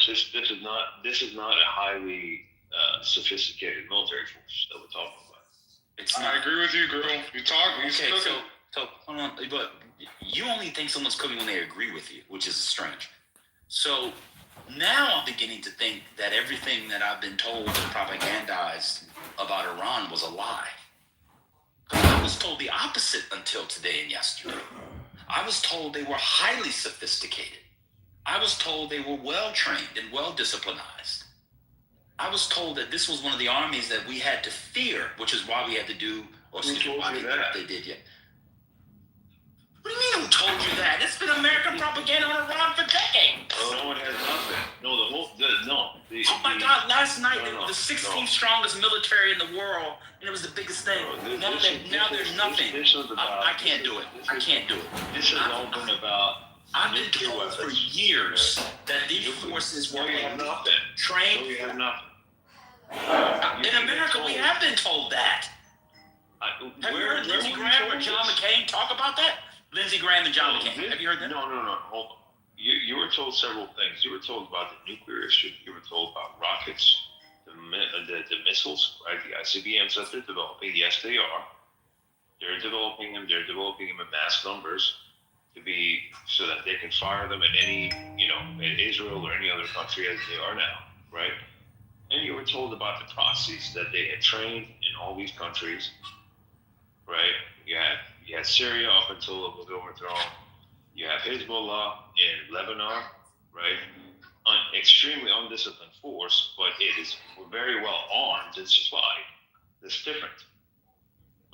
this is not a highly sophisticated military force that we're talking about. I agree with you, girl. You talk. Okay, so hold on, but you only think someone's cooking when they agree with you, which is strange. So now I'm beginning to think that everything that I've been told and propagandized about Iran was a lie. I was told the opposite until today and yesterday. I was told they were highly sophisticated. I was told they were well trained and well disciplinized. I was told that this was one of the armies that we had to fear, which is why we had to do, or excuse me, why they did yet. What do you mean who told you that? It's been American propaganda on Iran for decades. No, it has not been. No, oh my God, last night they were the 16th strongest military in the world, and it was the biggest thing. Now there's nothing. I can't do it. I can't do it. This has all been about... I've been told for years that these forces were trained. No, you have not. In America, we have been told that. Have you heard Lindsey Graham or John McCain talk about that? Lindsey Graham and John McCain. Have you heard that? No. Hold on. You were told several things. You were told about the nuclear issue. You were told about rockets, the missiles, right? The ICBMs that they're developing. Yes, they are. They're developing them. They're developing them in mass numbers to be so that they can fire them in any, in Israel or any other country as they are now, right? And you were told about the processes that they had trained in all these countries, right? You had Syria up until it was overthrown. You have Hezbollah in Lebanon, right? Extremely undisciplined force, but it is very well armed and supplied. That's different,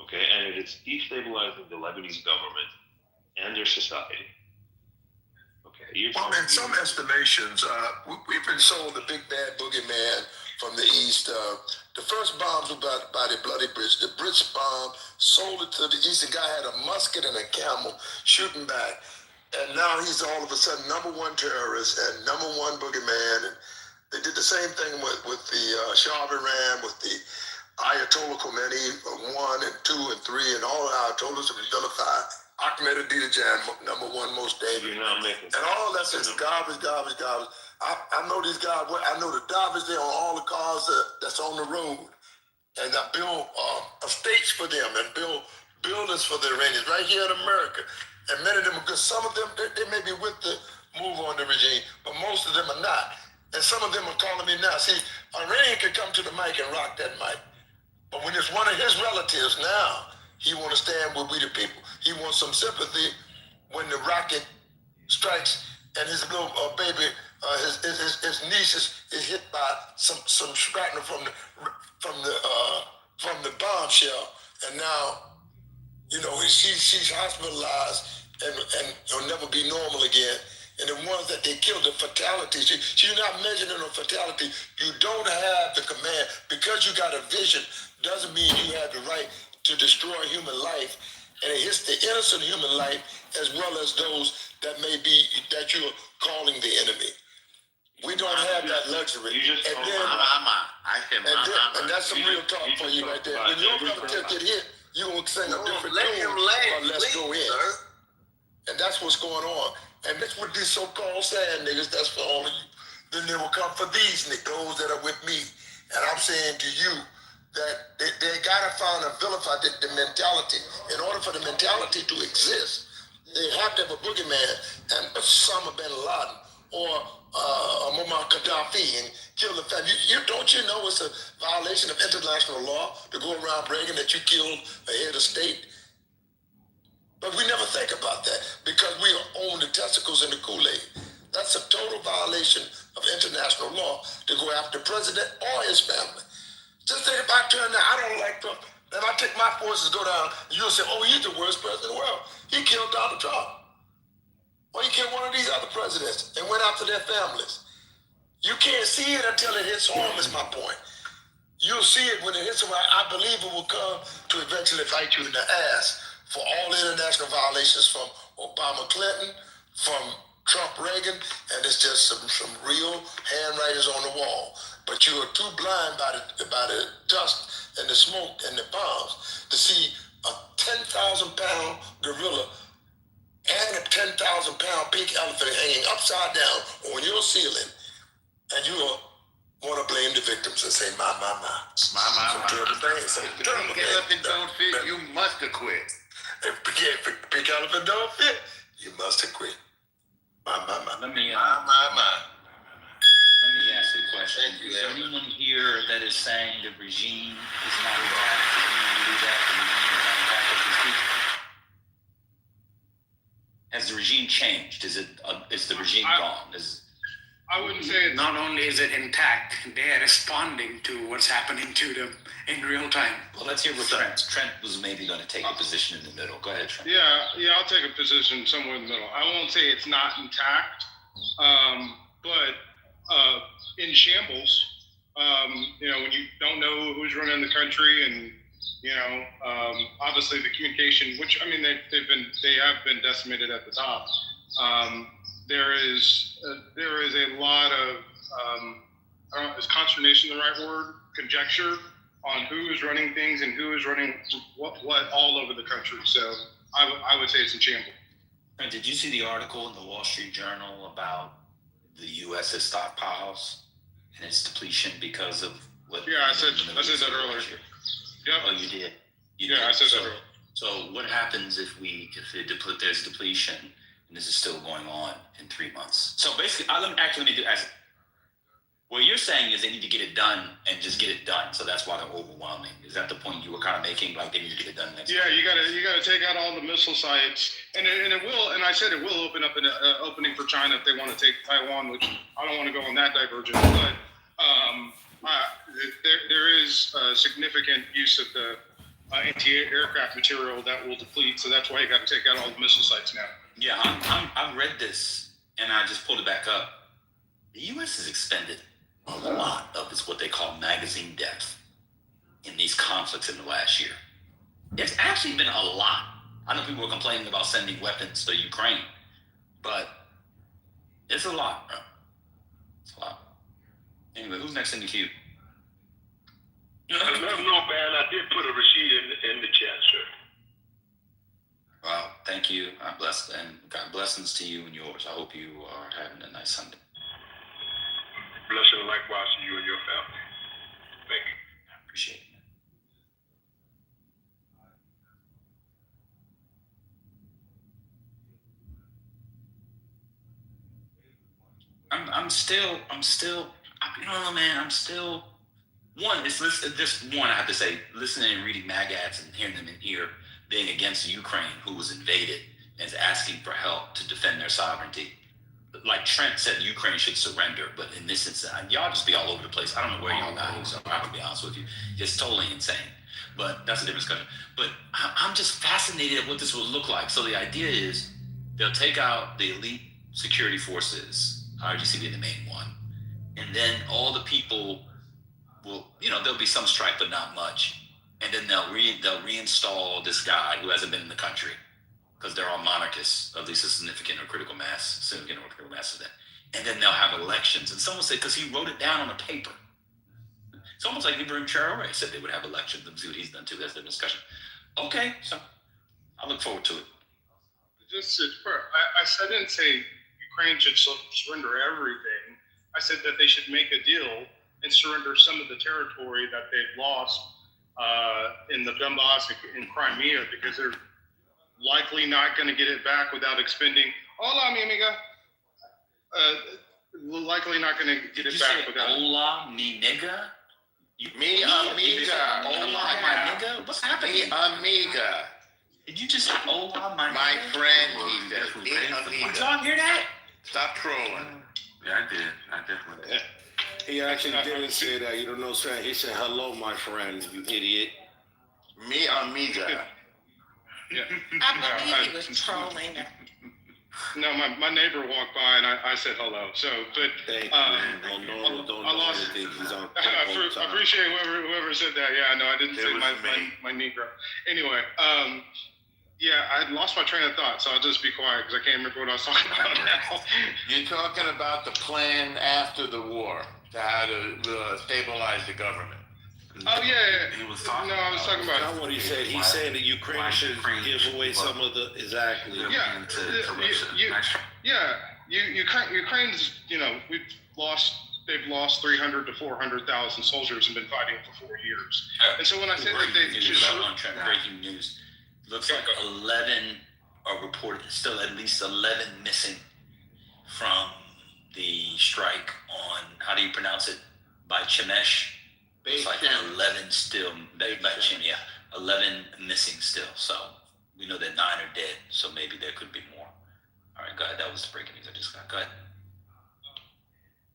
okay? And it is destabilizing the Lebanese government and their society. Okay. Well, in some estimations, we've been sold the big bad boogeyman from the East. The first bombs were by the Bloody Bridge. The Brits bombed, sold it to the East. The guy had a musket and a camel shooting back. And now he's all of a sudden number one terrorist and number one boogeyman. And they did the same thing with the Shah of Iran, with the Ayatollah Khomeini 1 and 2 and 3, and all the Ayatollahs have been vilified. Ahmadinejad, number one most dangerous. And all that's just garbage. I know these guys. I know the drivers there on all the cars that's on the road. And I build estates for them and build buildings for the Iranians right here in America. And many of them are good. Some of them, they may be with the move on the regime, but most of them are not. And some of them are calling me now. See, Iranian can come to the mic and rock that mic. But when it's one of his relatives now, he want to stand with we the people. He wants some sympathy when the rocket strikes and his little baby, his niece is hit by some shrapnel from the bombshell, and now she's hospitalized and will never be normal again. And the ones that they killed, the fatalities, she's not measuring a fatality. You don't have the command because you got a vision. Doesn't mean you have the right to destroy human life, and it hits the innocent human life as well as those that may be that you're calling the enemy. We don't have that luxury. And that's some real talk for you right there. When your relative get hit, you gonna sing a different tune. But let's go in. And that's what's going on. And that's what these so-called sad niggas. That's for all of you. Then they will come for these niggas that are with me. And I'm saying to you, that they gotta find and vilify the mentality. In order for the mentality to exist, they have to have a boogeyman and Osama bin Laden or Muammar Gaddafi and kill the family. Don't you know it's a violation of international law to go around bragging that you killed a head of state? But we never think about that because we own the testicles and the Kool-Aid. That's a total violation of international law to go after the president or his family. Just think about turn now. I don't like Trump. If I take my forces go down, you'll say, oh, he's the worst president in the world. He killed Donald Trump. Or he killed one of these other presidents and went after their families. You can't see it until it hits home, is my point. You'll see it when it hits home. I believe it will come to eventually bite you in the ass for all the international violations from Obama Clinton, from Trump Reagan, and it's just some real handwriters on the wall. But you are too blind by the dust and the smoke and the bombs to see a 10,000-pound gorilla and a 10,000-pound pink elephant hanging upside down on your ceiling, And you want to blame the victims and say, my. Some terrible things. Big elephant don't fit, you must have quit. If big elephant don't fit, you must have quit. My. Let me My. let me ask you a question. Thank you, Is there Evan. anyone here that is saying the regime is not intact? Do you believe that the regime is not intact as we speak? Has the regime changed? Is the regime gone? I wouldn't say it's Not only is it intact, they are responding to what's happening to them in real time. Well, let's hear what Trent was maybe going to take a position in the middle. Go ahead, Trent. Yeah, I'll take a position somewhere in the middle. I won't say it's not intact, but in shambles. When you don't know who's running the country, and obviously the communication, which I mean they have been decimated at the top. There is a lot of I don't know, is consternation the right word? Conjecture on who is running things and who is running what all over the country. So I would say it's in shambles. Trent, did you see the article in the Wall Street Journal about the U.S.'s stockpiles and its depletion because of what? Yeah, I said that earlier. Yep. Oh, you did. I said that earlier. So what happens if there's depletion and this is still going on in 3 months? So basically, what you're saying is they need to get it done and just get it done. So that's why they're overwhelming. Is that the point you were kind of making? Like they need to get it done next Yeah, week? you gotta take out all the missile sites, and it will. And I said it will open up an opening for China if they want to take Taiwan, which I don't want to go on that divergence. But there is significant use of the anti-aircraft material that will deplete. So that's why you got to take out all the missile sites now. Yeah, I've read this and I just pulled it back up. The U.S. has expended a lot of what they call magazine depth in these conflicts in the last year. It's actually been a lot. I know people were complaining about sending weapons to Ukraine, but it's a lot, bro. It's a lot. Anyway, who's next in the queue? No, man, I did put a receipt in the chat, sir. Well, thank you. God bless, and God blessings to you and yours. I hope you are having a nice Sunday. Blessing likewise to you and your family. Thank you. I appreciate it. I'm still, you know, man, I'm still, I have to say, listening and reading mag ads and hearing them in here being against Ukraine, who was invaded, and is asking for help to defend their sovereignty. Like Trent said, Ukraine should surrender, but in this instance, y'all just be all over the place. I don't know where y'all got it, so I'm gonna be honest with you. It's totally insane, but that's a different discussion. But I'm just fascinated at what this will look like. So the idea is they'll take out the elite security forces, RGC being the main one, and then all the people will, there'll be some strike, but not much. And then they'll reinstall this guy who hasn't been in the country, because they're all monarchists, at least a significant or critical mass of that. And then they'll have elections. And someone said, because he wrote it down on a paper. It's almost like Ibrahim Traore said they would have elections. Let's see what he's done too. That's the discussion. Okay, so I look forward to it. I didn't say Ukraine should surrender everything. I said that they should make a deal and surrender some of the territory that they've lost in the Donbass and Crimea, because they're likely not going to get it back without expending. Hola, mi amiga. Likely not going to get it back without. Hola, mi nigga. Mi amiga. Hola, my nigga. What's happening? Mi amiga. Did you just say hola, my nigga? My friend, he said. Mi Did amiga. y'all hear that? Stop trolling. Yeah, I did. I definitely did. He actually didn't say that. You don't know, sir. He said, "Hello, my friend, you idiot." Mi amiga. Yeah. I believe he was trolling. No, my neighbor walked by and I said hello. So, but Thank you, man. Don't I lost. anything. He's on I appreciate whoever said that. Yeah, no, I didn't say my Negro. Anyway, yeah, I lost my train of thought, so I'll just be quiet because I can't remember what I was talking about now. You're talking about the plan after the war, to how to stabilize the government. Oh yeah. He was talking. No, I was talking about. That's what he said. He's saying that Ukraine should give away some of the exactly. Yeah, Ukraine's. We've lost they've lost 300 to 400,000 soldiers and been fighting for 4 years. And so when I say that they should breaking news, looks like 11 are reported, still at least 11 missing from the strike on, how do you pronounce it? By Shemesh. It's like 11 still, by Shem, yeah. 11 missing still. So we know that 9 are dead. So maybe there could be more. All right, go ahead. That was the breaking news I just got. Go ahead.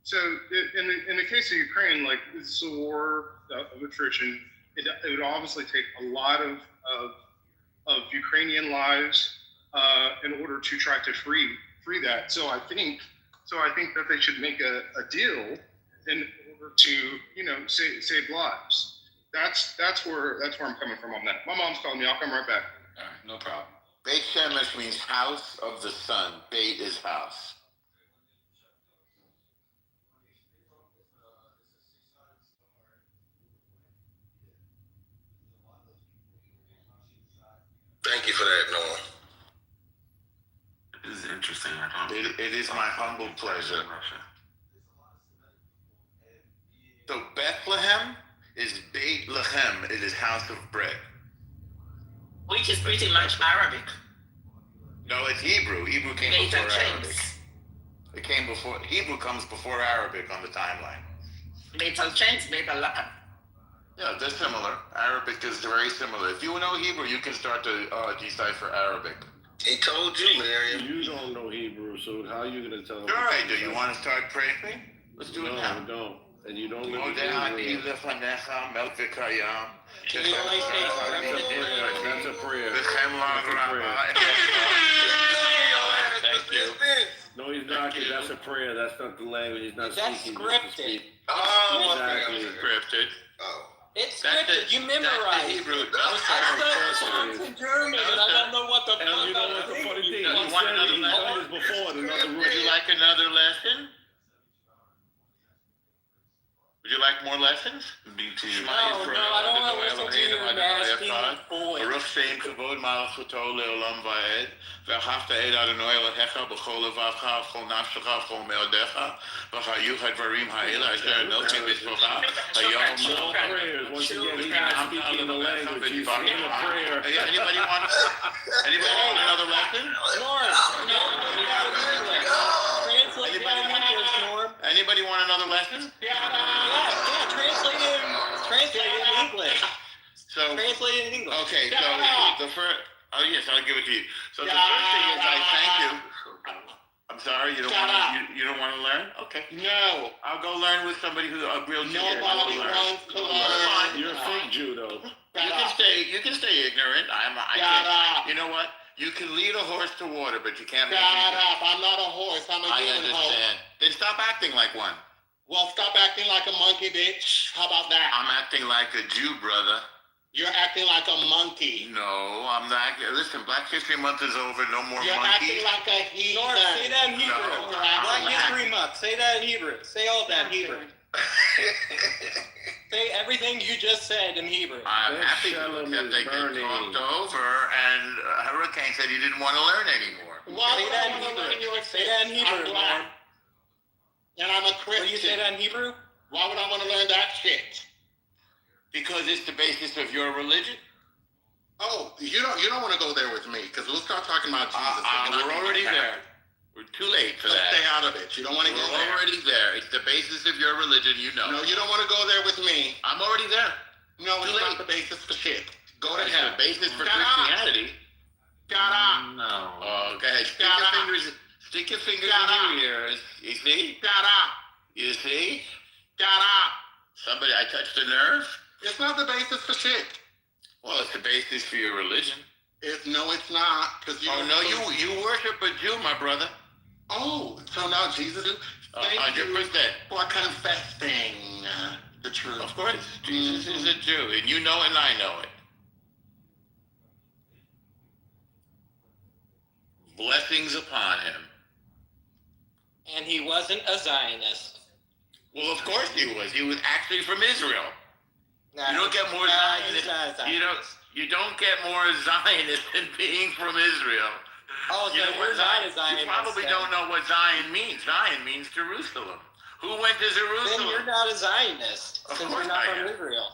So in the case of Ukraine, like it's a war of attrition. It would obviously take a lot of Ukrainian lives in order to try to free that. So I think that they should make a deal in order to, you know, save lives. That's where I'm coming from on that. My mom's calling me. I'll come right back. All right, no problem. Beit Shemesh means house of the sun. Beit is house. Thank you for that, Noah. This is interesting. I don't. It is my humble pleasure. So Bethlehem is Beit Lechem. It is house of bread. Which is pretty much Arabic. No, it's Hebrew. Hebrew came Beit before James. Arabic. It came before. Hebrew comes before Arabic on the timeline. Beit James, Beit Lahem. Yeah, they're similar. Arabic is very similar. If you know Hebrew, you can start to decipher Arabic. He told you, Miriam. You don't know Hebrew, so how are you going to tell him? Sure I do. You want to start praying? Let's do it No, now. I don't. And you don't Can live you in like Israel. that's a prayer. Thank you. No, he's not, 'cause that's a prayer. That's not the language. He's not That's speaking. scripted. Oh, Exactly. Scripted. Oh. It's That's scripted. You That's the memorize. Hebrew. I studied songs in German, and I don't know what the And you know fuck what's the I'm funny thing? You He want said another he's lesson? done this before in another room. Would you like another lesson? Would you like more lessons? Me too. No, I don't want to listen to your nasty voice. ברוך שם כבוד מלכותו לעולם ועד, ואהבת את אדוני אלוהיך בכל לבבך ובכל נפשך ובכל מאודיך, והיו הדברים האלה אשר נותנים בצבך, היום More prayers. Once again, he's not speaking the language. He's saying a prayer. Anybody want another lesson? Norm, translate that in English, Norm. Anybody want another lesson? Translate it in English. So, Translate it in English. okay, so the first, oh yes, I'll give it to you. So the first thing is I thank you. I'm sorry, you don't want to learn? Okay. No. I'll go learn with somebody who a real Jew. Nobody wants to learn. You're a fake Jew, though. You can stay ignorant. I can't. You know what? You can lead a horse to water, but you can't make Shut it. up. I'm not a horse. I'm a I human horse. understand. Then stop acting like one. Well, stop acting like a monkey, bitch. How about that? I'm acting like a Jew, brother. You're acting like a monkey. No, I'm not. Listen, Black History Month is over. No more You're acting monkeys. like a heathen. Norm, say that in Hebrew. No. Black History Month. Say that in Hebrew. Say all that in Hebrew. Say everything you just said in Hebrew. I'm That happy shalom that is they get burning. talked over, and Hurricane said he didn't want to learn anymore. Why Say would that I in want to learn Hebrew. your Say that in Hebrew, I'm black. Norm. And I'm a Will you say Christian. that in Hebrew? Why would I want to learn that shit? Because it's the basis of your religion. Oh, you don't want to go there with me because we'll start talking about Jesus. We're already there. We're too late for Let's that. stay out of it. You don't want to We're go there. already there. It's the basis of your religion, you know. No, you don't want to go there with me. I'm already there. No, Too it's late. not the basis for shit. Go to It's hell. the basis for Shut up. Christianity. Shut up. No. Oh, go ahead. Shut up. Stick your fingers Shut up. in your ears. You see? Shut up. You see? Shut up. Somebody, I touched a nerve. It's not the basis for shit. Well, it's the basis for your religion. It's not. Cause you Oh no, you worship a Jew, my brother. Oh, so now Jesus is. Thank you 100%. for confessing the truth. Of course, Jesus is a Jew, and you know it, and I know it. Blessings upon him. And he wasn't a Zionist. Well, of course he was. He was actually from Israel. Nah, You don't get more nah, he's Zionist. not a Zionist. You don't get more Zionist than being from Israel. Oh, so You know you're what not a Zion? Zionist. You probably then. don't know what Zion means. Zion means Jerusalem. Who went to Then Jerusalem? you're not a Zionist, Of since course you're not I from am. Israel.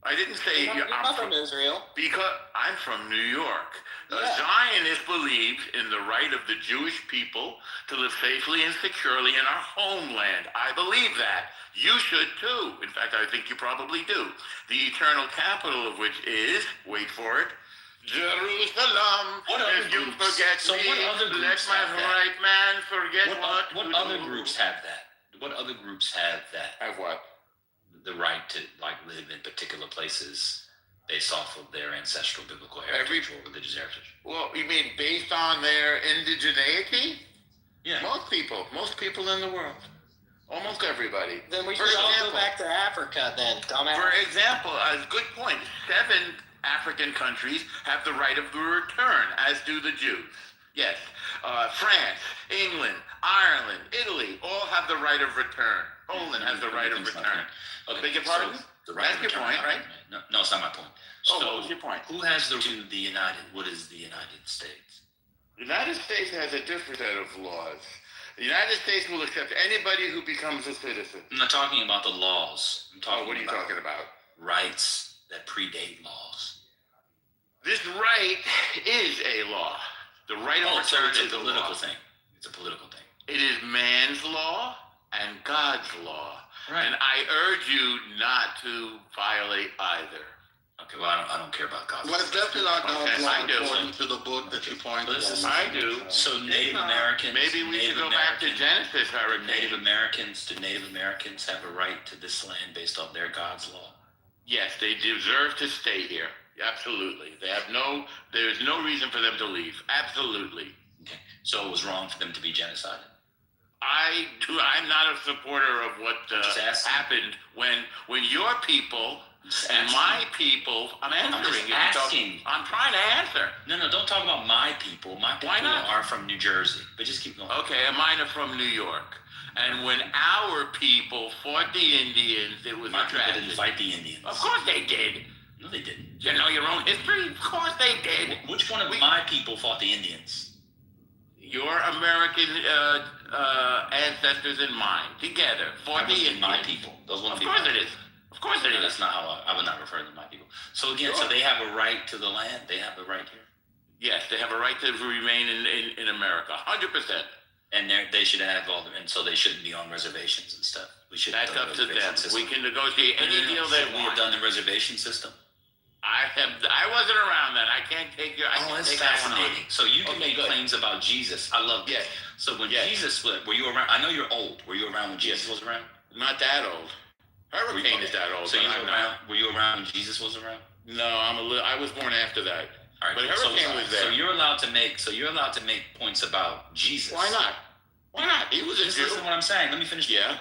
I didn't say You're not from Israel. because I'm from New York. Yeah. Zionists believe in the right of the Jewish people to live safely and securely in our homeland. I believe that. You should too. In fact, I think you probably do. The eternal capital of which is, wait for it, Jerusalem. What other if you groups- forget so me, what other let groups my have that? right man forget What other groups have that? What other groups have that? Have what? The right to like live in particular places based off of their ancestral biblical heritage or religious heritage. Well, you mean based on their indigeneity? Yeah. Most people in the world. Almost everybody. Then we For should all example- go back to Africa then, dumbass. For example, a good point. 7 African countries have the right of return, as do the Jews. Yes. France, England, Ireland, Italy, all have the right of return. Poland has the right of return. Okay, Beg your so pardon? the right That's of your return, point, right? No, it's not my point. Oh, So, what was your point? who has the United? What is the United States? The United States has a different set of laws. The United States will accept anybody who becomes a citizen. I'm not talking about the laws. I'm talking What are you about talking about? rights that predate laws. This right is a law. The right of So return it's a is a political law. thing. It's a political thing. It is man's law and God's law. Right. And I urge you not to violate either. Okay, well, I don't care about God's But it's definitely not God's Okay, law I do. according to the book that you pointed Listen, out. I do. So Native Americans. Maybe we should Native go back to Americans- Genesis, Hurricane. Native Americans. Do Native Americans have a right to this land based on their God's law? Yes, they deserve to stay here. Absolutely. There's no reason for them to leave. Absolutely. Okay. So it was wrong for them to be genocided. I'm not a supporter of what Just asking. happened when your people Just and asking. my people. I'm answering. just you. asking. I'm trying to answer. No, don't talk about my people. My people Why not? are from New Jersey. But just keep going. Okay, and mine are from New York. And when our people fought the Indians, it was My a people tragedy. didn't fight the Indians. Of course they did. No, they didn't. You know your own history? Of course they did. Which one of my people fought the Indians? Your American ancestors and mine together fought That the wasn't Indians. my people. Those Of wouldn't be course my it is. Of course it No, is. that's not how I would not refer to my people. So again, Sure. so they have a right to the land. They have the right here, Yes, they have a right to remain in America, 100%. and they should have all the, and so they shouldn't be on reservations and stuff. We should. That's up to them. We can negotiate any deal they We have want. done the reservation system. I wasn't around then. I can't take your. I Oh, can't it's take that one on. fascinating. So you can Okay, make good. claims about Jesus. I love Yes. this. So when Yes. Jesus were you around? I know you're old. Were you around when Jesus Yes. was around? Not that old. Hurricane is that old. So but you I'm were not. around? Were you around when Jesus was around? No, I was born after that. All right. But Hurricane was there. So you're allowed to make points about Jesus. Why not? Why not? He was a Just Jew. listen to what I'm saying. Let me finish. Yeah.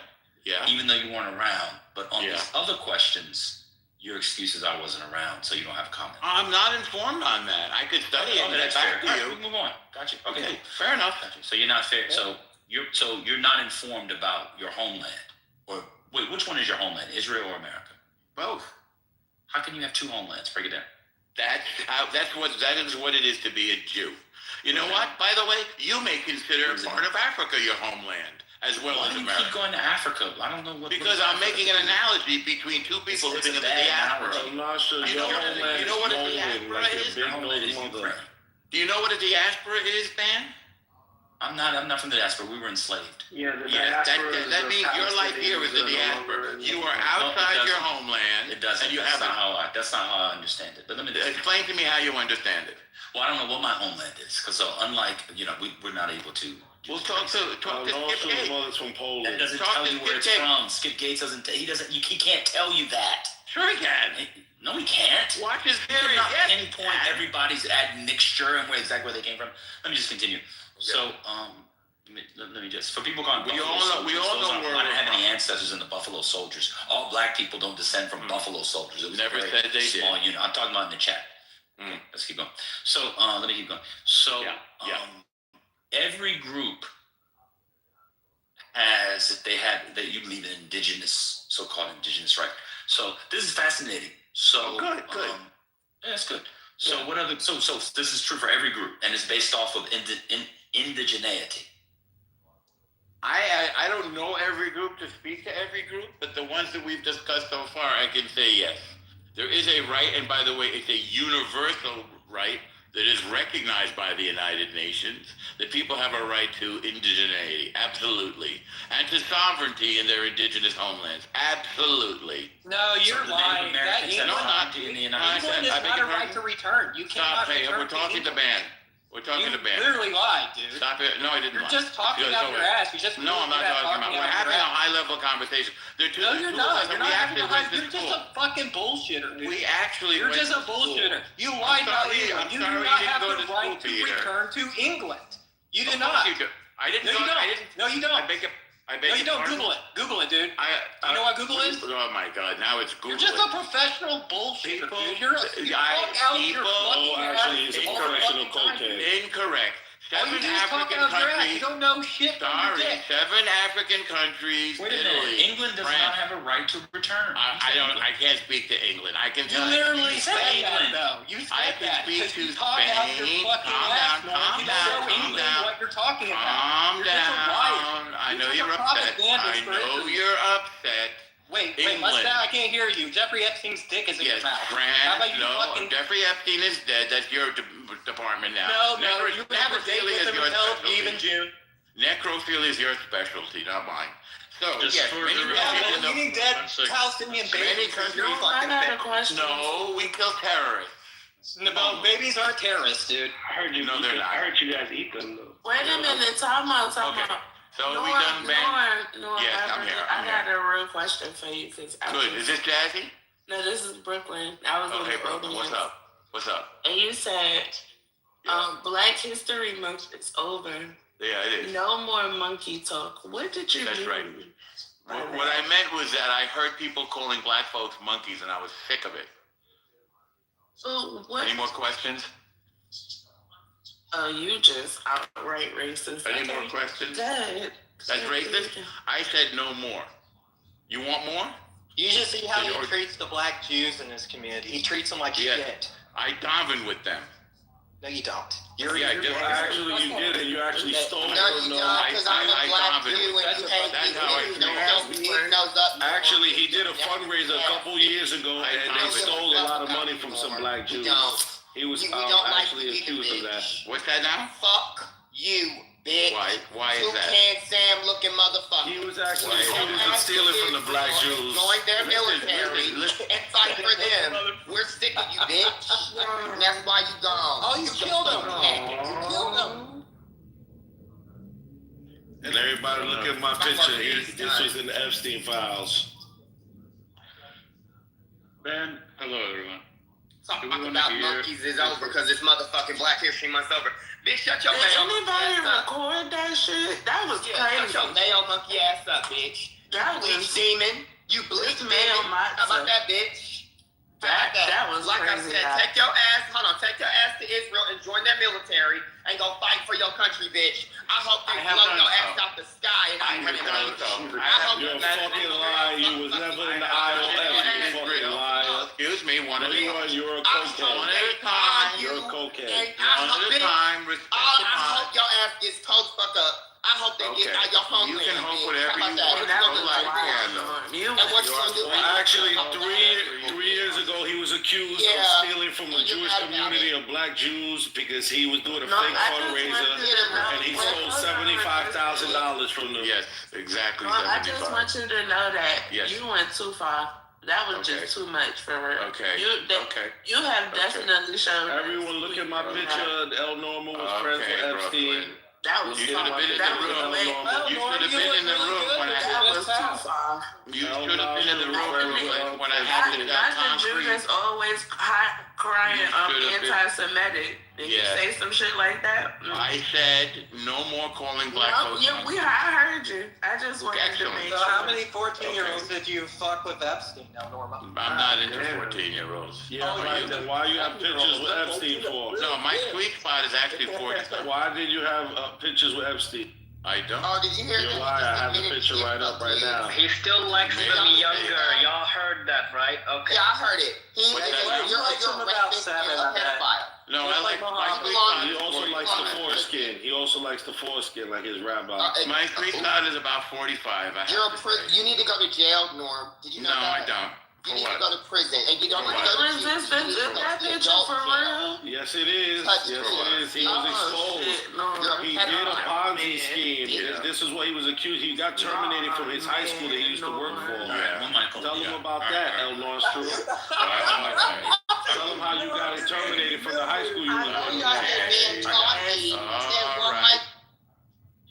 Even though you weren't around, but on Yeah. these other questions, your excuse is I wasn't around, so you don't have a comment. I'm not informed on that. I could study it and get that's back fair. to All right, you. we move on. Gotcha. Okay. Okay, Cool. fair enough. Gotcha. So you're not fair. So you're not informed about your homeland. Or wait, which one is your homeland? Israel or America? Both. How can you have two homelands? Break it down. That is what it is to be a Jew. You know what? By the way, you may consider part of Africa your homeland as well Why as do you America. keep going to Africa? I don't know what. Because I'm making an analogy between two people It's living a in the bad diaspora. analogy. Nasha, You your know what- homeland you know what a is diaspora molded like is? your Your big homeland nose is mother. Ukraine. Do you know what a diaspora is, Dan? I'm not from the diaspora. We were enslaved. Yeah, the Yeah, diaspora is that the means your life here is the Palestinians that are no diaspora. longer in You the are country. outside your doesn't. homeland. It doesn't. And you That's haven't. that's not how I understand it. But let me just Explain to me how you understand it. Well, I don't know what my homeland is, because so unlike we're not able to. We'll talk to Skip Nasha's Gates. mother's from That Poland. doesn't Talk tell to you where Skip it's Gates. from. Skip Gates doesn't. He doesn't. He can't tell you that. Sure he can. No, he can't. Watch his He series. cannot Yes, pinpoint everybody's admixture and exactly where they came from. Let me just continue. So, let me just for people calling We Buffalo all know- soldiers. we all those know aren't- where I didn't we're have any from. ancestors in the Buffalo Soldiers. All black people don't descend from Buffalo Soldiers. It was Never a very said they small did. unit. I'm talking about in the chat. Okay, let's keep going. So, let me keep going. So, Yeah. every group has that you believe in indigenous, so-called indigenous right. So this is fascinating. So Oh, good. yeah, that's good. So what other? So this is true for every group, and it's based off of indigeneity. I don't know every group to speak to every group, but the ones that we've discussed so far, I can say yes. There is a right, and by the way, it's a universal right that is recognized by the United Nations, that people have a right to indigeneity, absolutely, and to sovereignty in their indigenous homelands, absolutely. No, you're lying. That Americans have England, sovereignty in the United England States. is not a right to return. You Stop, cannot hey, return we're talking to England. ban. We're talking You to ban. literally lied, dude. Stop it. No, I didn't You're lie. just talking Because- out your ass. You just No, I'm not really good at talking about. We're out having your a ass. high-level conversation. There are two, No, there's you're two of us, not. and You're we not actually having a went high. to You're just school. a fucking bullshitter, dude. We actually You're went just a to school. bullshitter. You lied about sorry, England. I'm You do sorry not you have didn't go the to right school, to Peter. return to England. You do Of course not. you do. I didn't No, you go. don't. I didn't. No, you don't. I beg No, your you don't. pardon? Google it. Google it, dude. You know what Google is? Oh my God! Now it's Google. You're just a professional bullshitter, People- dude. You talk out your fucking Oh, actually, ass he's a all the professional fucking time, cocaine. dude. Incorrect. All you 7 do is talk African out your ass. You countries. don't know shit from your Sorry, dick. 7 African countries. Wait a Italy, minute. England does France. not have a right to return. I don't. I can't speak to England. I can You tell literally You said said that, England. though. You said I can that speak because to you talk out your Spain. fucking Calm ass, down, man. calm You down, show calm England down. what you're talking about. Calm You're just a liar. down. I You're know just a you're upset. propagandist I for know Italy. you're upset. Wait, England. what's that? I can't hear you. Jeffrey Epstein's dick is in Yes, your mouth. How France. about you No, fucking... Jeffrey Epstein is dead. That's your department now. No, Necro- you have a date necrophilia with is him your in Tel specialty. Aviv in June. Necrophilia is your specialty, not mine. So, Just yes, for many the Yeah, countries well, in the- eating dead 1 second. Palestinian Many babies is countries- your fucking I got a thing. question. No, we kill terrorists. No, babies aren't terrorists, dude. I heard you. No, they're not. I heard you guys eat them though. Wait a minute, time out. Okay. So we done, man. Norm, Yes, I'm here, I'm I got a real question for you. Good. Is this Jazzy? No, this is Brooklyn. I was Oh, in hey, the brother. What's audience. up? What's up? And you said, Yeah, Black History Month is over. yeah it is. No more monkey talk. What did you That's mean? right. What I meant was that I heard people calling black folks monkeys, and I was sick of it. So what? Any more questions? Oh, you just outright racist. Any Okay. more questions? Good. That's racist? I said no more. You want more? You should see how he Or- treats the black Jews in his community. He treats them like Yes. shit. I daven with them. No, you don't. Yeah, I do. Actually, you did it. You actually stole No, it you from don't, them. because I'm a black David, Jew and you hate that's me. how I You feel. don't pick those up. Actually, he did a fundraiser a couple years ago, and they stole a lot of money from some black You Jews. don't. He was We don't like actually you either, accused of that. bitch. What's that now? Fuck you, bitch. Why is that? Toucan Sam looking motherfucker. He was actually Why? accused of stealing from the black Jews. Join their military listen. and fight for them. We're sick of you, bitch. And that's why you gone. Oh, you killed him. You killed him. And everybody look at my picture. This was in the Epstein files. Ben, hello everyone. Talking Do we wanna about hear- monkeys is over because it's motherfucking Black History Month over. Bitch, shut your Did mayo anybody ass up. record that shit? That was Yeah, shut crazy. your mayo monkey ass up, bitch. That Bleach was demon. You bleach This mayo demon. matzo. How about that, bitch? that was like crazy. I said, take your ass to Israel and join their military and go fight for your country, bitch. I hope they I have blow done your ass so. out the sky and I you have win done it. so. I hope You're a that's fucking liar. You was never in the IOF. You fucking liar. Excuse me, one No, at you a are. You're a I One cocaine. at a time. You're a cocaine. And One at a time. Respect the I mind. hope your ass gets told fuck up. I hope they get out your homeland. You can hope bitch. whatever How you about want. And that? that Don't was like wild. Canada. You And what you gonna do? Well, actually, 3 years ago, he was accused Yeah. of stealing from the Jewish community of black Jews because he was doing a No, fake I just fundraiser, want you to know- and he stole $75,000 from them. Yes, exactly. Well, I just 75. want you to know that Yes. you went too far. That was Okay. just too much for her. Okay. Okay. You have Okay. definitely shown. us. Everyone, look at my picture. El Norma was friends with Okay, Epstein. Brooklyn. That was You should far. have been in That the was room. way. You should have been in the room when I That had was too far. You should have been in the room when I Not had that the Jew concrete. that's always crying You should've been- anti-Semitic. Did Yeah. you say some shit like that? I said no more calling black No, folks. I heard you. I just wanted Excellent. to make So sure. how many 14-year-olds did you fuck with Epstein now, Norma? I'm not into 14-year-olds. Yeah, right. Then why you have pictures with Epstein for? No, my sweet spot is actually 40. Why did you have pictures with Epstein? I don't. Oh, did you hear You're that? a liar. I have the picture right up right now. He still likes them younger. Y'all heard that, right? Okay. Yeah, I heard it. What's that? You're Likes him a about racist 7, and a I bet. pedophile. No, I like Muhammad. Mike Lee. He also likes the foreskin. He also likes the foreskin like his rabbi. Mike Lee is about 45. You need to go to jail, Norm. Did you know No, that? I don't. You need to go to prison, and you don't For need what? to go to Was this that picture for real? Yes, it is. Touch Yes, tour. it is. He was exposed. Shit, no. He did a Ponzi scheme. Yeah. This is what he was accused. He got terminated from his high school that he used to work for. Alright, one mic on Tell me, him yeah. about Alright, that, alright. El Nostro. Tell him how you got it terminated from the high school you I was know working y'all for. been talking. Alright.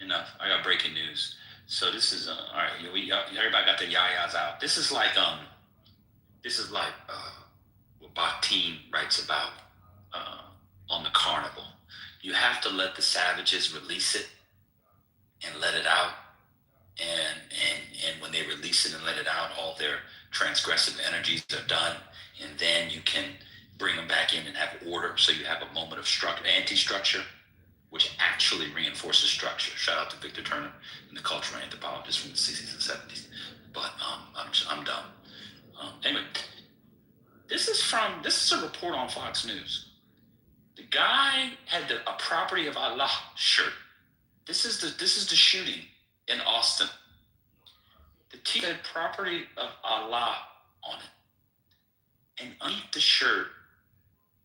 Enough. I got breaking news. So this is all right. Everybody got their yayas out. This is like what Bakhtin writes about on the carnival. You have to let the savages release it and let it out, and when they release it and let it out, all their transgressive energies are done, and then you can bring them back in and have order. So you have a moment of anti-structure, which actually reinforces structure. Shout out to Victor Turner and the cultural anthropologist from the 60s and 70s. But I'm done. Anyway, this is a report on Fox News. The guy had a property of Allah shirt. This is the shooting in Austin. The T had property of Allah on it. And underneath the shirt,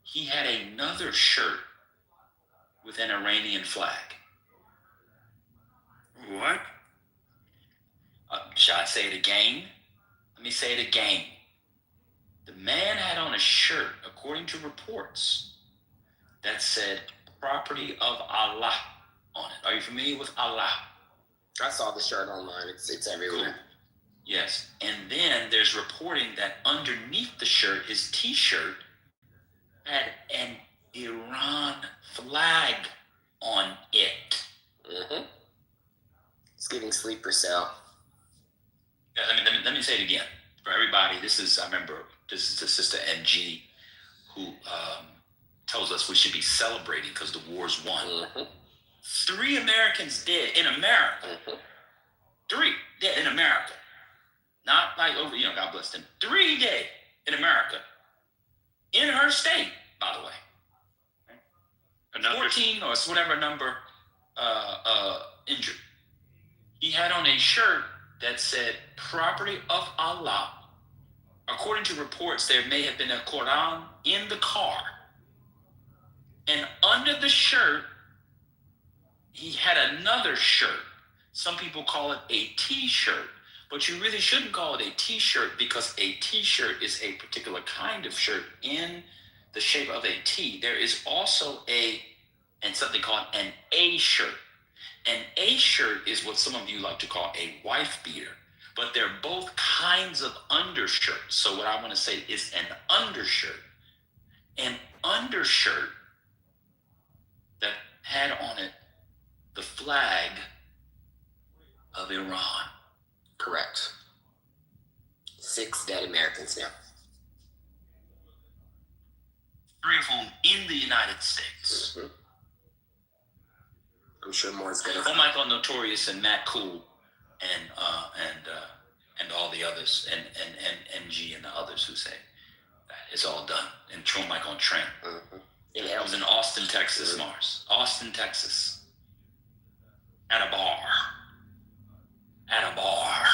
he had another shirt with an Iranian flag. What? Shall I say it again? Let me say it again. The man had on a shirt, according to reports, that said property of Allah on it. Are you familiar with Allah? I saw the shirt online. It's everywhere. Cool. Yes. And then there's reporting that underneath the shirt, his t-shirt had an Iran flag on it. Mm-hmm. It's giving sleeper cell. Let me say it again for everybody. This is the sister NG who tells us we should be celebrating because the war's won. Mm-hmm. 3 Americans dead in America. Mm-hmm. 3 dead in America. Not like over, God bless them. 3 dead in America. In her state, by the way. 14 or whatever number injured. He had on a shirt that said property of Allah. According to reports, there may have been a Quran in the car. And under the shirt, he had another shirt. Some people call it a t-shirt, but you really shouldn't call it a t-shirt because a t-shirt is a particular kind of shirt in the shape of a T. There is also something called an A shirt. An A shirt is what some of you like to call a wife beater, but they're both kinds of undershirts. So what I want to say is an undershirt. An undershirt that had on it the flag of Iran. Correct. 6 dead Americans now. 3 of whom in the United States. Mm-hmm. I'm sure more is gonna. Oh, Michael Notorious and Matt Cool and all the others and NG and the others who say it's all done. And Troy Michael on Trent. Mm-hmm. It was in Austin, Texas, Mm-hmm. Mars. Austin, Texas. At a bar. At a bar.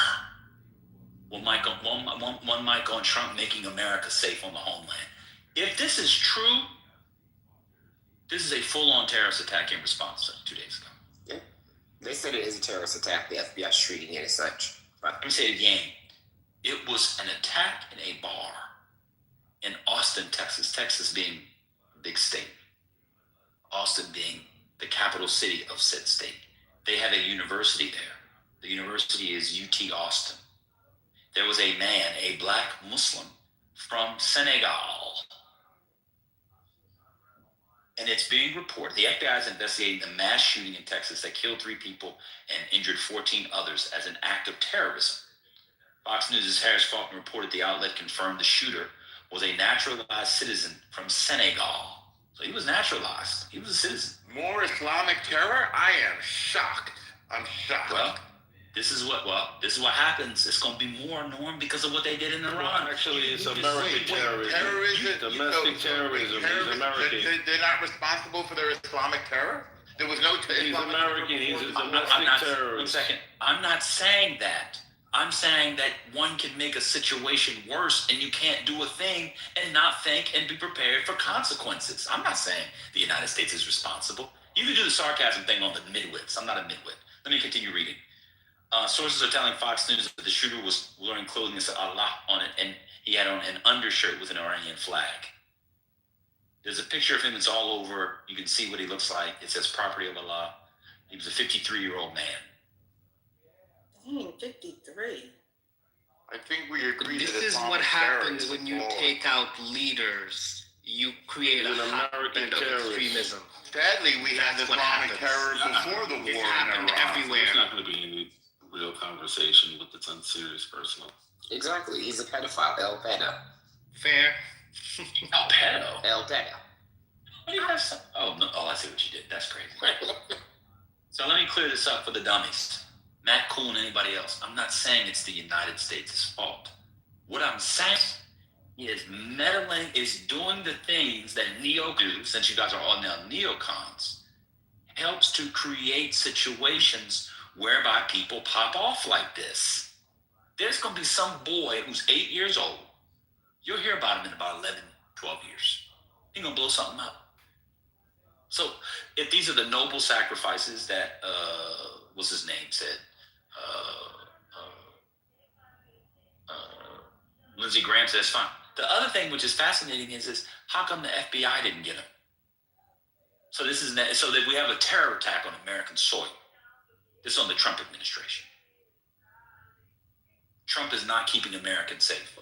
One mic on Trump making America safe on the homeland. If this is true, this is a full-on terrorist attack in response to 2 days ago. Yeah. They said it is a terrorist attack. The FBI is treating it as such. But Let me say it again. It was an attack in a bar in Austin, Texas. Texas being a big state. Austin being the capital city of said state. They have a university there. The university is UT Austin. There was a man, a black Muslim from Senegal. And it's being reported. The FBI is investigating the mass shooting in Texas that killed 3 people and injured 14 others as an act of terrorism. Fox News' Harris Faulkner reported the outlet confirmed the shooter was a naturalized citizen from Senegal. So he was naturalized. He was a citizen. More Islamic terror? I am shocked. I'm shocked. Well, This is what happens. It's going to be more norm because of what they did in Iran. Well, actually, it's American terrorism. Domestic terrorism. He's American. They're not responsible for their Islamic terror? There was no He's Islamic American. He's a domestic terrorist. 1 second. I'm not saying that. I'm saying that one can make a situation worse and you can't do a thing and not think and be prepared for consequences. I'm not saying the United States is responsible. You can do the sarcasm thing on the midwits. I'm not a midwit. Let me continue reading. Sources are telling Fox News that the shooter was wearing clothing that said Allah on it, and he had on an undershirt with an Iranian flag. There's a picture of him. It's all over. You can see what he looks like. It says property of Allah. He was a 53-year-old man. Dang, 53. I think we agree This that is Islamic what terror happens is when you flawed. take out leaders. You create He's a an American hotbed of terrorist. extremism. Sadly, we had That's what Islamic happens. terror before the It war happened in Iraq. everywhere. It's not going to be any real conversation with the unserious personal. Exactly. He's a pedophile. El pedo. Fair. El pedo. El pedo. What do you have? Oh, no. Oh, I see what you did. That's crazy. So let me clear this up for the dummies. Matt Cool and anybody else. I'm not saying it's the United States' fault. What I'm saying is meddling, is doing the things that neo do, since you guys are all now neocons, helps to create situations whereby people pop off like this. There's going to be some boy who's 8 years old. You'll hear about him in about 11, 12 years. He's going to blow something up. So if these are the noble sacrifices that, what's his name said, Lindsey Graham says, fine. The other thing which is fascinating is how come the FBI didn't get him? So this is so that we have a terror attack on American soil. This is on the Trump administration. Trump is not keeping Americans safe.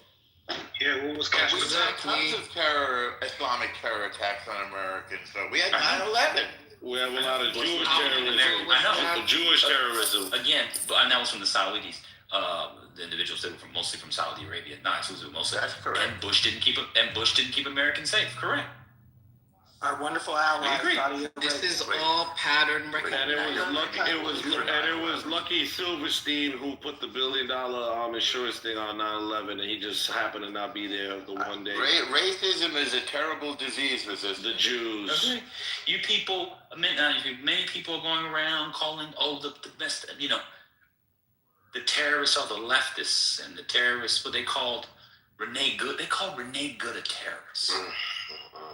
Yeah, what was We Castro? had tons of Islamic terror attacks on Americans. So we had 9/11. We have a lot of Jewish terrorism. I know. Jewish terrorism. Again, but that was from the Saudis. The individuals that were mostly from Saudi Arabia. Nice, it was mostly. That's correct. And Bush didn't keep Americans safe. Correct. Our wonderful ally, agree. Saudi Arabia. This is all pattern And recognition. it was Lucky Silverstein who put the $1 billion insurance thing on 9/11, and he just happened to not be there the one day. Racism is a terrible disease, The Jews. Okay. You people, many people are going around calling, the best, the terrorists are the leftists, and the terrorists, what they called Renee Good. They called Renee Good a terrorist.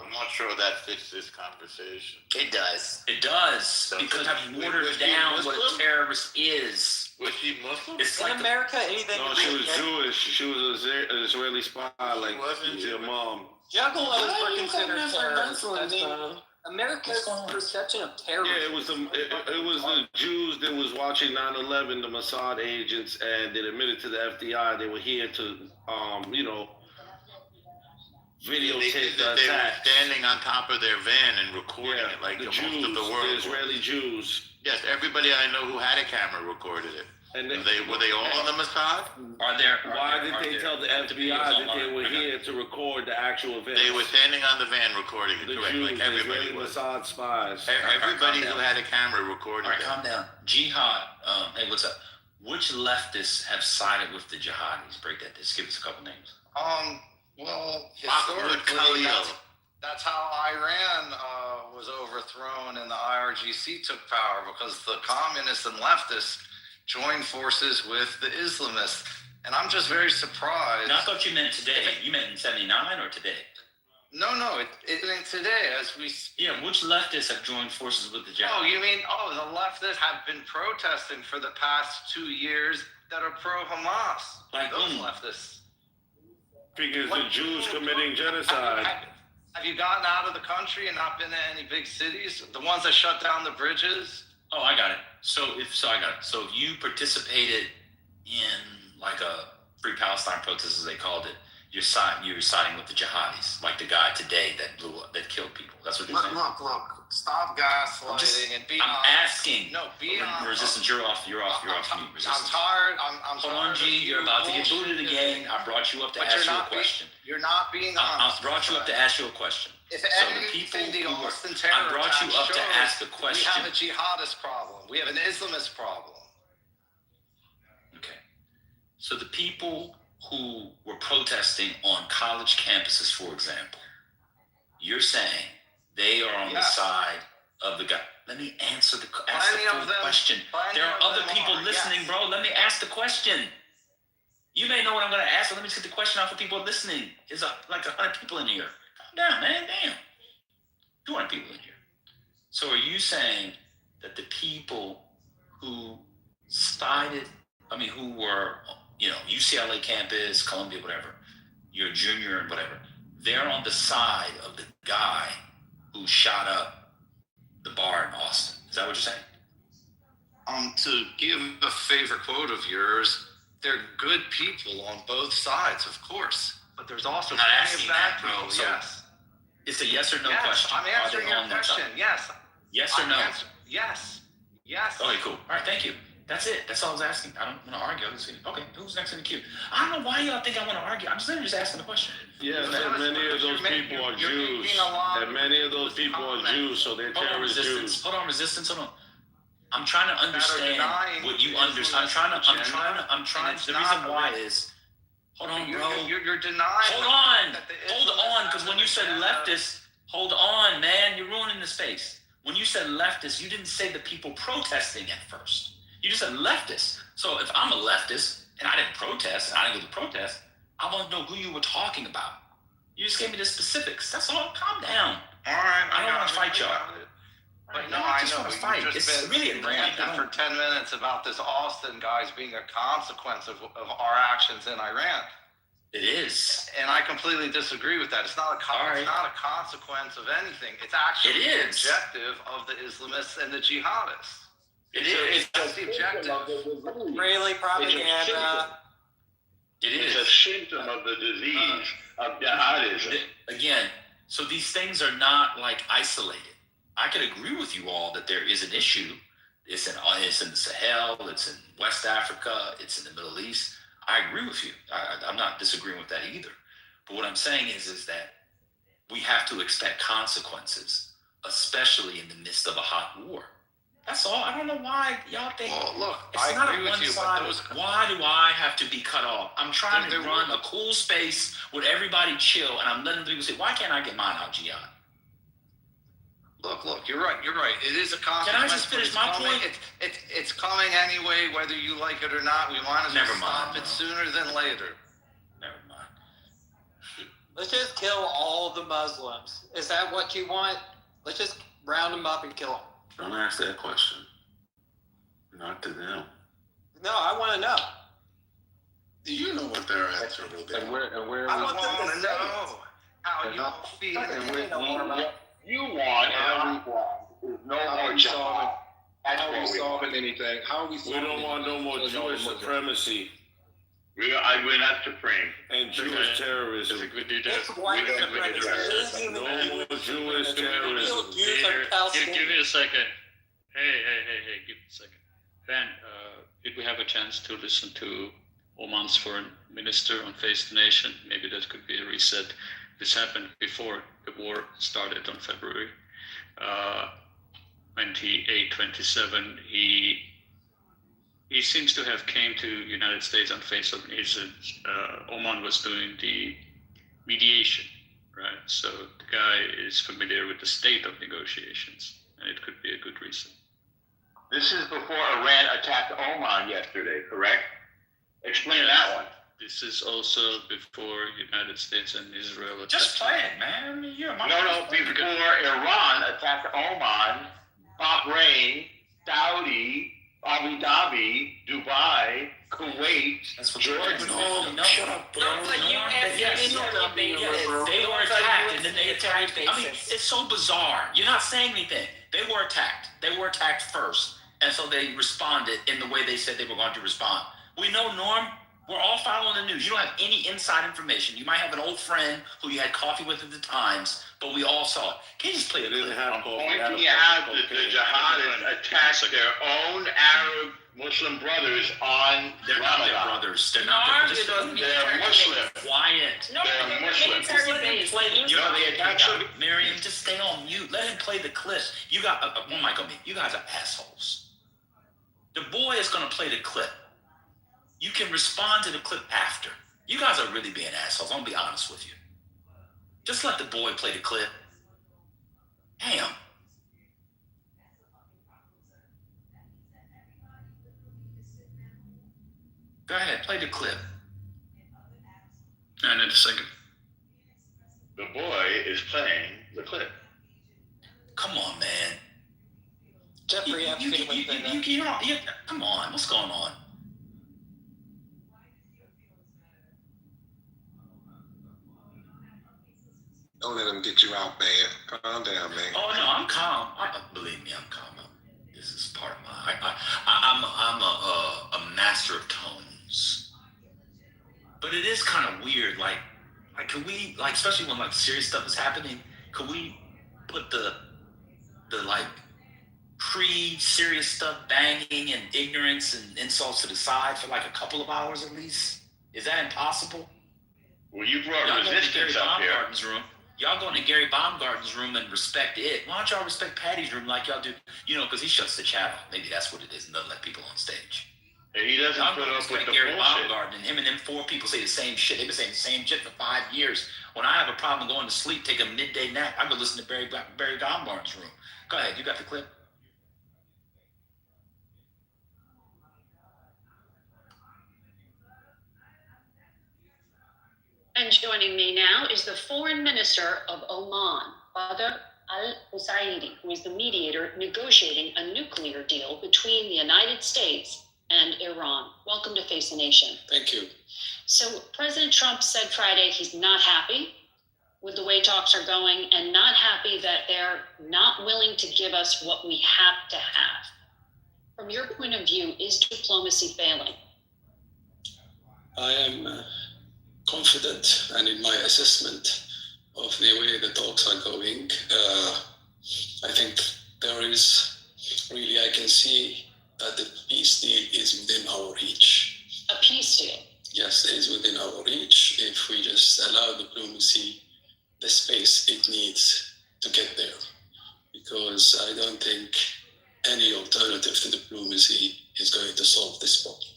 I'm not sure that fits this conversation. It does. It does, because I've watered Was she down what Muslim? a terrorist is. Was she Muslim? It's In like America, anything. No, she was Jewish. She was an Israeli spy, like wasn't your mom. Juggalos were considered terrorists. Muslim. America's perception of terrorism. Yeah, it was the Jews that was watching 9/11, the Mossad agents, and they admitted to the FBI they were here to, videotape the They were attack. standing on top of their van and recording Yeah, it like the most Jews, of the world. the Israeli Jews. Yes, everybody I know who had a camera recorded it. And Were they all on the Mossad? Why did they tell the FBI that they were here to record the actual event? They were standing on the van recording it, The correct? Jews, Like the everybody Israeli was. Mossad spies. Everybody calm who down. had a camera recorded All right, it. calm down. Jihad. Hey, what's up? Which leftists have sided with the jihadis? Break that. Just give us a couple names. Mahmoud Well, historically, Khalil. that's how Iran was overthrown and the IRGC took power, because the communists and leftists joined forces with the Islamists. And I'm just very surprised. Now, I thought you meant today. You meant in 79 or today? No, it ain't today as we speak. Yeah, which leftists have joined forces with the jihadis? Oh, you mean, the leftists have been protesting for the past 2 years that are pro-Hamas. Like those whom? leftists. Figures the Jews committing genocide. Have you gotten out of the country and not been to any big cities? The ones that shut down the bridges? Oh, I got it. So if you participated in like a Free Palestine protest, as they called it, you're siding with the jihadis, like the guy today that killed people. That's what you're saying. Look. Stop gaslighting and be I'm honest. asking. No, be honest. Resistance, you're off mute. I'm Resistance. tired. I'm Hold tired on, G. of You're you about to get booted bullshitting. again. I brought you up to But ask you a question. You're not being I honest. brought you up to ask you a question. If So the people anything, the who were, Austin terror I brought you attack up to shows ask a question. We have a jihadist problem. We have an Islamist problem. So the people who were protesting on college campuses, for example, you're saying they are on the side of the guy. Let me answer the full question. There are other people listening, bro. Let me ask the question. You may know what I'm going to ask, so let me just get the question out for people listening. There's like 100 people in here. Calm down, man. Damn. 200 people in here. So are you saying that the people who who were, UCLA campus, Columbia, whatever, you're a junior and whatever, they're on the side of the guy who shot up the bar in Austin? Is that what you're saying? To give a favorite quote of yours, they're good people on both sides, of course. But there's also plenty of bad people. So yes. It's a yes or no question. I'm answering your question. Yes. Yes or no? Yes. Yes. Okay, cool. All right, thank you. That's it. That's all I was asking. I don't want to argue. Okay, who's next in the queue? I don't know why y'all think I want to argue. I'm just asking the question. Yeah, and many of those people are Jews. And many of those people are Jews, so they're terrorist Jews. Hold on, resistance. Hold on. I'm trying to understand what you understand. I'm trying. The reason why is, hold on, bro. You're denying. Hold on, because when you said leftist, hold on, man, you're ruining the space. When you said leftist, you didn't say the people protesting at first. You just said leftist. So if I'm a leftist and I didn't protest and I didn't go to protest, I want to know who you were talking about. You just gave me the specifics. That's all. Calm down. All right. I don't want to fight y'all. But no, I know. You've just been really ranting for 10 minutes about this Austin guy's being a consequence of our actions in Iran. It is. And I completely disagree with that. It's not a consequence of anything. It's actually the objective of the Islamists and the jihadists. It's the objective. Israeli propaganda. It's a symptom of the disease of jihadism. Again, so these things are not like isolated. I could agree with you all that there is an issue. It's in the Sahel, it's in West Africa, it's in the Middle East. I agree with you. I'm not disagreeing with that either. But what I'm saying is that we have to expect consequences, especially in the midst of a hot war. That's all. I don't know why y'all think. Well, look, it's I not agree a with you, one-sided. but those. Why do I have to be cut off? I'm trying to run a cool space with everybody chill, and I'm letting people say, "Why can't I get mine out, Gian?" Look, you're right. It is a consequence. Can I just finish my point? It's coming anyway, whether you like it or not. We want to stop it sooner than later. Never mind. Let's just kill all the Muslims. Is that what you want? Let's just round them up and kill them. Don't ask that question. Not to them. No, I want to know. Do you know what their answer will be? I want them to know how you feel. You want, and I want, is no more jihad. How are we solving anything? How are we solving? We don't want no more Jewish supremacy. We're not supreme. And Jewish terrorism. It's white supremacy. No more Jewish terrorism. Give me a second. Hey, give me a second. Ben, did we have a chance to listen to Oman's foreign minister on Face the Nation? Maybe that could be a reset. This happened before the war started on February 28, 27. He seems to have came to United States on face of Oman was doing the mediation, right? So the guy is familiar with the state of negotiations, and it could be a good reason. This is before Iran attacked Oman yesterday, correct? Explain that one. This is also before United States and Israel attacked. Just play it, man. Before Iran attacked Oman, Bahrain, Saudi, Abu Dhabi, Dubai, Kuwait, Jordan. Shut up, bro. They were attacked and then they attacked. I mean, it's so bizarre. You're not saying anything. They were attacked. They were attacked first. And so they responded in the way they said they were going to respond. We know, Norm, we're all following the news. You don't have any inside information. You might have an old friend who you had coffee with at the Times, but we all saw it. Can you just play it? I'm pointing out that the jihadists attacked their own Arab Muslim brothers on They're not their brothers. They're not their brothers. They're Muslim. Quiet. They're Muslim. Miriam, just stay on mute. Let him play the clip. You got one mic on me. You guys are assholes. The boy is going to play the clip. you can respond to the clip after. You guys are really being assholes. I'm gonna be honest with you. Just let the boy play the clip. Damn. Go ahead, play the clip. And in a second. The boy is playing the clip. Come on, man. Jeffrey Epstein would say that. Come on, what's going on? Don't let them get you out, man. Calm down, man. Oh no, I'm calm. Believe me, I'm calm. This is part of my. I'm a master of tones. But it is kind of weird. Like, could we, like, especially when like serious stuff is happening, could we put the like pre-serious stuff, banging and ignorance and insults to the side for like a couple of hours at least? Is that impossible? Well, you brought resistance up here. Y'all go into Gary Baumgarten's room and respect it. Why don't y'all respect Patty's room like y'all do? You know, because he shuts the chat off. Maybe that's what it is, and doesn't let people on stage. And he doesn't y'all put up with the Gary bullshit. Baumgarten, and him and them 4 people say the same shit. They've been saying the same shit for 5 years. When I have a problem going to sleep, take a midday nap, I go listen to Barry Baumgarten's room. Go ahead, you got the clip? And joining me now is the Foreign Minister of Oman, Badr al-Usaidi, who is the mediator negotiating a nuclear deal between the United States and Iran. Welcome to Face the Nation. Thank you. So President Trump said Friday he's not happy with the way talks are going and not happy that they're not willing to give us what we have to have. From your point of view, is diplomacy failing? I am confident, and in my assessment of the way the talks are going, I think there is really, I can see that the peace deal is within our reach. A peace deal? Yes, it is within our reach if we just allow diplomacy the space it needs to get there. Because I don't think any alternative to diplomacy is going to solve this problem.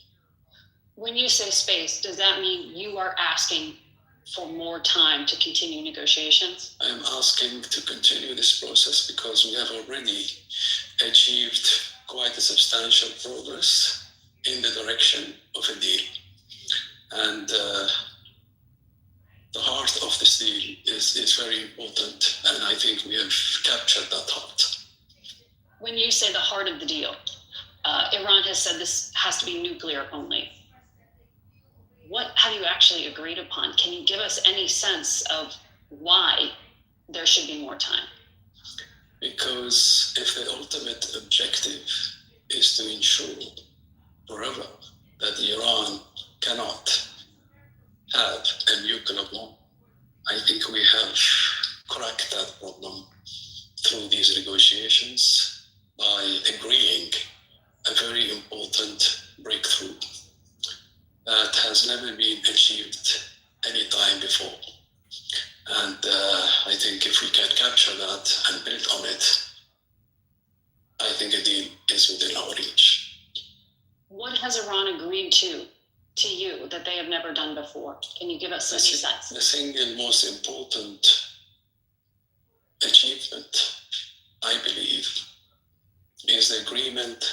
When you say space, does that mean you are asking for more time to continue negotiations? I am asking to continue this process because we have already achieved quite a substantial progress in the direction of a deal. And the heart of this deal is very important, and I think we have captured that heart. When you say the heart of the deal, Iran has said this has to be nuclear only. What have you actually agreed upon? Can you give us any sense of why there should be more time? Because if the ultimate objective is to ensure forever that Iran cannot have a nuclear bomb, I think we have cracked that problem through these negotiations by agreeing a very important breakthrough that has never been achieved any time before. And I think if we can capture that and build on it, I think a deal is within our reach. What has Iran agreed to you that they have never done before? Can you give us any sense? The single most important achievement, I believe, is the agreement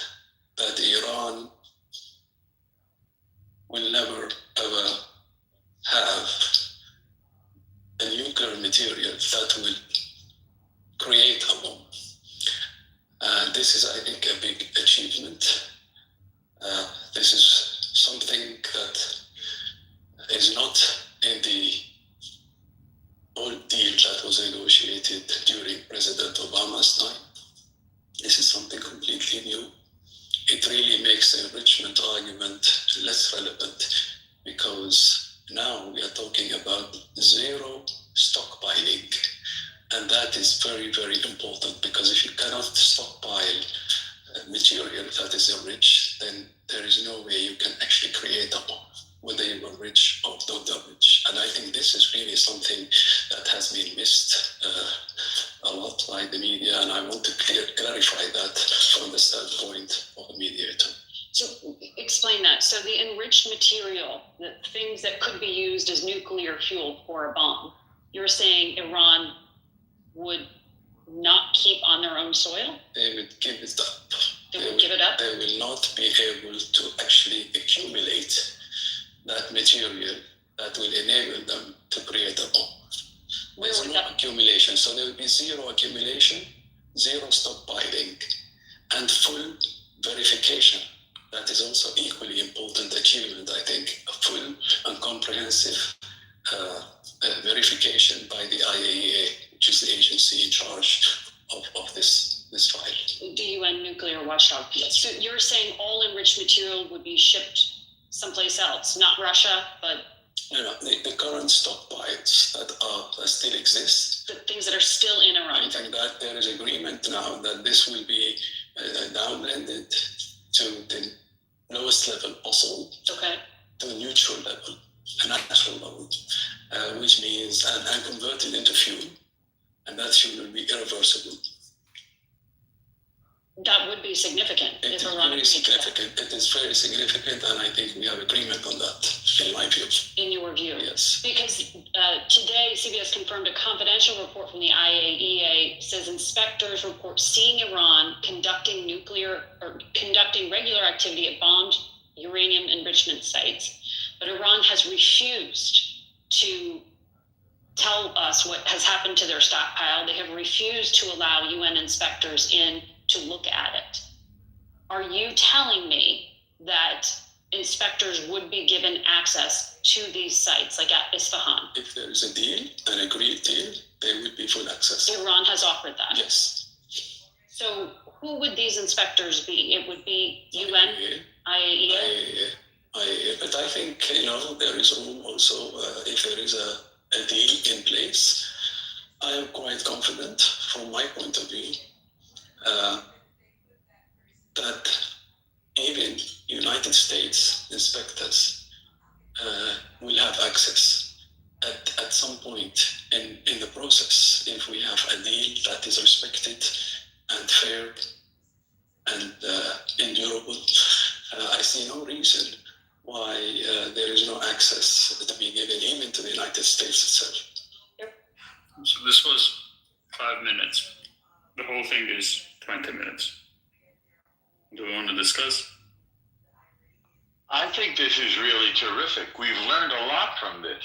that Iran will never ever have a nuclear material that will create a bomb. And this is, I think, a big achievement. This is something that is not in the old deal that was negotiated during President Obama's time. This is something completely new. It really makes the enrichment argument less relevant because now we are talking about zero stockpiling. And that is very, very important because if you cannot stockpile material that is enriched, then there is no way you can actually create a bomb, whether you are rich or not rich. And I think this is really something that has been missed a lot by the media, and I want to clarify that from the standpoint of a mediator. So explain that. So the enriched material, the things that could be used as nuclear fuel for a bomb, you're saying Iran would not keep on their own soil? They would give it up. They would give it up? They will not be able to actually accumulate that material that will enable them to create a bomb. There's no accumulation, so there will be zero accumulation, zero stockpiling, and full verification. That is also equally important achievement, I think, a full and comprehensive verification by the IAEA, which is the agency in charge of this file. The UN nuclear watchdog. So you're saying all enriched material would be shipped someplace else, not Russia, but the current stockpiles that still exist. The things that are still in Iran. I think that there is agreement now that this will be downblended to the lowest level possible, to a neutral level, a natural level, which means and converted into fuel, and that fuel will be irreversible. That would be significant. It is very significant. It is very significant, and I think we have agreement on that, in my view. In your view? Yes. Because today, CBS confirmed a confidential report from the IAEA says inspectors report seeing Iran conducting regular activity at bombed uranium enrichment sites, but Iran has refused to tell us what has happened to their stockpile. They have refused to allow UN inspectors in to look at it. Are you telling me that inspectors would be given access to these sites, like at Isfahan? If there is a deal, an agreed deal, there would be full access. Iran has offered that? Yes. So who would these inspectors be? It would be UN, IAEA? IAEA, but I think, there is room also, if there is a deal in place, I am quite confident from my point of view that even United States inspectors will have access at some point in the process if we have a deal that is respected and fair and endurable. I see no reason why there is no access to be given even to the United States itself. So this was 5 minutes. The whole thing is 20 minutes. Do we want to discuss? I think this is really terrific. We've learned a lot from this.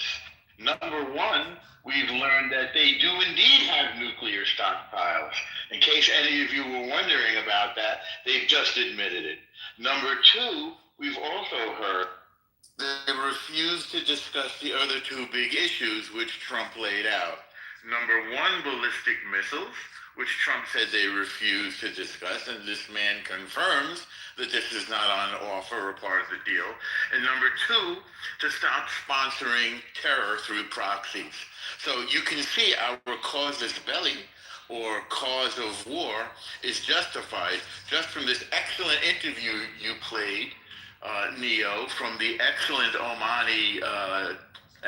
Number one, we've learned that they do indeed have nuclear stockpiles. In case any of you were wondering about that, they've just admitted it. Number two, we've also heard they refused to discuss the other two big issues which Trump laid out. Number one, ballistic missiles, which Trump said they refused to discuss, and this man confirms that this is not on offer or part of the deal. And number two, to stop sponsoring terror through proxies. So you can see our casus belli, or cause of war, is justified just from this excellent interview you played, Neo, from the excellent Omani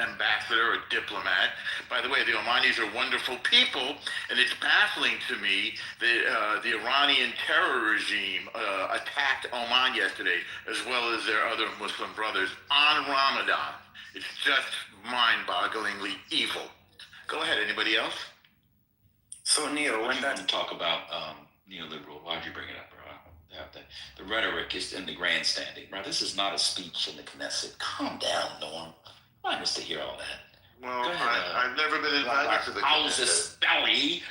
ambassador or diplomat. By the way, the Omanis are wonderful people, and it's baffling to me that the Iranian terror regime attacked Oman yesterday, as well as their other Muslim brothers, on Ramadan. It's just mind-bogglingly evil. Go ahead, anybody else? So, Neil, when that talk about neoliberal, why'd you bring it up, bro? The rhetoric is in the grandstanding, bro. This is not a speech in the Knesset. Calm down, Norm. I want us to hear all that. Well, I've never been invited to the Houses, belly,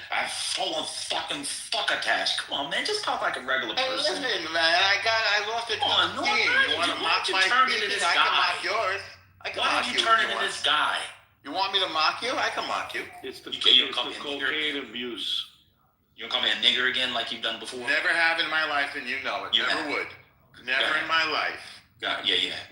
full of fucking fuck-attached. Come on, man, just talk like a regular person. Hey, listen, man, I lost it to the team. You want to mock my speeches? I can mock yours. Why did you turn into this guy? You want me to mock you? I can mock you. It's the cocaine abuse. You gonna call me a nigger again like you've done before? Never have in my life, and you know it. Never would. Never in my life. Yeah.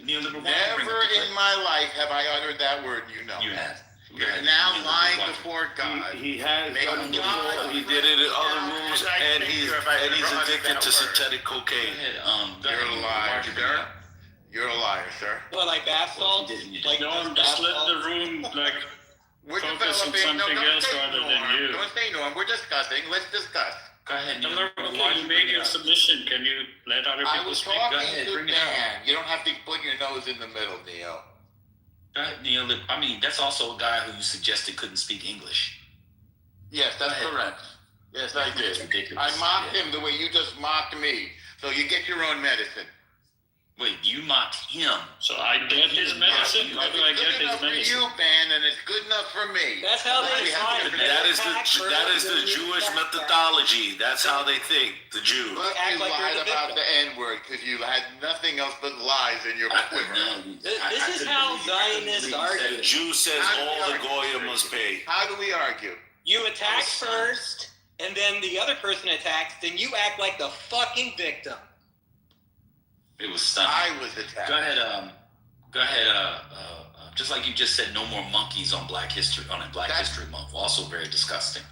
Never in my life have I uttered that word, you know. You have. You're now lying before God. He has done it before. He did it in other rooms, and he's addicted to synthetic cocaine. You're a liar, sir. You're a liar, sir. Well, like asphalt? Like Norm, just let the room, We're focus on developing. something Don't else say rather Norm. than you. Don't say Norm. We're discussing. Let's discuss. Go ahead. Neil. Okay, you made your submission. Can you let other I people was speak? talking Go ahead, to bring it Dan. You don't have to put your nose in the middle, Neil. Go ahead, Neil. I mean, that's also a guy who you suggested couldn't speak English. Yes, that's correct. Yes, I did. I mocked him the way you just mocked me. So you get your own medicine. Wait, you mocked him. So I get his medicine? How do I get his It's good enough for medicine? you, Ben, and it's good enough for me. That's how they fight. That is the Jewish methodology. That's how they think, the Jew. But you lied about the N-word because you had nothing else but lies in your quiver. This is how Zionists argue. The Jew says all the goyim must pay. How do we argue? You attack first, and then the other person attacks, then you act like the fucking victim. It was stunning. I was attacked. Go ahead. Go ahead. Just like you just said, no more monkeys on Black History History Month. Also very disgusting.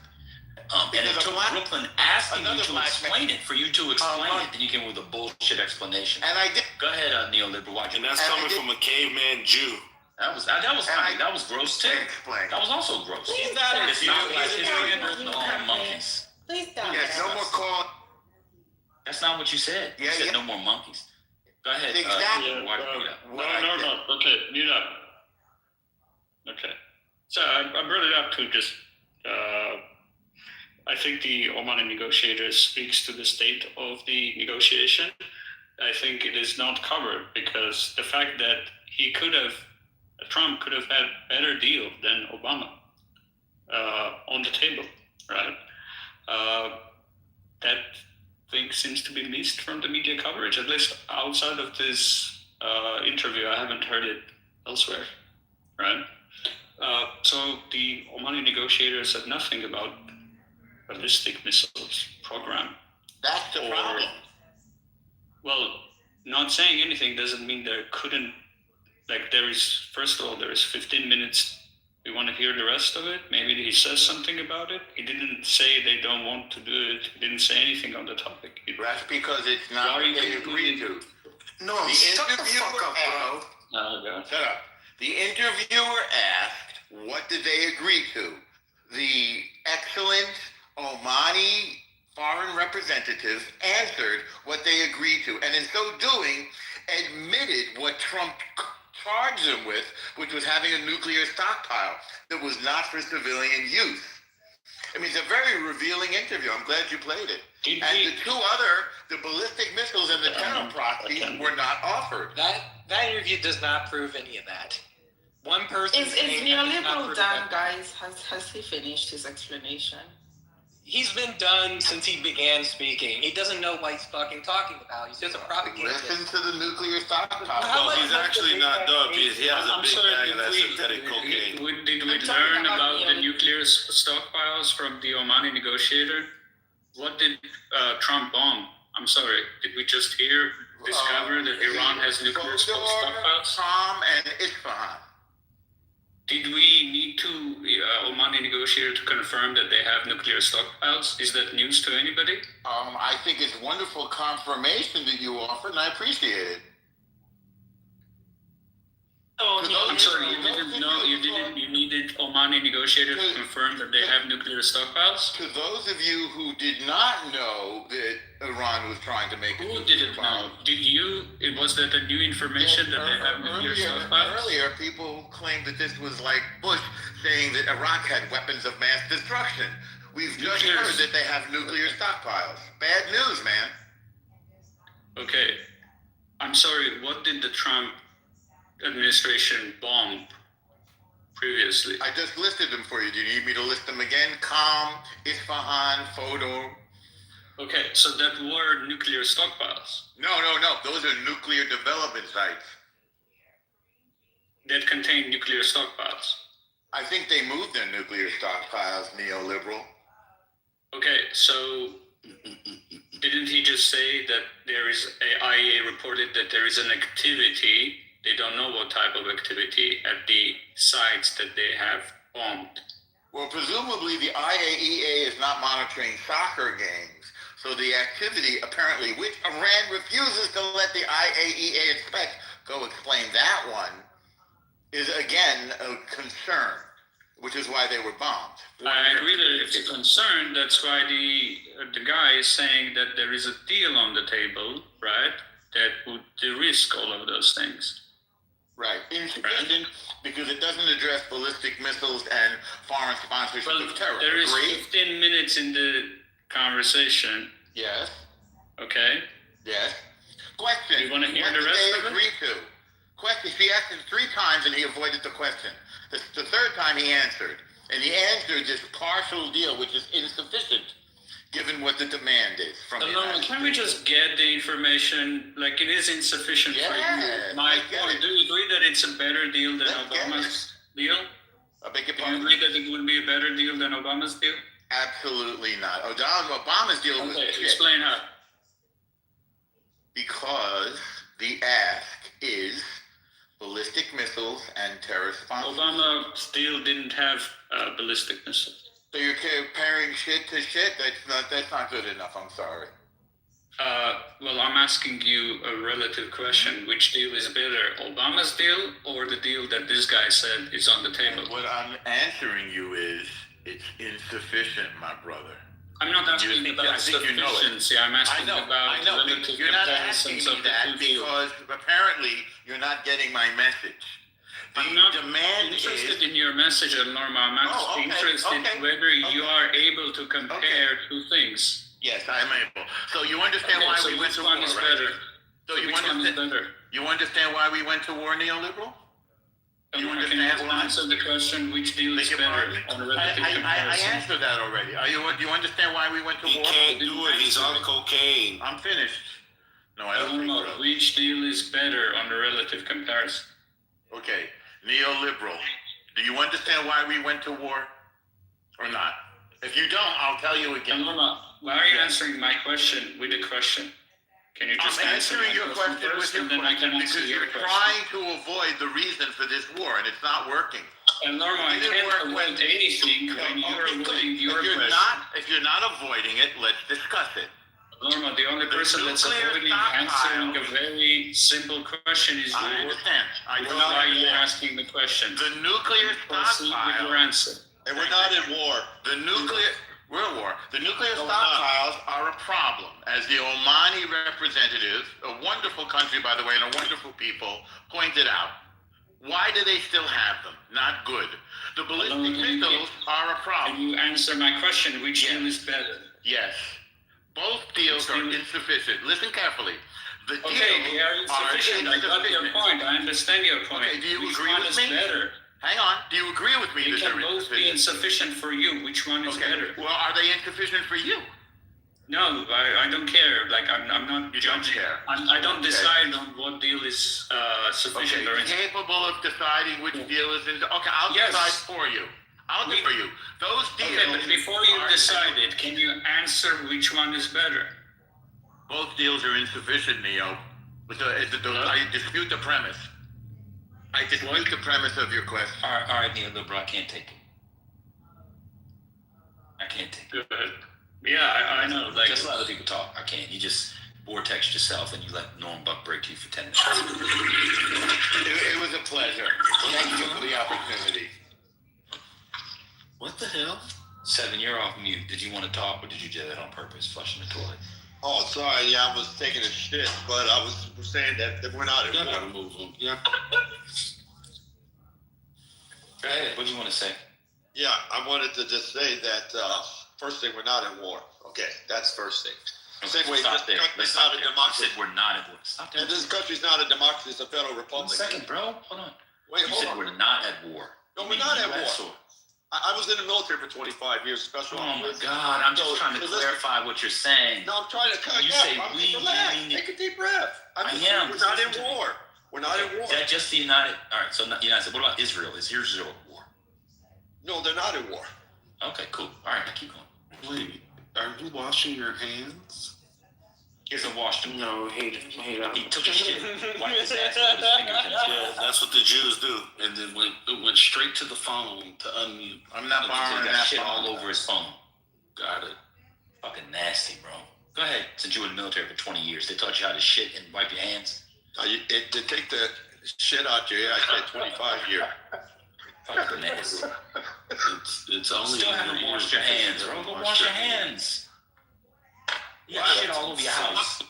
And it took Brooklyn asking you to explain it for you to explain it. Then you came with a bullshit explanation. And I did. Go ahead, neoliberal. And that's coming from a caveman Jew. That was funny. That was gross too. Explain. That was also gross. He's not It's not Black History Month. Month. No more monkeys. Please stop. Yes, no more call. That's not what you said. You said no more monkeys. Go ahead. Exactly. No. Okay, mute up. Okay. So I brought it up to just, I think the Omani negotiator speaks to the state of the negotiation. I think it is not covered because the fact that Trump could have had a better deal than Obama on the table, right? That thing seems to be missed from the media coverage, at least outside of this interview. I haven't heard it elsewhere, right? So the Omani negotiator said nothing about ballistic missiles program. That's the problem. Well, not saying anything doesn't mean there couldn't, first of all, there is 15 minutes. We want to hear the rest of it. Maybe he says something about it. He didn't say they don't want to do it. He didn't say anything on the topic. That's because it's not what they agreed to. No, The shut the interviewer fuck up, bro. asked, Oh, God. shut up. The interviewer asked, what did they agree to? The excellent Omani foreign representative answered what they agreed to, and in so doing, admitted what Trump charged them with, which was having a nuclear stockpile that was not for civilian use. I mean, it's a very revealing interview. I'm glad you played it. And the the ballistic missiles and the terror proxies were not offered. That interview does not prove any of that. One person Is neoliberal done, guys? Has he finished his explanation? He's been done since he began speaking. He doesn't know what he's fucking talking about. He's just a propagandist. Listen to the nuclear stockpile. Well, he's actually not done. He has a big bag of that synthetic cocaine. Did we learn about the nuclear stockpiles from the Omani negotiator? What did Trump bomb? I'm sorry. Did we just discover that Iran has nuclear stockpiles? Qom and Isfahan. Did we need to Omani negotiator to confirm that they have nuclear stockpiles? Is that news to anybody? I think it's wonderful confirmation that you offered, and I appreciate it. I'm sorry, you didn't know. You needed Omani negotiator to confirm that they have nuclear stockpiles. To those of you who did not know that Iran was trying to make a nuclear didn't know? Did you? Was that the new information that they have nuclear stockpiles? Earlier, people claimed that this was like Bush saying that Iraq had weapons of mass destruction. We've just heard that they have nuclear stockpiles. Bad news, man. Okay, I'm sorry. What did the Trump administration bomb previously? I just listed them for you. Do you need me to list them again? Qom, Isfahan, Photo. Okay, so that were nuclear stockpiles. No. Those are nuclear development sites. That contain nuclear stockpiles. I think they moved their nuclear stockpiles, neoliberal. Okay, so didn't he just say that there is IAEA reported that there is an activity? They don't know what type of activity at the sites that they have bombed. Well, presumably the IAEA is not monitoring soccer games. So the activity, apparently, which Iran refuses to let the IAEA inspect, go explain that one, is again a concern. which is why they were bombed. I agree that it's a concern. That's why the guy is saying that there is a deal on the table, right? That would de-risk all of those things. Right, insufficient because it doesn't address ballistic missiles and foreign sponsorship of terror. There is Agree? 15 minutes in the conversation. Yes. Okay. Yes. Question. You want to hear what the did rest they of it? agree to? Question. She asked him 3 times and he avoided the question. The third time he answered. And he answered this partial deal, which is insufficient, given what the demand is from the United Can we just get the information? Like, it is insufficient for you. Mike, do you agree that it's a better deal than Obama's deal? I beg your Do you pardon? agree that it would be a better deal than Obama's deal? Absolutely not. Obama's deal was Okay, shit. explain how. Because the ask is ballistic missiles and terrorist sponsorship. Obama's deal didn't have ballistic missiles. So you're comparing shit to shit? That's not good enough. I'm sorry. Well, I'm asking you a relative question. Which deal is better, Obama's deal or the deal that this guy said is on the table? And what I'm answering you is it's insufficient, my brother. I'm not asking about sufficiency. I'm asking about I know. relative You're not asking comparisons me of the that two deals. because apparently you're not getting my message. I'm not interested in your message, Norma. I'm interested whether you are able to compare two things. Yes, I am able. So you understand why we went to war, which one is right? better? So you which one is understand? better? You understand why we went to war, neoliberal? You Can understand you why? answer the question, which deal is Beg your better pardon? on a relative I comparison? answered that already. Do you understand why we went to He war? can't do it. He's on cocaine. I'm finished. No, I don't think so. Which deal is better on a relative comparison? Okay, neoliberal. Do you understand why we went to war or not? If you don't, I'll tell you again. Norma, why are you answering my question with a question? Can you just I'm answer answering my your question with first, your and then I question can answer because your you're question? trying to avoid the reason for this war, and it's not working. And Norma, I It didn't can't work avoid anything when you're avoiding your question. If you're not avoiding it, let's discuss it. Norma, the only person that's nuclear avoiding answering a very simple question is you. I understand. Which is why you're asking the question. The nuclear Proceed with stockpile. your answer. And we're not in war. We're at war. The nuclear stockpiles are a problem. As the Omani representative, a wonderful country, by the way, and a wonderful people, pointed out. Why do they still have them? Not good. The ballistic missiles are a problem. Can you answer my question? Which deal is better? Yes. Both deals are insufficient. Listen carefully. The Okay, deals they are insufficient. I got your insufficient. point. I understand your point. Okay, do you Which agree one with is me? better? Hang on. Do you agree with me They that can they're both be insufficient? insufficient for you. Which one is better? Well, are they insufficient for you? No, I don't care. Like I'm not You don't judging. care. I don't decide on what deal is sufficient or insufficient. Capable of deciding which deal is in. Okay, I'll Yes. decide for you. I'll do for you. Those deals. Okay, but before you are- decide it, can you answer which one is better? Both deals are insufficient, Neo. I dispute the premise. I dispute the premise of your question. All right, neoliberal, I can't take it. I can't take it. Good. Yeah, I know. Like, Just let other people talk. I can't. You just vortex yourself and you let Norm Buck break you for 10 minutes. It was a pleasure. Thank you for the opportunity. What the hell? 7, you're off mute. Did you want to talk or did you do that on purpose, flushing the toilet? Oh, sorry. Yeah, I was taking a shit, but I was saying that we're not You in gotta war. move him. Yeah. Go ahead. What do you want to say? Yeah, I wanted to just say that first thing, we're not in war. Okay, that's first thing. Same way, Stop this there. country's Let's not stop a there. I democracy. said we're not at war. Stop there. And this country's not a democracy; it's a federal One republic. second, bro. Hold on. Wait, You hold said on. we're not at war. No, You we're mean not at US war. or- I was in the military for 25 years, special Oh my officer. God! I'm just So, trying to listen. clarify what you're saying. No, I'm trying to cut You up. say I'm we, relax. meaning- Take a deep breath. I just am. We're not in Listen to me. war. We're not in war. Is that just the United? All right. So United States. What about Israel? Is Israel at war? No, they're not in war. Okay, cool. All right, keep going. Wait, are you washing your hands? He hasn't washed them. No, he took a shit, wiped his ass, and put his fingers in his Yeah, mouth. that's what the Jews do. And then went straight to the phone to unmute. I'm not He borrowing got that shit all phone. over his phone. Got it. Fucking nasty, bro. Go ahead. Since you were in the military for 20 years, they taught you how to shit and wipe your hands. To take the shit out your ear, I said 25 years. Fucking nasty. It's only. Still haven't washed your hands, bro. Go wash your hands. You got shit all over your house.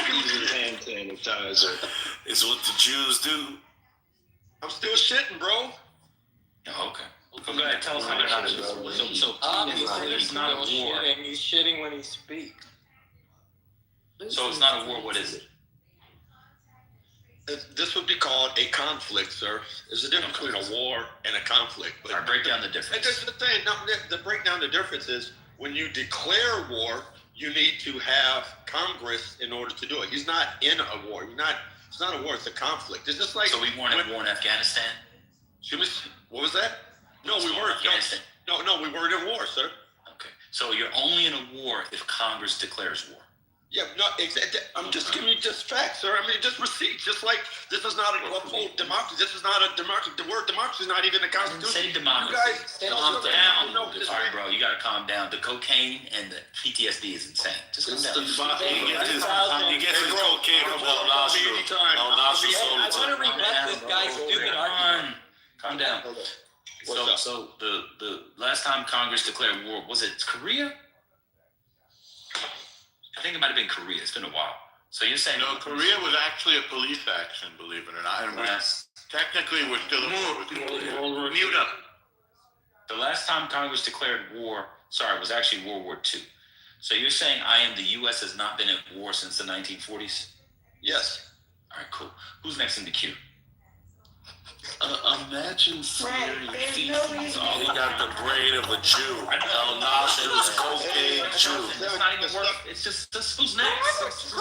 Using hand sanitizer. It's what the Jews do. I'm still shitting, bro. Oh, okay. Well, go ahead. Tell us how they're not a war. So Obviously, it's not a war. He's shitting when he speaks. So it's not a war. What is it? This would be called a conflict, sir. There's a difference between a war and a conflict. But All right, break down the difference. That's the thing. No, the breakdown, the difference is when you declare war, you need to have Congress in order to do it. He's not in a war. It's not a war. It's a conflict. It's just like. So we weren't at war in Afghanistan? What was that? No, we weren't. No, we weren't in war, sir. Okay. So you're only in a war if Congress declares war. Yeah, no, I'm just giving you just facts, sir. I mean, just receipts. Just like this is not a whole democracy. This is not a democracy. The word democracy is not even in the Constitution. Say democracy. You guys, calm down. All right, bro, you gotta calm down. The cocaine and the PTSD is insane. Just calm down. He gets his cocaine from El Nostro. El Nostro sold it to him. I want to rebut this guy's stupid argument. Calm down. So the last time Congress declared war, was it Korea? I think it might have been Korea. It's been a while. So you're saying No, Korea was actually a police action, believe it or not. And technically, we're still in war with Korea. Mute up. The last time Congress declared war, was actually World War II. So you're saying the U.S. has not been at war since the 1940s? Yes. All right, cool. Who's next in the queue? Imagine smearing feces all got the brain of a Jew. El Nostro's cocaine Jew. It's not even worth. It's just who's next.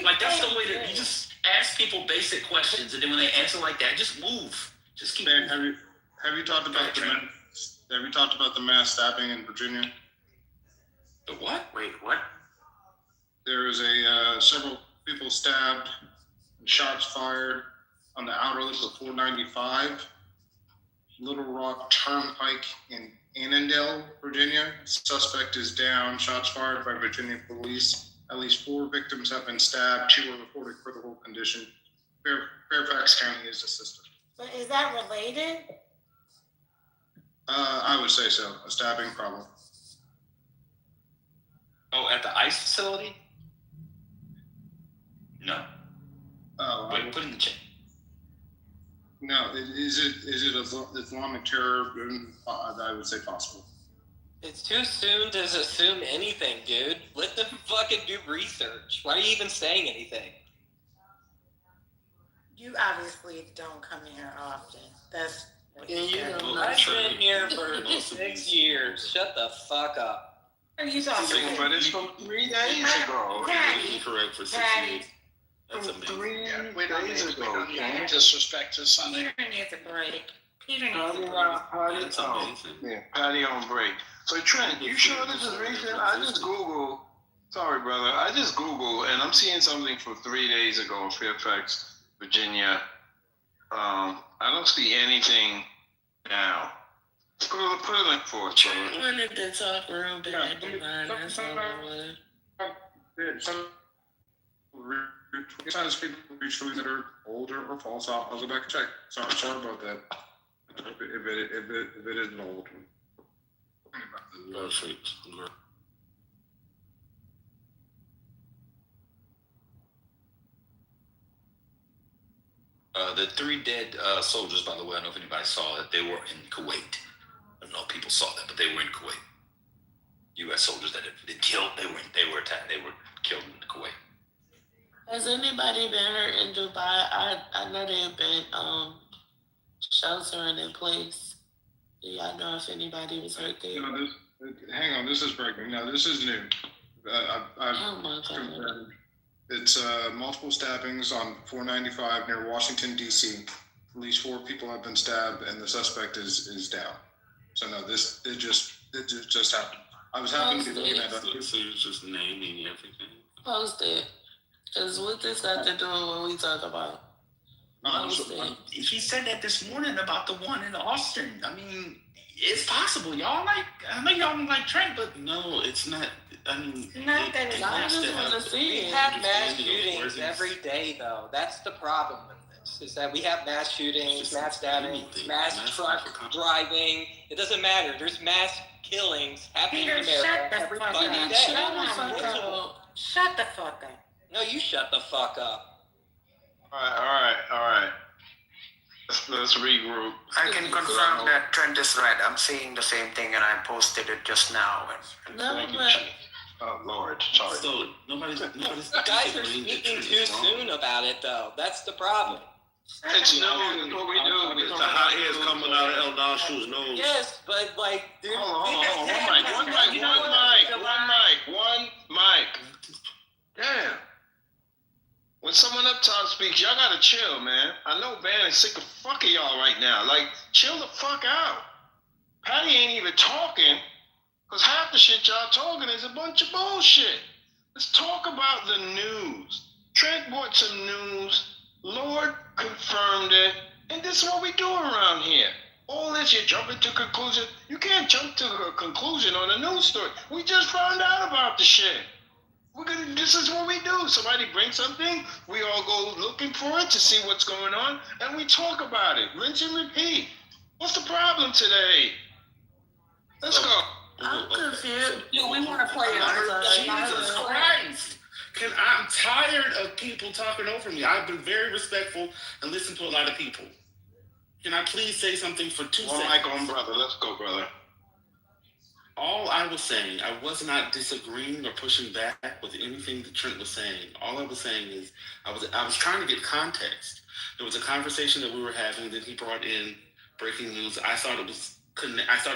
Like that's the way that you just ask people basic questions, and then when they answer like that, just move. Just keep. Man, have you talked about the mass stabbing in Virginia? The what? Wait, what? There was several people stabbed, and shots fired on the outer loop of 495, Little Rock Turnpike in Annandale, Virginia. Suspect is down. Shots fired by Virginia police. At least 4 victims have been stabbed. 2 are reported critical condition. Fairfax County is assisted. But is that related? I would say so. A stabbing problem. Oh, at the ICE facility? No. Oh, wait, put in the chat. No, is it Islamic terror? I would say possible. It's too soon to assume anything, dude. Let them fucking do research. Why are you even saying anything? You obviously don't come here often. That's I've been here for 6 years. Shut the fuck up. Are you talking about? But it's from 3 days ago. Incorrect for 6 years. That's amazing. 3 days ago. Don't disrespect his son. Peter needs a break. Peter needs Patty, a break. Patty on break. So Trent, you sure this is recent? I just Googled. Sorry, brother. I just Googled, and I'm seeing something from 3 days ago in Fairfax, Virginia. I don't see anything now. Put a link for it. I wanted to talk real bad to mine. That's all I would. Sometimes people reach stories that are older or false. I'll go back and check. Sorry about that. If it is an old one. Perfect. The 3 dead soldiers, by the way, I don't know if anybody saw it. They were in Kuwait. I don't know if people saw that, but they were in Kuwait. U.S. soldiers that had been killed. They were attacked. They were killed in Kuwait. Has anybody been hurt in Dubai? I know they've been sheltering in place. Do y'all know if anybody was hurt there? No, hang on, this is breaking. No, this is new. Oh my God. It's multiple stabbings on 495 near Washington, D.C. At least 4 people have been stabbed, and the suspect is down. So no, it just happened. I was happy to be looking at that. So you're just naming everything. Post it. Because what this got to do with what we talk about? He said that this morning about the one in Austin. I mean, it's possible. Y'all I know y'all don't like Trent, but no, it's not. I mean, not that it's I just want to see We it. have mass shootings every day, though. That's the problem with is that we have mass shootings, mass stabbing, mass truck driving. It doesn't matter. There's mass killings happening in America every fucking day. Shut the fuck up. No, you shut the fuck up. All right. Let's regroup. I can confirm that Trent is right. I'm seeing the same thing and I posted it just now. Thank you, Chief. Oh, Lord. Sorry. So nobody's Guys are speaking too soon about it, though. That's the problem. It's no, it's what we do. The hot air's coming out of El Nashu's nose. Yes, but like, dude. Hold on. One mic. Damn. When someone up top speaks, y'all gotta chill, man. I know Ben is sick of fuck of y'all right now. Like, chill the fuck out. Patty ain't even talking, because half the shit y'all talking is a bunch of bullshit. Let's talk about the news. Trent brought some news. Lord confirmed it. And this is what we do around here. All this, you jump into conclusion. You can't jump to a conclusion on a news story. We just found out about the shit. This is what we do. Somebody brings something, we all go looking for it to see what's going on, and we talk about it. Rinse and repeat. What's the problem today? Let's go. I'm confused. We want to play Jesus Christ! I'm tired of people talking over me. I've been very respectful and listened to a lot of people. Can I please say something for 2 seconds? Mic on, brother. Let's go, brother. All I was saying, I was not disagreeing or pushing back with anything that Trent was saying. All I was saying is I was trying to get context. There was a conversation that we were having that he brought in breaking news. I thought it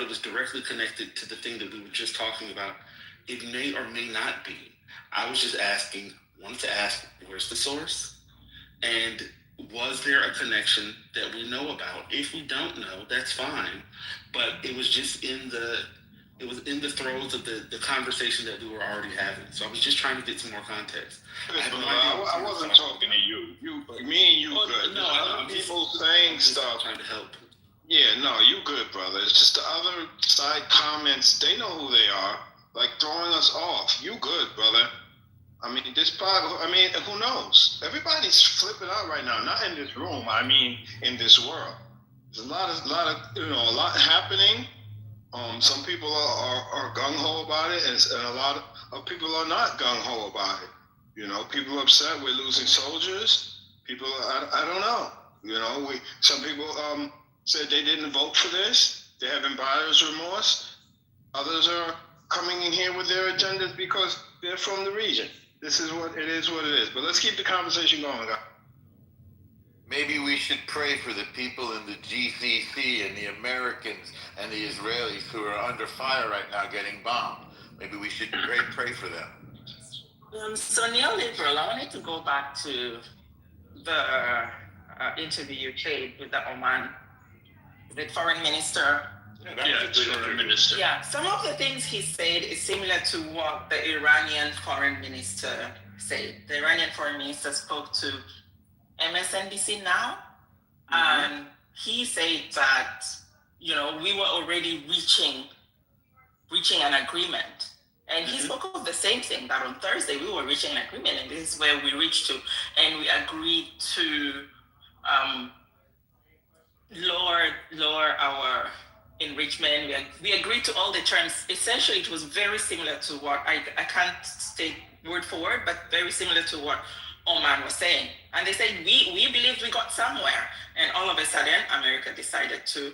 was directly connected to the thing that we were just talking about. It may or may not be. I was just wanted to ask, where's the source? And was there a connection that we know about? If we don't know, that's fine. But it was just in the throes of the conversation that we were already having. So I was just trying to get some more context. I wasn't talking to you. Me and you good. No, I'm people saying stuff. Trying to help. Yeah, no, you good, brother. It's just the other side comments. They know who they are. Like throwing us off. You good, brother. I mean, who knows? Everybody's flipping out right now. Not in this room. I mean, in this world. There's a lot happening. Some people are gung-ho about it, and a lot of people are not gung-ho about it. People are upset we're losing soldiers. People, I don't know. Some people said they didn't vote for this. They're having buyer's remorse. Others are coming in here with their agendas because they're from the region. This is what it is. But let's keep the conversation going, guys. Maybe we should pray for the people in the GCC and the Americans and the Israelis who are under fire right now getting bombed. Maybe we should pray for them. So neoliberal, I wanted to go back to the interview you played with the Oman, the foreign minister. Foreign minister. Yeah, some of the things he said is similar to what the Iranian foreign minister said. The Iranian foreign minister spoke to MSNBC now, and he said that we were already reaching an agreement, and he spoke of the same thing, that on Thursday we were reaching an agreement, and this is where we reached to, and we agreed to lower our enrichment. We agreed to all the terms. Essentially, it was very similar to what I can't state word for word, but very similar to what Oman was saying. And they said, we believed we got somewhere. And all of a sudden, America decided to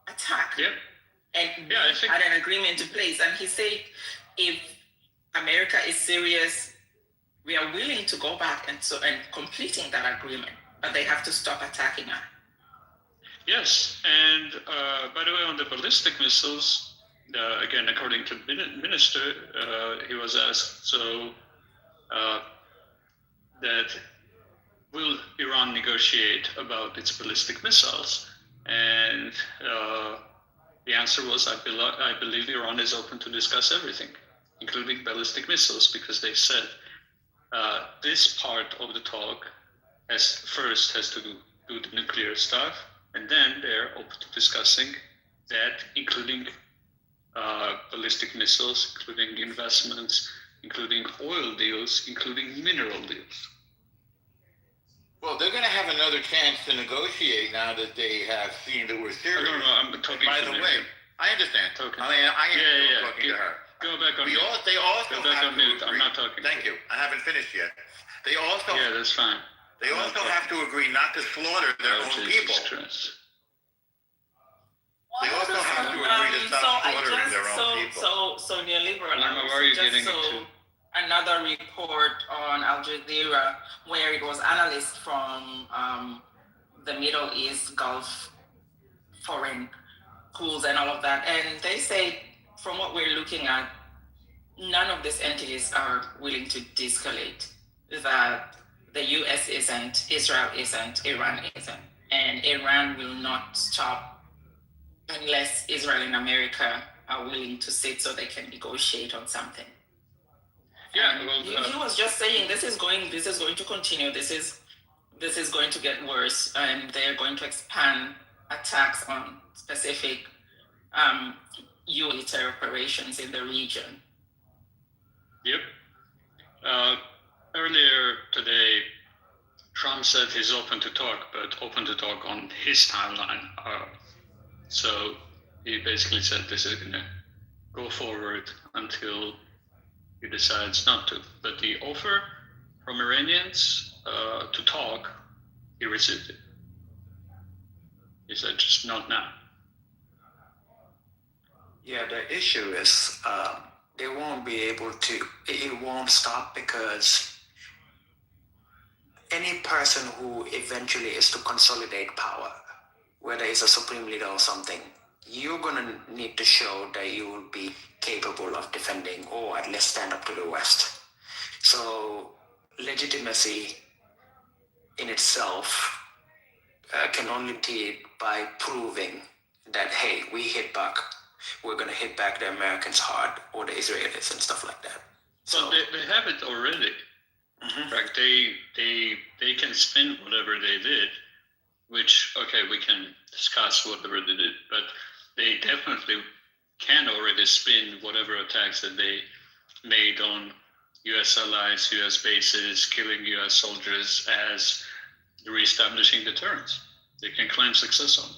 attack. Yep. And had an agreement in place. And he said, if America is serious, we are willing to go back and completing that agreement. But they have to stop attacking us. Yes, and by the way, on the ballistic missiles, again, according to the minister, he was asked, that will Iran negotiate about its ballistic missiles? And the answer was, I believe Iran is open to discuss everything, including ballistic missiles, because they said this part of the talk has to do the nuclear stuff, and then they're open to discussing that, including ballistic missiles, including investments, including oil deals, including mineral deals. Well, they're going to have another chance to negotiate now that they have seen that we're serious. No, I'm talking By to the Miriam. way, I understand. Talking. I am Yeah. talking to her. Go back on They mute. also Go back have on to mute. agree. I'm not talking. Thank you. I haven't finished yet. They also Yeah, that's fine. They also have to agree not to slaughter their own people. Christ. They also have to agree to stop slaughtering their own people. So neoliberal. Where are you getting so into? Another report on Al Jazeera where it was analysts from the Middle East, Gulf, foreign schools and all of that. And they say, from what we're looking at, none of these entities are willing to de-escalate. That the US isn't, Israel isn't, Iran isn't. And Iran will not stop unless Israel and America are willing to sit so they can negotiate on something. Yeah, he was just saying this is going to continue. This is going to get worse, and they're going to expand attacks on specific military operations in the region. Yep. Earlier today, Trump said he's open to talk, but open to talk on his timeline. So he basically said this is going to go forward until he decides not to. But the offer from Iranians to talk, he received it. He said, just not now. Yeah, the issue is they won't be able to, it won't stop because any person who eventually is to consolidate power, whether it's a supreme leader or something, you're going to need to show that you will be capable of defending or at least stand up to the West. So legitimacy in itself can only be by proving that, hey, we hit back. We're going to hit back the Americans hard or the Israelis and stuff like that. So they have it already. Mm-hmm. Right? They can spin whatever they did, which, okay, we can discuss whatever they did, but they definitely can already spin whatever attacks that they made on U.S. allies, U.S. bases, killing U.S. soldiers as reestablishing deterrence. They can claim success on.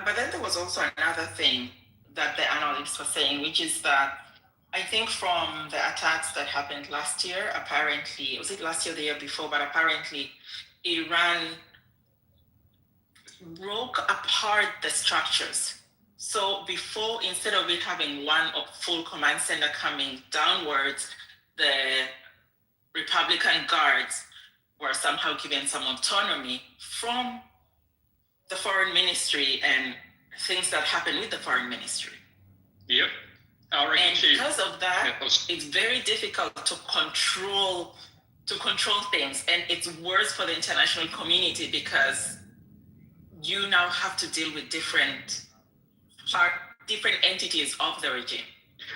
But then there was also another thing that the analysts were saying, which is that I think from the attacks that happened last year, apparently, was it last year or the year before, but apparently Iran broke apart the structures. So before, instead of it having one full command center coming downwards, the Republican guards were somehow given some autonomy from the foreign ministry and things that happen with the foreign ministry. Yep. And because of that, it's very difficult to control things, and it's worse for the international community because you now have to deal with different entities of the regime.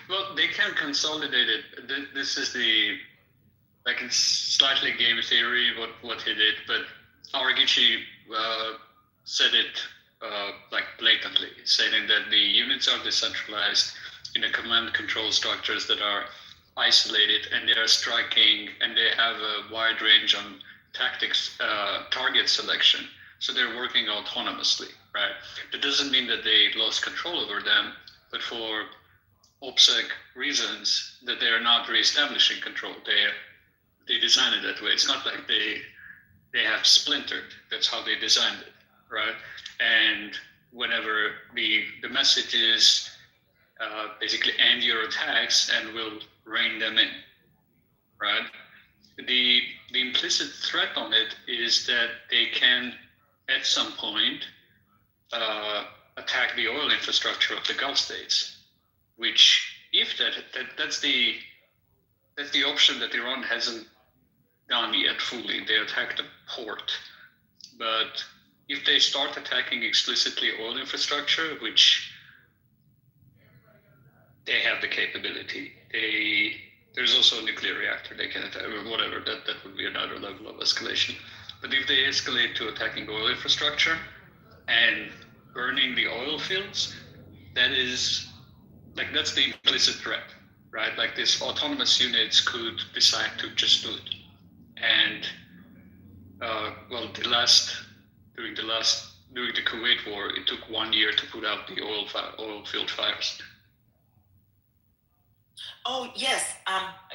Well, they can consolidate it. This is it's slightly game theory what he did, but Aragici said it blatantly, saying that the units are decentralized in the command control structures that are isolated, and they are striking, and they have a wide range on tactics, target selection. So they're working autonomously, right? That doesn't mean that they lost control over them, but for OPSEC reasons, that they are not reestablishing control. They designed it that way. It's not like they have splintered. That's how they designed it, right? And whenever the message is basically end your attacks and we'll rein them in, right? The implicit threat on it is that they can, at some point, attack the oil infrastructure of the Gulf states, which, if that's the option that Iran hasn't done yet fully. They attacked the port, but if they start attacking explicitly oil infrastructure, which they have the capability, there's also a nuclear reactor they can attack, or whatever. That would be another level of escalation. But if they escalate to attacking oil infrastructure and burning the oil fields, that's the implicit threat, right? Like these autonomous units could decide to just do it. And During the Kuwait War, it took 1 year to put out the oil field fires. Oh yes,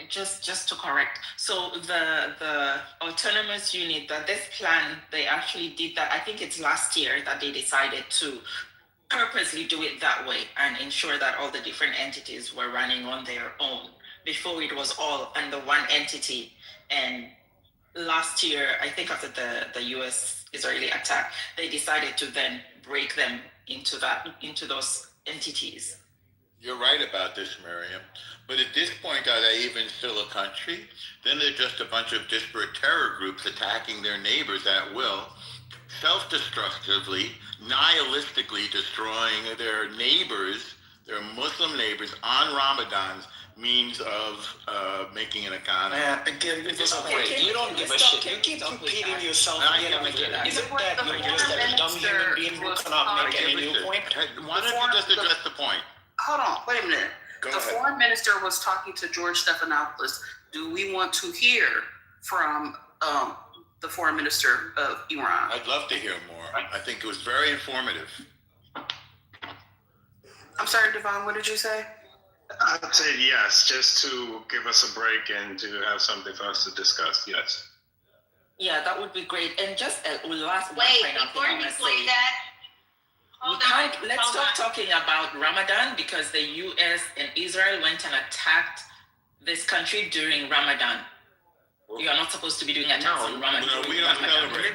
just to correct. So the autonomous unit, that this plan, they actually did that. I think it's last year that they decided to purposely do it that way and ensure that all the different entities were running on their own. Before it was all under one entity, and last year, I think after the US-Israeli attack, they decided to then break them into those entities. You're right about this, Miriam. But at this point, are they even still a country? Then they're just a bunch of disparate terror groups attacking their neighbors at will, self-destructively, nihilistically destroying their neighbors, their Muslim neighbors, on Ramadan's means of making an economy. Again, you don't give a shit. You keep repeating yourself again and again. Isn't that you're just a dumb human being who cannot make any new point? Why don't you just address the point? Hold on, wait a minute. Go the ahead. foreign minister was talking to George Stephanopoulos. Do we want to hear from the foreign minister of Iran? I'd love to hear more. I think it was very informative. I'm sorry, Devon, what did you say? I'd say yes, just to give us a break and to have something for us to discuss. Yes. Yeah, that would be great. And just last Wait, one final before thing you I say that, let's stop talking about Ramadan, because the US and Israel went and attacked this country during Ramadan. You are not supposed to be doing attacks on Ramadan. No, we don't celebrate.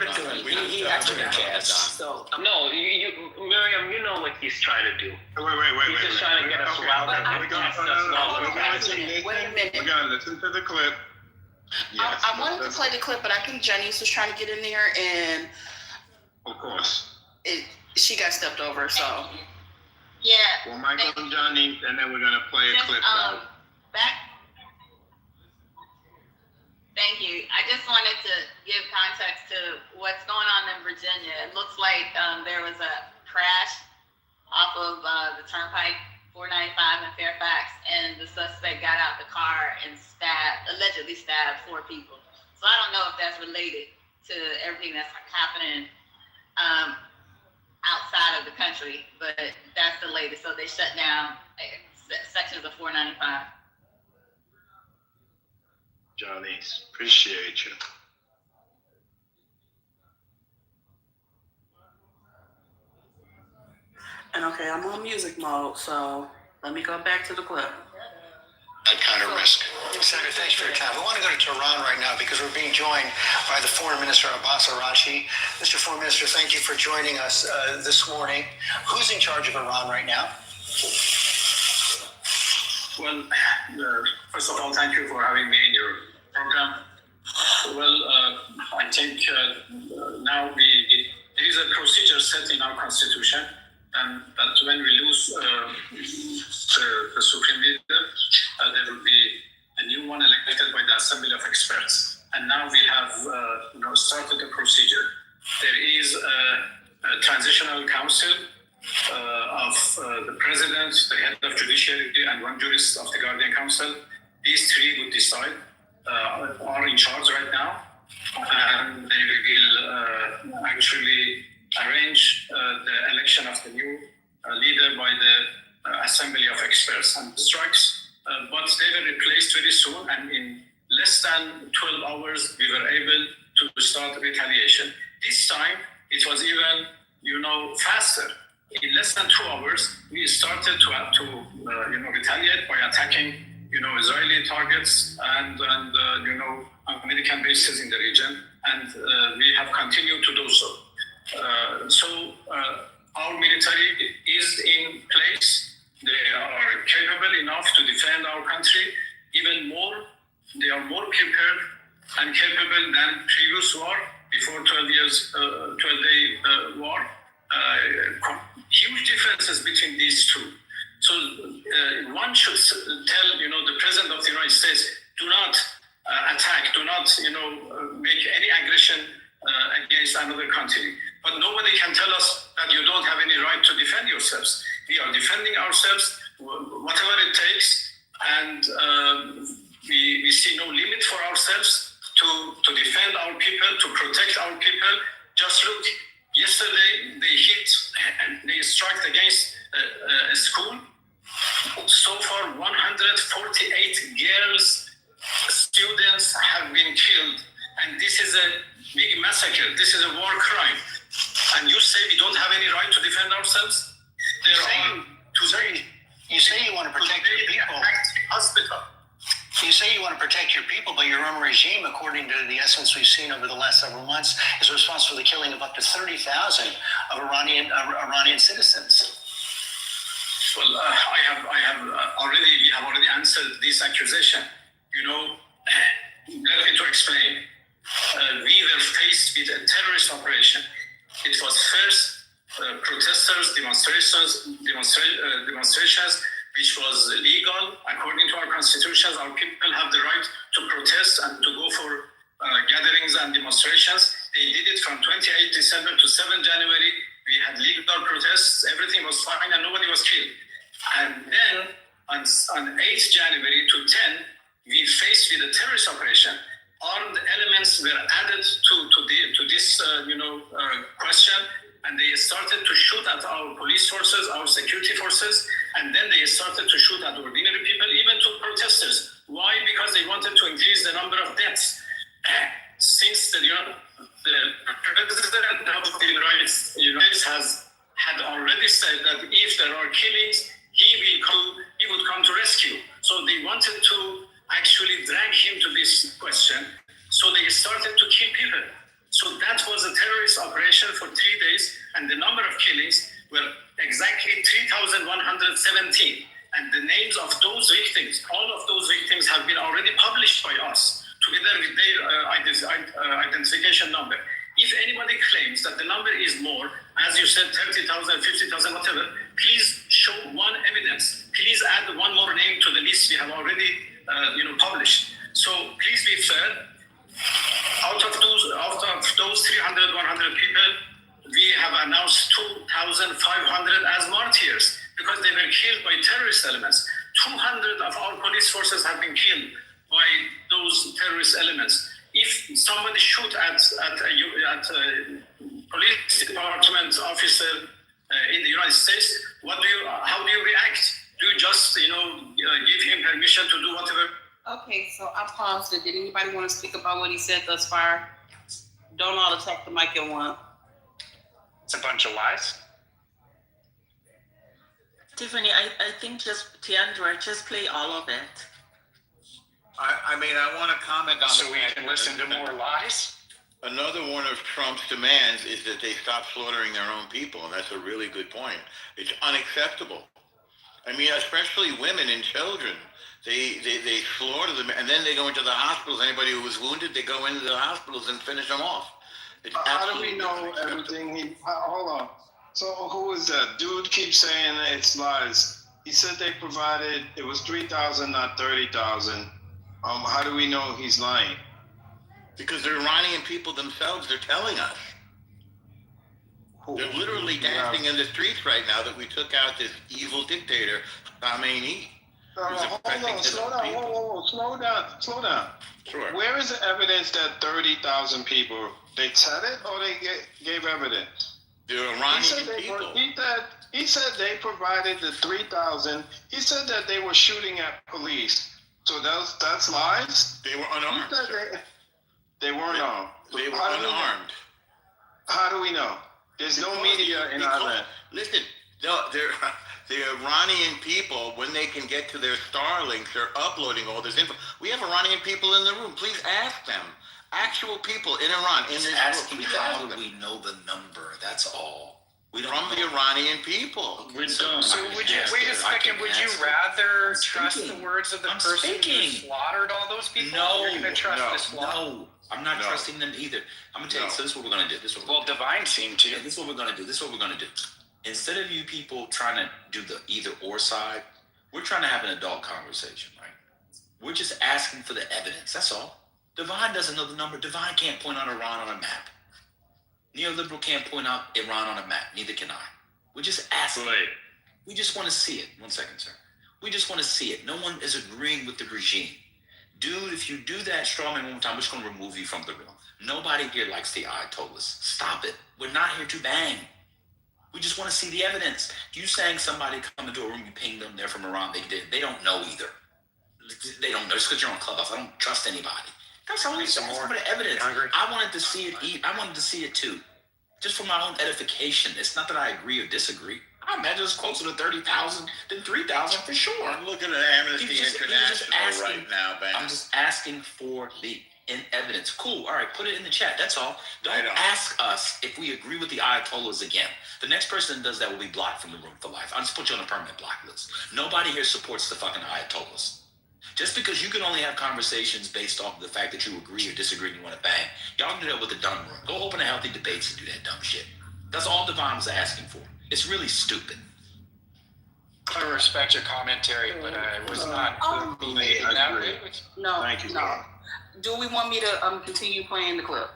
He actually cares. So, No, Miriam, you know what he's trying to do. Wait. He's just trying to get us riled up. We're gonna listen to the clip. Yes, I wanted to play the clip, but I think Janice was trying to get in there, and of course, she got stepped over. So yeah. Well, Michael and Johnny, and then we're gonna play a clip. Thank you. I just wanted to give context to what's going on in Virginia. It looks like there was a crash off of the Turnpike 495 in Fairfax, and the suspect got out the car and allegedly stabbed 4 people. So I don't know if that's related to everything that's happening outside of the country, but that's the latest. So they shut down sections of 495. Johnny, appreciate you. and okay, I'm on music mode, so let me go back to the clip. That kind of risk. Senator, thanks for your time. We want to go to Tehran right now because we're being joined by the Foreign Minister Abbas Araghchi. Mr. Foreign Minister, thank you for joining us this morning. Who's in charge of Iran right now? Well, first of all, thank you for having me in your program. Well, I think now there is a procedure set in our constitution, and that when we lose the supreme leader, there will be a new one elected by the Assembly of Experts. And now we have started the procedure. There is a transitional council of the president, the head of judiciary, and one jurist of the Guardian Council. These 3 would decide, are in charge right now, and they will actually arrange the election of the new leader by the Assembly of Experts and Strikes. But they were replaced very soon, and in less than 12 hours, we were able to start retaliation. This time, it was even, faster. In less than 2 hours, we started to retaliate by attacking, Israeli targets and American bases in the region, and we have continued to do so. Our military is in place. They are capable enough to defend our country. Even more, they are more prepared and capable than previous war, before 12-day war. Huge differences between these 2. So one should tell, the President of the United States, do not attack, do not, make any aggression against another country. But nobody can tell us that you don't have any right to defend yourselves. We are defending ourselves, whatever it takes, and we see no limit for ourselves to defend our people, to protect school. So far, 148 girls, students have been killed. And this is a big massacre. This is a war crime. And you say we don't have any right to defend ourselves? You say you want to protect your people. Hospital. You say you want to protect your people, but your own regime, according to the estimates we've seen over the last several months, is responsible for the killing of up to 30,000 of Iranian citizens. Well, we have already answered this accusation. Let me to explain. We were faced with a terrorist operation. It was first protesters, demonstrations, which was legal according to our constitutions. Our people have the right to protest and to go for gatherings and demonstrations. They did it from 28 December to 7 January. We had legal protests. Everything was fine and nobody was killed. And then on 8th January to 10, we faced with a terrorist operation. Armed elements were added to this question, and they started to shoot at our police forces, our security forces, and then they started to shoot at ordinary people, even to protesters. Why? Because they wanted to increase the number of deaths. Since the President of the United States had already said that if there are killings, he would come to rescue. So they wanted to actually drag him to this question. So they started to kill people. So that was a terrorist operation for 3 days, and the number of killings were exactly 3,117. And the names of those victims, all of those victims have been already published by us, together with their identification number. If anybody claims that the number is more, as you said, 30,000, 50,000, whatever, please show one evidence. Please add one more name to the list we have already published. So please be fair. Out of those 300, 100 people, we have announced 2,500 as martyrs because they were killed by terrorist elements. 200 of our police forces have been killed by those terrorist elements. If somebody shoot at a police department officer in the United States, how do you react? Do you just give him permission to do whatever? Okay, so I paused it. Did anybody want to speak about what he said thus far? Don't all attack the mic at once. It's a bunch of lies. Tiffany, I think Tiandra, just play all of it. I want to comment on so we can listen to more lies. Another one of Trump's demands is that they stop slaughtering their own people, and that's a really good point. It's unacceptable. Especially women and children. They slaughter them, and then they go into the hospitals. Anybody who was wounded, they go into the hospitals and finish them off. How do we know everything? Hold on. So who is that? Dude keeps saying it's lies. He said they provided, it was 3,000, not 30,000. How do we know he's lying? Because the Iranian people themselves, they're telling us. They're literally dancing in the streets right now that we took out this evil dictator, Khamenei. Hold on, slow down. Sure. Where is the evidence that 30,000 people, they said it or they gave evidence? The Iranian people. He said they provided the 3,000. He said that they were shooting at police. So that's lies? They were unarmed. They weren't armed. They were unarmed. How do we know? There's no media in Ireland. Listen, the Iranian people, when they can get to their Starlinks, they're uploading all this info. We have Iranian people in the room. Please ask them. Actual people in Iran. How do we know the number? That's all. We don't from the Iranian people. So would you wait a second? Would you rather trust the words of the person who slaughtered all those people? No, you're going to trust the slaughter. No, I'm not trusting them either. I'm gonna tell you. So this is what we're gonna do. Divine seemed to. Yeah, this is what we're gonna do. Instead of you people trying to do the either or side, we're trying to have an adult conversation, right? We're just asking for the evidence. That's all. Divine doesn't know the number. Divine can't point out Iran on a map. Neoliberal can't point out Iran on a map. Neither can I. We're just asking. Right. We just want to see it. 1 second, sir. We just want to see it. No one is agreeing with the regime. Dude, if you do that straw man one more time, we're just going to remove you from the room. Nobody here likes the Ayatollahs. Stop it. We're not here to bang. We just want to see the evidence. You saying somebody come into a room, you ping them, they're from Iran, they don't know either. They don't know. Just because you're on Clubhouse, I don't trust anybody. That's all I'm saying. For the evidence. I wanted to see it. I wanted to see it too, just for my own edification. It's not that I agree or disagree. I imagine it's closer to 30,000 than 3,000 for sure. I'm looking at Amnesty International right now, Ben. I'm just asking for the evidence. Cool. All right, put it in the chat. That's all. Don't ask us if we agree with the Ayatollahs again. The next person that does that will be blocked from the room for life. I'll just put you on a permanent block list. Nobody here supports the fucking Ayatollahs. Just because you can only have conversations based off of the fact that you agree or disagree and you want to bang, y'all can do that with the dumb room. Go open a healthy debates and do that dumb shit. That's all Devon was asking for. It's really stupid. I respect your commentary, but I was not behaving that way. No, Thank you, no. Do we want me to continue playing the clip?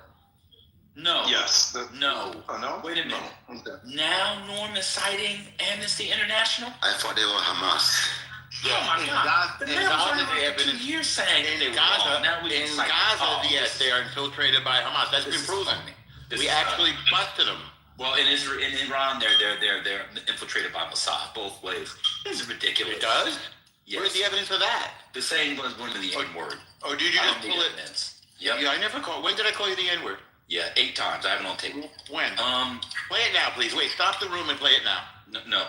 No. Yes. No. Oh, no? Wait a minute. Okay. Now Norm is citing Amnesty International? I thought they were Hamas. Yeah. Oh my God. In Gaza, the evidence. 2 years saying In Gaza, yes, they are infiltrated by Hamas. That's been proven. We actually busted them. Well, in Israel, in Iran, they're infiltrated by Mossad both ways. This is ridiculous. It does? Yes. Where's the evidence of that? The saying was going to the N-word. Oh, did you just pull it? Yep. Yeah, I never called. When did I call you the N-word? Yeah, 8 times. I have it on tape. When? Play it now, please. Wait, stop the room and play it now. No.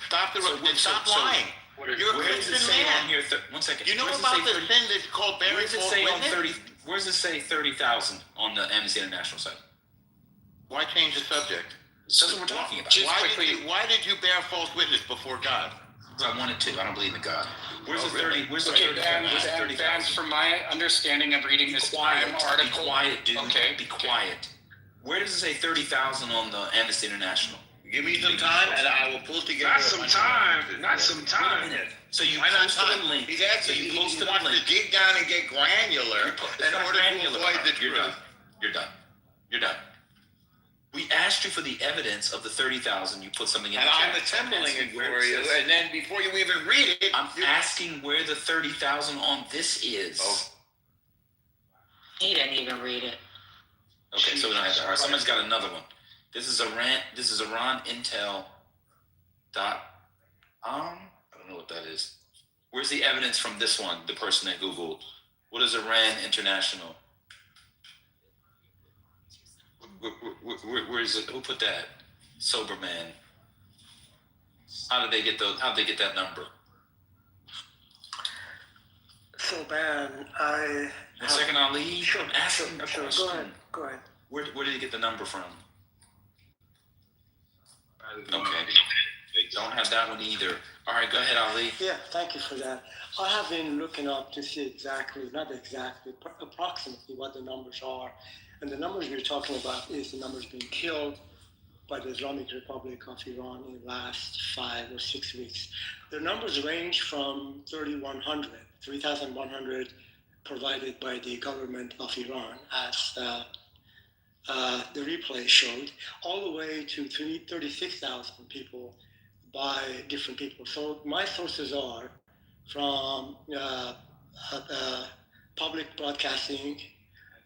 Stop the room. Stop lying. You're a Christian man. Here, 1 second. You know about the sin that's called bearing false witness? Where does it say 30,000 on the Amnesty International site? Why change the subject? That's what we're talking about. Why did you bear false witness before God? Because I wanted to. I don't believe in God. Where's the 30? Where's the 30? And from my understanding of reading this article, be quiet, dude. Okay. Be quiet. Where does it say 30,000 on the Amnesty International? Give me some time, and I will pull together. Not some time. Not some time. So you posted a link. He's actually he wants to dig down and get granular in order to avoid the truth. You're done. We asked you for the evidence of the 30,000. You put something in. And I'm assembling it for you. And then before you even read it, I'm asking where the 30,000 on this is. Oh. He didn't even read it. Okay, so we don't have to. All right, somebody's got another one. This is Iran Intel. I don't know what that is. Where's the evidence from this one? The person that Googled. What is Iran International? Where is it? Who put that? Sober man. How did they get that number? So, Ben, I... 1 second, Ali. Sure, I'm asking a question. Go ahead. Where did you get the number from? Okay. They don't have that one either. All right, go ahead, Ali. Yeah, thank you for that. I have been looking up to see not exactly, approximately what the numbers are. And the numbers we're talking about is the numbers being killed by the Islamic Republic of Iran in the last 5 or 6 weeks. The numbers range from 3,100 provided by the government of Iran, as the replay showed, all the way to 36,000 people by different people. So my sources are from Public Broadcasting,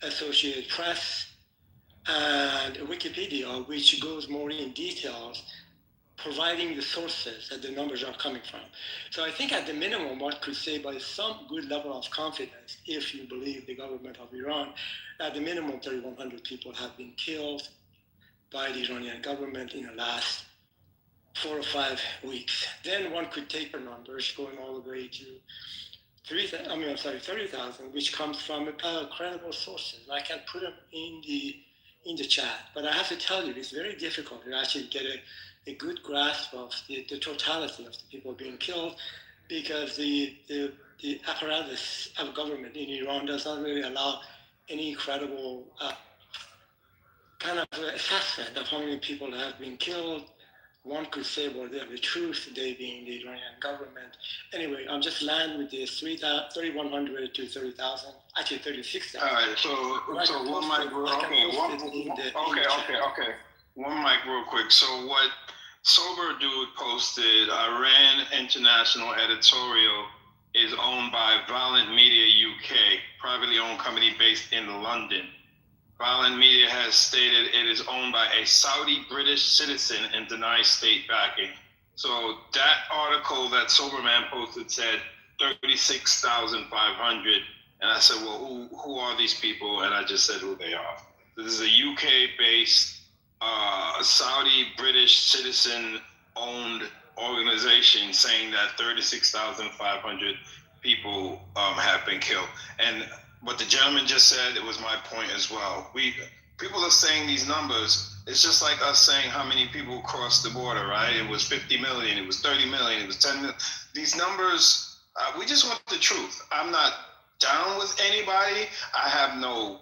Associated Press, and Wikipedia, which goes more in details, providing the sources that the numbers are coming from. So I think at the minimum, one could say by some good level of confidence, if you believe the government of Iran, at the minimum 3,100 people have been killed by the Iranian government in the last 4 or 5 weeks. Then one could take the numbers going all the way to 30,000, which comes from credible sources. I can put them in the chat, but I have to tell you, it's very difficult to actually get a good grasp of the totality of the people being killed, because the apparatus of government in Iran does not really allow any credible kind of assessment of how many people have been killed. One could say, well, they're the truth, they being the Iranian government. Anyway, I'm just landing with this 3,100 to 30,000, actually 36,000. All right, so one mic, okay. One mic real quick. So what Sober Dude posted, Iran International Editorial is owned by Violent Media UK, privately owned company based in London. Violent Media has stated it is owned by a Saudi British citizen and denies state backing. So that article that Soberman posted said 36,500. And I said, well, who are these people? And I just said who they are. This is a UK-based Saudi British citizen-owned organization saying that 36,500 people have been killed. And what the gentleman just said, it was my point as well. People are saying these numbers. It's just like us saying how many people crossed the border, right? It was 50 million, it was 30 million, it was 10 million. These numbers, we just want the truth. I'm not down with anybody. I have no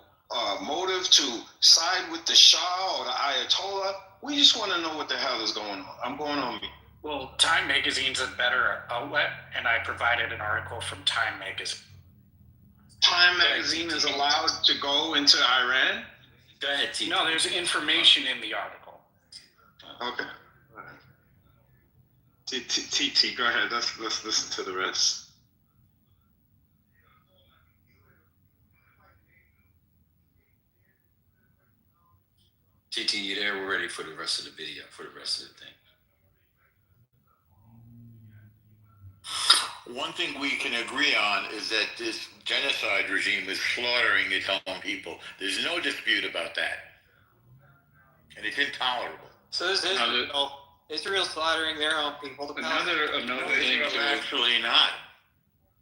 motive to side with the Shah or the Ayatollah. We just want to know what the hell is going on. I'm going on me. Well, Time Magazine's a better outlet, and I provided an article from Time Magazine. Time Magazine is allowed to go into Iran? Go ahead, T. No, there's information in the article. Okay. TT, go ahead. Let's listen to the rest. TT, you there? We're ready for the rest of the video, for the rest of the thing. One thing we can agree on is that this genocide regime is slaughtering its own people. There's no dispute about that. And it's intolerable. So is Israel. Israel slaughtering their own people. Another thing Israel actually not.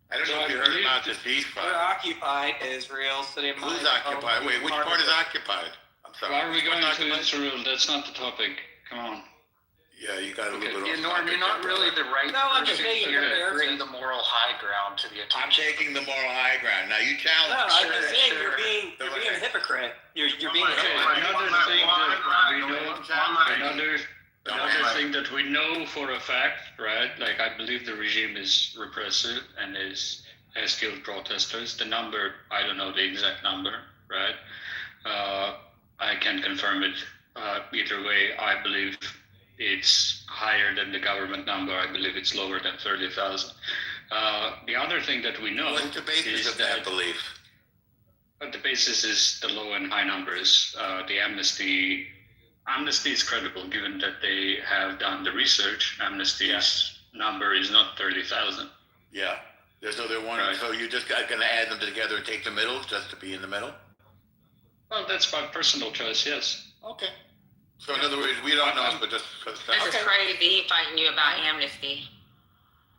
I don't know if you heard about the They're ceasefire. occupied Israel, so they might. Who's occupied? Wait, which part is occupied? I'm sorry. Why are we going to occupied? Israel? That's not the topic. Come on. Yeah, you got a little bit Yeah, off Norm, topic you're not there, really brother. the right No, I'm just person saying to you're there bring to- the moral high ground to the I'm attention. taking the moral high ground. Now you challenge. No, I'm just saying Sure. you're being a hypocrite. You're being a Okay, hypocrite. another thing that we know for a fact, right? Like, I believe the regime is repressive and has killed protesters. The number, I don't know the exact number, right? I can confirm it either way. I believe it's higher than the government number. I believe it's lower than 30,000. The other thing that we know What's the basis is of that belief? the basis is the low and high numbers. The Amnesty is credible given that they have done the research. Amnesty's number is not 30,000. Yeah. So they're one. Right. So you just going to add them together and take the middle, just to be in the middle? Well, that's my personal choice, yes. Okay. So in other words, we don't know, but just This is crazy. He fighting you about amnesty,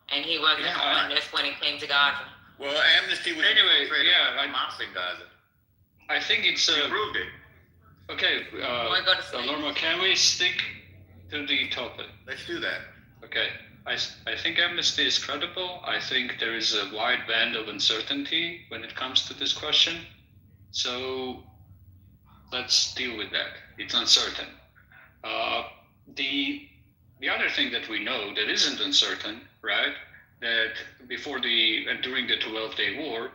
and he wasn't on this when it came to Gaza. Well, Amnesty was Anyway, yeah, Hamas in Gaza. I think it's proved it. Okay, Wanna go to sleep? Norma, can we stick to the topic? Let's do that. Okay, I think Amnesty is credible. I think there is a wide band of uncertainty when it comes to this question. So let's deal with that. It's uncertain. The other thing that we know that isn't uncertain, right? That before and during the 12-day war,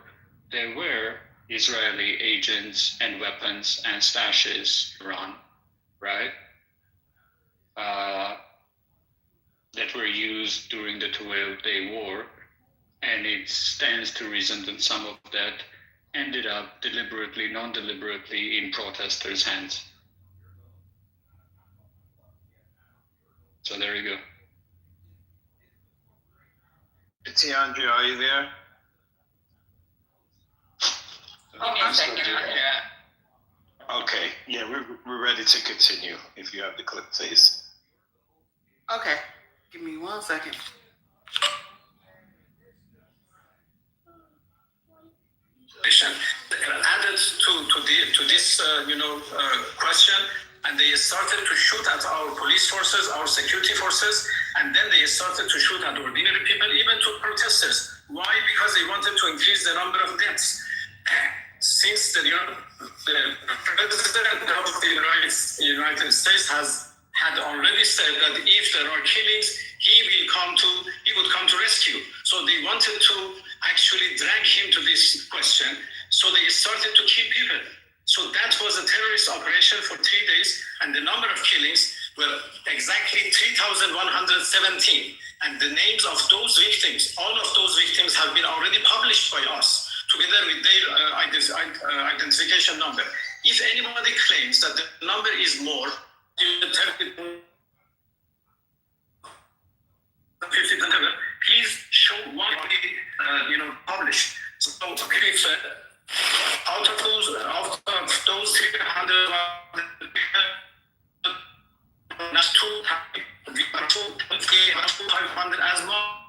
there were Israeli agents and weapons and stashes run, right? That were used during the 12-day war, and it stands to reason that some of that ended up deliberately, non-deliberately in protesters' hands. So there you go. Tiandre, are you there? I'm still here. Okay, yeah, we're ready to continue. If you have the clip, please. Okay, give me 1 second. Added to this question, and they started to shoot at our police forces, our security forces, and then they started to shoot at ordinary people, even to protesters. Why? Because they wanted to increase the number of deaths. Since the President of the United States had already said that if there are killings, he would come to rescue. So they wanted to actually drag him to this question. So they started to kill people. So that was a terrorist operation for 3 days, and the number of killings were exactly 3,117. And the names of those victims, all of those victims have been already published by us, together with their identification number. If anybody claims that the number is more, please show one published. So if out of those 300, that's 2,500 as well.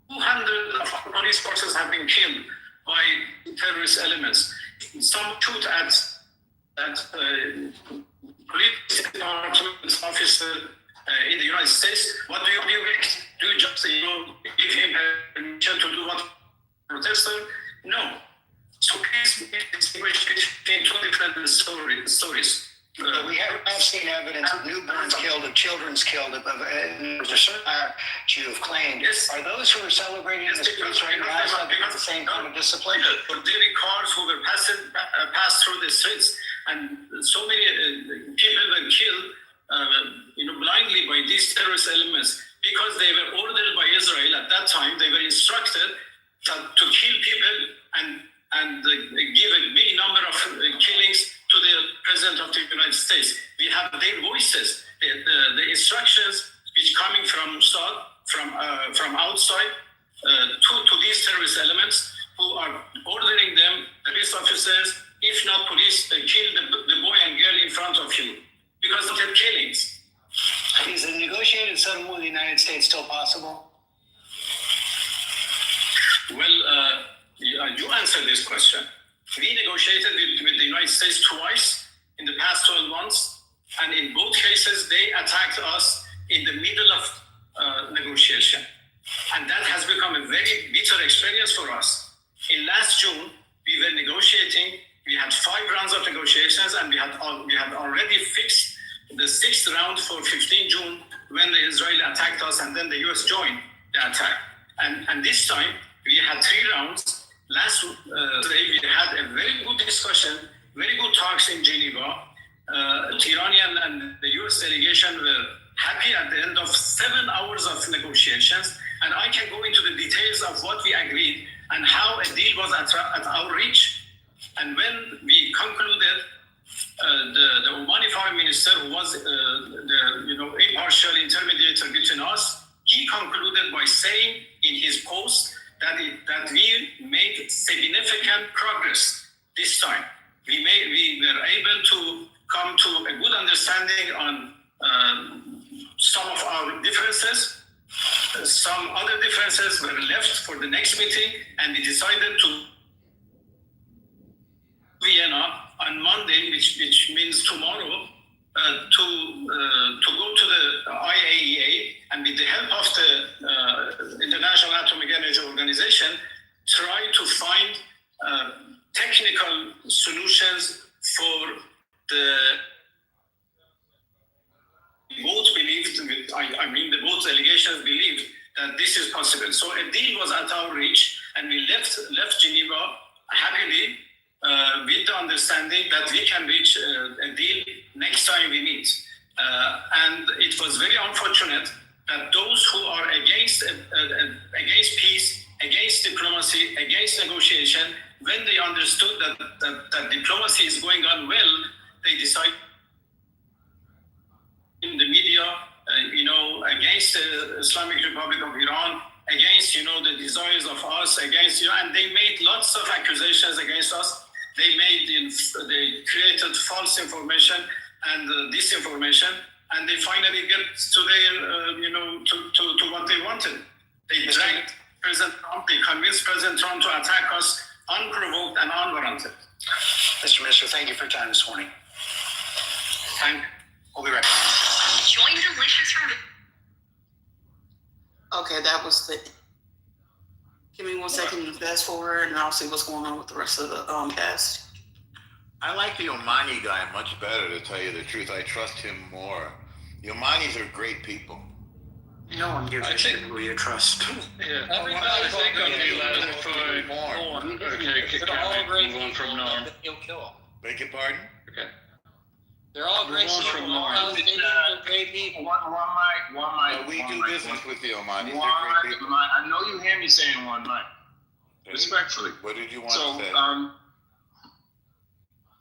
200 of our police forces have been killed by terrorist elements. Some shoot at police department officer in the United States. What do you do? Do you just give him permission to do what protester? No. So please distinguish between two different stories. We have not seen evidence of newborns killed, of children's killed, of there's a certain you have claimed. Yes. Are those who are celebrating in the streets right now subject to the same kind of discipline? For daily cars who were passed through the streets, and so many people were killed, blindly by these terrorist elements because they were ordered by Israel at that time. They were instructed to kill people and give a big number of killings to the President of the United States. We have their voices, the instructions which coming from outside to these terrorist elements who are ordering them, police officers, if not police, kill the boy and girl in front of you because of their killings. Is a negotiated settlement with the United States still possible? Well, you answered this question. We negotiated with the United States twice in the past 12 months, and in both cases, they attacked us in the middle of negotiation. And that has become a very bitter experience for us. In last June, we were negotiating. We had 5 rounds of negotiations, and we had already fixed the 6th round for 15 June when the Israeli attacked us, and then the US joined the attack. And this time, we had 3 rounds. Last day, we had a very good discussion, very good talks in Geneva. The Iranian and the US delegation were happy at the end of 7 hours of negotiations. And I can go into the details of what we agreed and how a deal was at our reach. And when we concluded, the Omani foreign minister, who was impartial intermediator between us, he concluded by saying in his post that we made significant progress this time. We were able to come to a good understanding on some of our differences. Some other differences were left for the next meeting, and we decided to Vienna on Monday, which means tomorrow, to go to the IAEA and with the help of the International Atomic Energy Organization, try to find technical solutions for the both believed, the both delegations believed that this is possible. So a deal was at our reach, and we left Geneva happily with the understanding that we can reach a deal next time we meet. And it was very unfortunate that those who are against peace, against diplomacy, against negotiation, when they understood that diplomacy is going on well, they decided in the media, against the Islamic Republic of Iran, against, the desires of us, against, and they made lots of accusations against us. They created false information and disinformation, and they finally get to their, to what they wanted. They dragged President Trump, they convinced President Trump to attack us unprovoked and unwarranted. Mr. Minister, thank you for your time this morning. We'll be right back. Join delicious from. Okay, that was the. Give me 1 second to fast forward, and I'll see what's going on with the rest of the cast. I like the Omani guy much better, to tell you the truth. I trust him more. The Omanis are great people. No one gives a shit who you trust. Yeah. I think I'll be allowed for more. Okay, can we move on from Norm? He'll kill him. Beg your pardon? Okay. They're all great Move on people. from Norm. They're great people. One mic. We do business with the Omanis. They're great people. I know you hear me saying one mic. Respectfully. What did you want So, to say?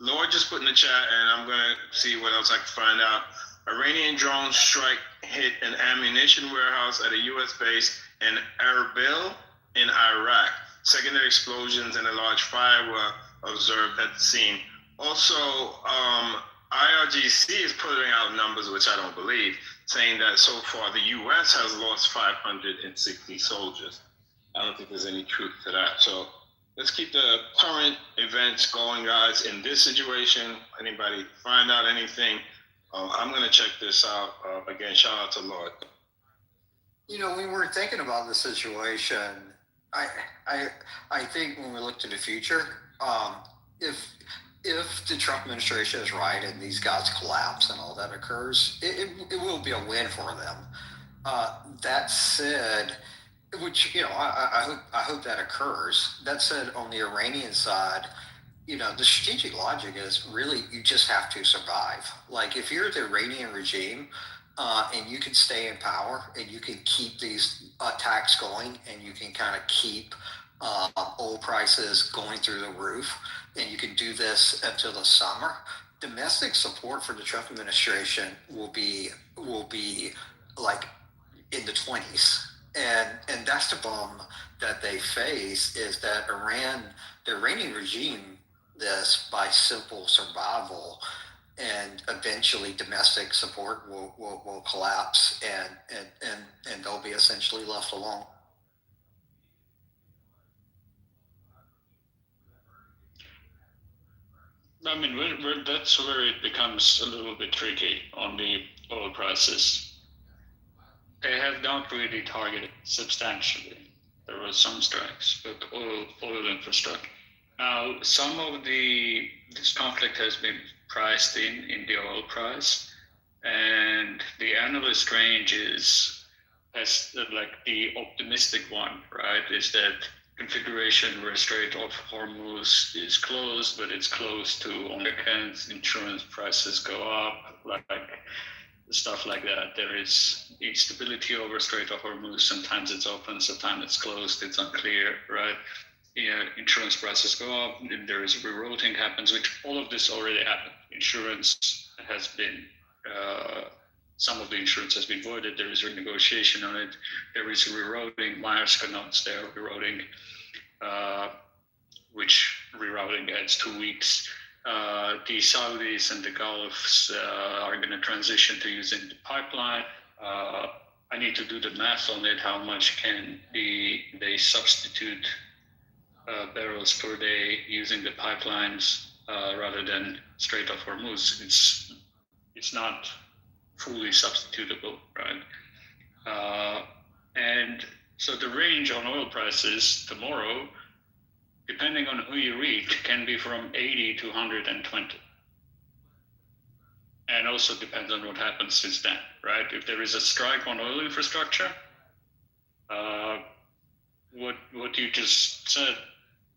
Lord just put in the chat, and I'm gonna see what else I can find out. Iranian drone strike hit an ammunition warehouse at a U.S. base in Erbil in Iraq. Secondary explosions and a large fire were observed at the scene. Also, IRGC is putting out numbers, which I don't believe, saying that so far the U.S. has lost 560 soldiers. I don't think there's any truth to that. So let's keep the current events going, guys. In this situation, anybody find out anything, I'm going to check this out. Again, shout out to Lord. You know, when we're thinking about the situation, I think when we look to the future, if the Trump administration is right and these guys collapse and all that occurs, it will be a win for them. That said, which, you know, I hope that occurs. That said, on the Iranian side, you know, the strategic logic is really you just have to survive. Like if you're the Iranian regime and you can stay in power and you can keep these attacks going and you can kind of keep oil prices going through the roof and you can do this until the summer, domestic support for the Trump administration will be like in the 20s. And that's the problem that they face is that the Iranian regime this by simple survival, and eventually domestic support will collapse and they'll be essentially left alone. I mean, that's where it becomes a little bit tricky on the oil prices. They have not really targeted substantially. There were some strikes, but oil infrastructure. Now, some of this conflict has been priced in the oil price, and the analyst range has like the optimistic one, right? Is that configuration where Strait of Hormuz is closed, but it's close to Americans, insurance prices go up, like stuff like that. There is instability over Strait of Hormuz. Sometimes it's open, sometimes it's closed. It's unclear, right? Yeah, insurance prices go up. And there is rerouting happens, which all of this already happened. Insurance has been, some of the insurance has been voided. There is renegotiation on it. There is rerouting. Maersk announced they're rerouting, which rerouting adds 2 weeks. The Saudis and the Gulfs are going to transition to using the pipeline. I need to do the math on it. How much can they substitute barrels per day using the pipelines rather than Strait of Hormuz? It's not fully substitutable, right? And so the range on oil prices tomorrow, depending on who you read, can be from 80 to 120. And also depends on what happens since then, right? If there is a strike on oil infrastructure, what you just said,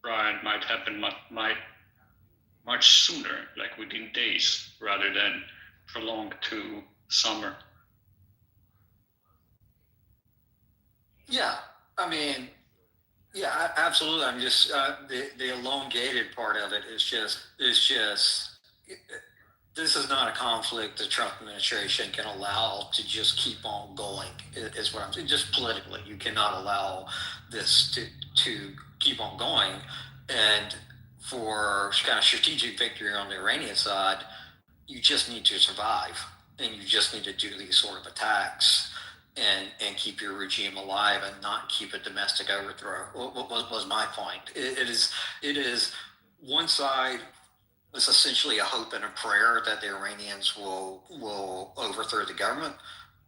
Brian, might happen much sooner, like within days, rather than prolonged to summer. Yeah, I mean, yeah, absolutely. I'm just the elongated part of it is just this is not a conflict the Trump administration can allow to just keep on going. Is what I'm saying. Just politically, you cannot allow this to keep on going. And for kind of strategic victory on the Iranian side, you just need to survive, and you just need to do these sort of attacks and keep your regime alive and not keep a domestic overthrow. What was my point? It is one side is essentially a hope and a prayer that the Iranians will overthrow the government,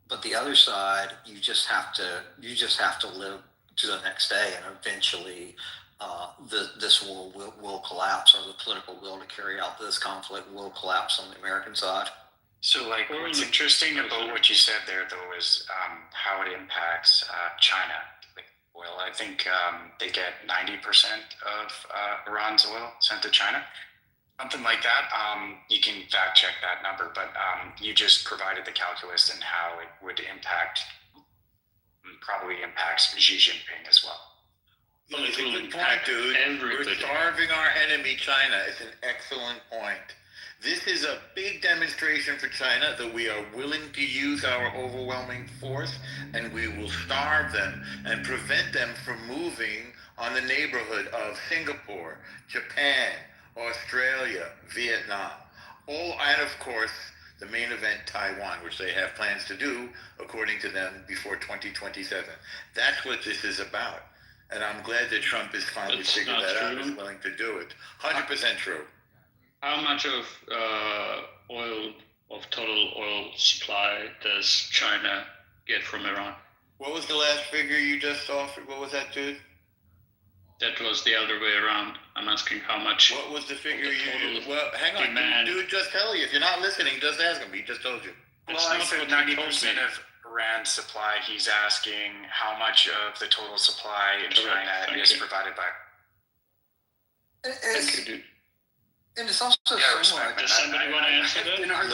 but the other side, you just have to live to the next day, and eventually this war will collapse, or the political will to carry out this conflict will collapse on the American side. So, like, what's interesting about what you said there, though, is how it impacts China. Like, oil, I think they get 90% of Iran's oil sent to China. Something like that. You can fact check that number, but you just provided the calculus and how it would impact, probably impacts Xi Jinping as well. It's a will good point, impact dude. everybody. We're starving our enemy, China. It's an excellent point. This is a big demonstration for China that we are willing to use our overwhelming force, and we will starve them and prevent them from moving on the neighborhood of Singapore, Japan, Australia, Vietnam. And of course, the main event, Taiwan, which they have plans to do, according to them, before 2027. That's what this is about. And I'm glad that Trump has finally That's figured not that out true. and is willing to do it. 100% true. How much of total oil supply does China get from Iran? What was the last figure you just offered? What was that, dude? That was the other way around. I'm asking how much. What was the figure total you... Well, hang on. demand. Dude just tell you. If you're not listening, just ask him. He just told you. Well, That's I not said what he 90% told me. of Iran's supply. He's asking how much of the total supply in Correct. China Thank is you. provided by. Thank you, dude. And it's also Yeah, somewhat. respect. Does somebody want to answer that? In our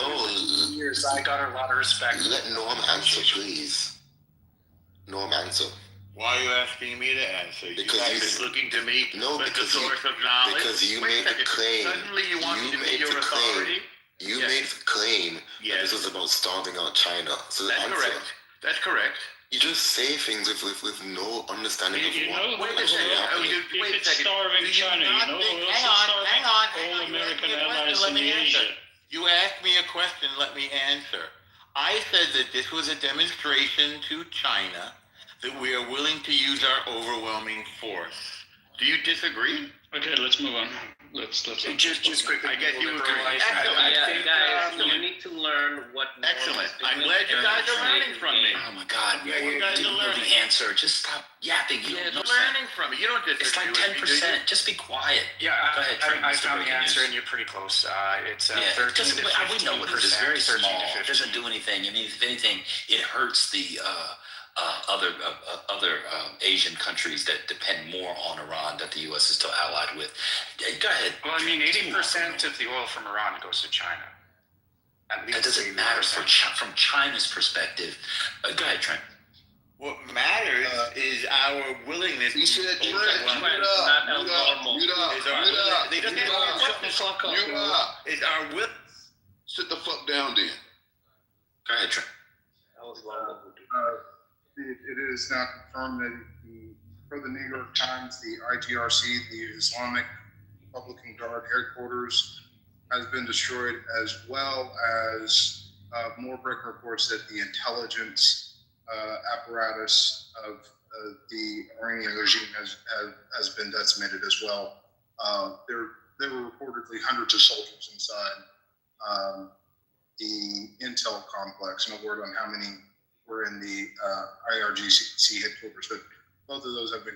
years, I got a lot of respect. Let Norm answer, please. Norm answer. Why are you asking me to answer? Because you you- guys are looking to me No, as the because you- source of knowledge. because you Wait a made the second. claim. Suddenly you want me You to be made your the claim. authority? You Yes. made the claim that Yes. this was about starving out China. So That's answer. correct. That's correct. You just say things with no understanding of You what know, Wait a if second. happening. Wait a it's second. starving Do you China, not you know think- who else hang is on, starving? hang on, All hang on. You American asked me a question, allies let in me answer. Asia. You asked me a question, let me answer. I said that this was a demonstration to China that we are willing to use our overwhelming force. Do you disagree? Okay, let's move on. Let's Just quickly. I guess you agree. liberalize- Excellent. I think, guys, excellent. you need to learn what. Excellent. I'm glad you guys are learning from me. Oh my God, Yeah, you guys didn't are know learning. the answer. Just stop yapping. You don't know Learning from me. You don't disagree It's like with me, do you? 10%. Just be quiet. Yeah, Go ahead, Trent. I Mr. found the Breaking answer, News. and you're pretty close. It's Yeah, 13 to 15%. we know what it is. It's very 13 small. to It 15. doesn't do anything. I mean, if anything, it hurts the other Asian countries that depend more on Iran that the U.S. is still allied with. Go ahead. Well, I mean, 80% of the oil from Iran goes to China. At least That doesn't 80%. matter from China's perspective. Go ahead, Trent. What matters is our willingness He said, to "Trent, overcome- mute up, mute up, mute up, Is our mute up, they just mute can't up, shut the fuck up. mute up. Is our will Sit the fuck down, then. Go ahead, Trent. It is now confirmed that per the New York Times, the IGRC, the Islamic Republican Guard headquarters, has been destroyed, as well as more breaking reports that the intelligence apparatus of the Iranian regime has been decimated as well. There were reportedly hundreds of soldiers inside the intel complex. No word on how many were in the IRGC headquarters, but both of those have been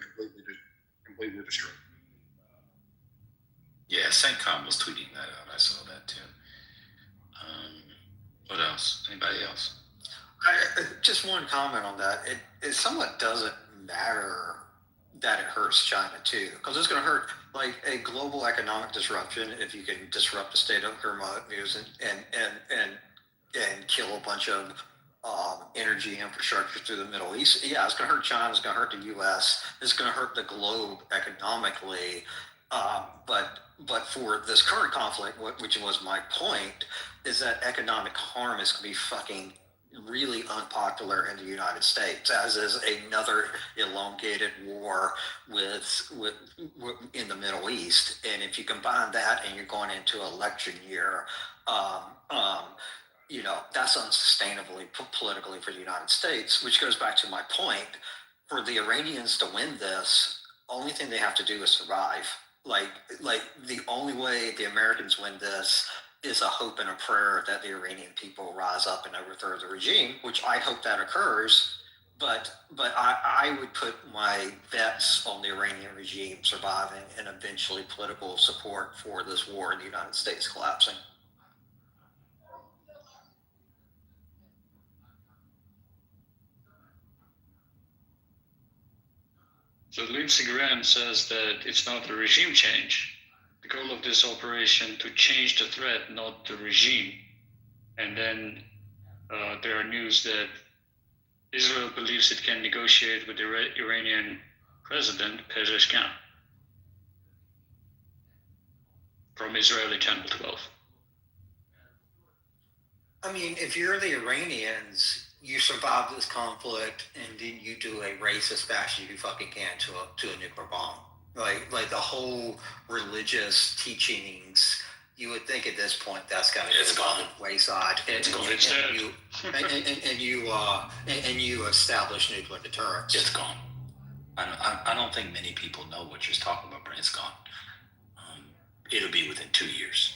completely destroyed. Yeah, CENTCOM was tweeting that out. I saw that too. What else? Anybody else? Just one comment on that. It somewhat doesn't matter that it hurts China too, because it's going to hurt like a global economic disruption if you can disrupt the state of Hormuz and kill a bunch of energy infrastructure through the Middle East. Yeah, it's going to hurt China. It's going to hurt the U.S. It's going to hurt the globe economically. But for this current conflict, which was my point, is that economic harm is going to be fucking really unpopular in the United States, as is another elongated war with in the Middle East. And if you combine that and you're going into election year, that's unsustainably politically for the United States, which goes back to my point. For the Iranians to win this, only thing they have to do is survive. Like the only way the Americans win this is a hope and a prayer that the Iranian people rise up and overthrow the regime, which I hope that occurs. But I would put my bets on the Iranian regime surviving and eventually political support for this war in the United States collapsing. So Lindsey Graham says that it's not the regime change. The goal of this operation to change the threat, not the regime. And then there are news that Israel believes it can negotiate with the Iranian President Pezeshkian from Israeli Channel 12. I mean, if you're the Iranians, you survive this conflict, and then you do a race as fast as you fucking can to a nuclear bomb. Like the whole religious teachings. You would think at this point that's got to go by the wayside, and you establish nuclear deterrence. It's gone. I don't think many people know what you're talking about, Brent. It's gone. It'll be within 2 years.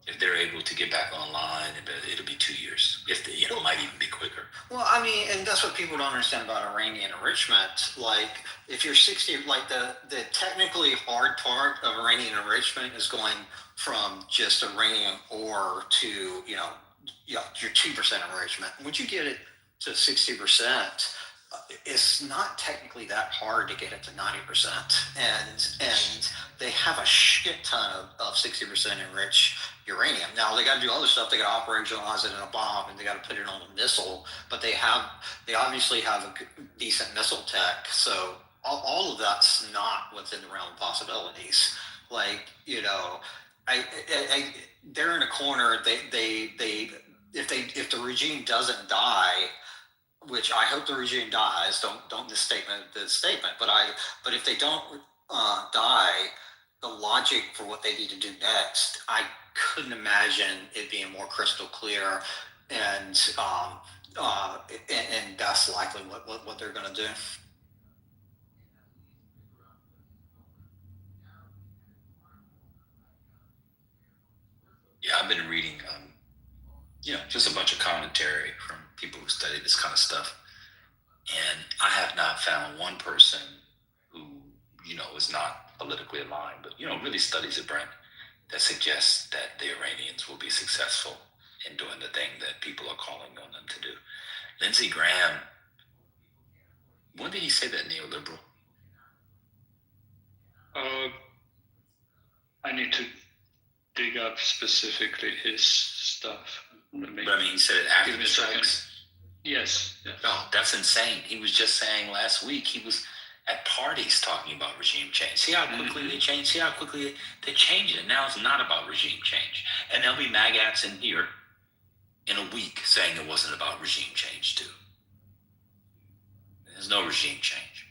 If they're able to get back online, it'll be 2 years. If they, it might even be quicker. Well, I mean, and that's what people don't understand about Iranian enrichment. Like, if you're 60, like the technically hard part of Iranian enrichment is going from just uranium ore to, your 2% enrichment. Once you get it to 60%, it's not technically that hard to get it to 90%. And they have a shit ton of 60% enriched uranium. Now they got to do other stuff. They got to operationalize it in a bomb, and they got to put it on a missile. But they obviously have a decent missile tech. So all of that's not within the realm of possibilities. Like, they're in a corner. If the regime doesn't die, which I hope the regime dies. Don't misstatement the statement. But if they don't die, the logic for what they need to do next, I couldn't imagine it being more crystal clear, and that's likely what they're going to do. Yeah, I've been reading, just a bunch of commentary from people who study this kind of stuff, and I have not found one person who, is not politically aligned, but, really studies it, Brent, that suggests that the Iranians will be successful in doing the thing that people are calling on them to do. Lindsey Graham, when did he say that neoliberal? I need to dig up specifically his stuff. But I mean, he said it after the strikes. Yes. No, that's insane. He was just saying last week he was at parties talking about regime change. See how quickly they change? See how quickly they change it? Now it's not about regime change. And there'll be maggots in here in a week saying it wasn't about regime change too. There's no regime change.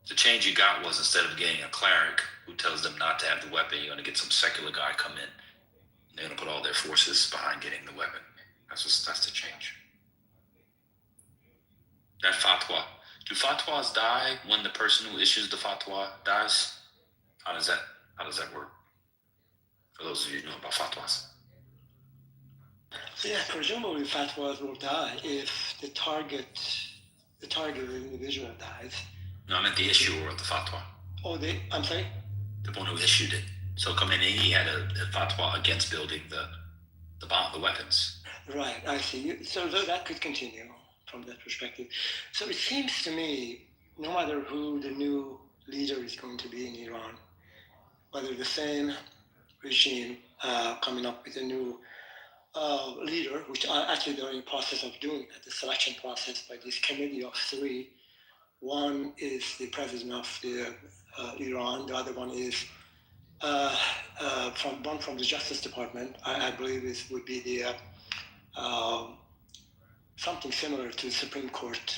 The change you got was, instead of getting a cleric who tells them not to have the weapon, you're going to get some secular guy come in. And they're going to put all their forces behind getting the weapon. That's the change. That fatwa. Do fatwas die when the person who issues the fatwa dies? How does that work? For those of you who know about fatwas. Yeah, presumably fatwas will die if the target individual dies. No, I meant the issuer of the fatwa. I'm sorry? The one who issued it. So come in, and he had a fatwa against building the bomb, the weapons. Right, I see. So that could continue from that perspective. So it seems to me, no matter who the new leader is going to be in Iran, whether the same regime coming up with a new leader, which actually they're in the process of doing that, the selection process by this committee of three. One is the president of Iran, the other one is from the Justice Department. I believe it would be the something similar to the Supreme Court,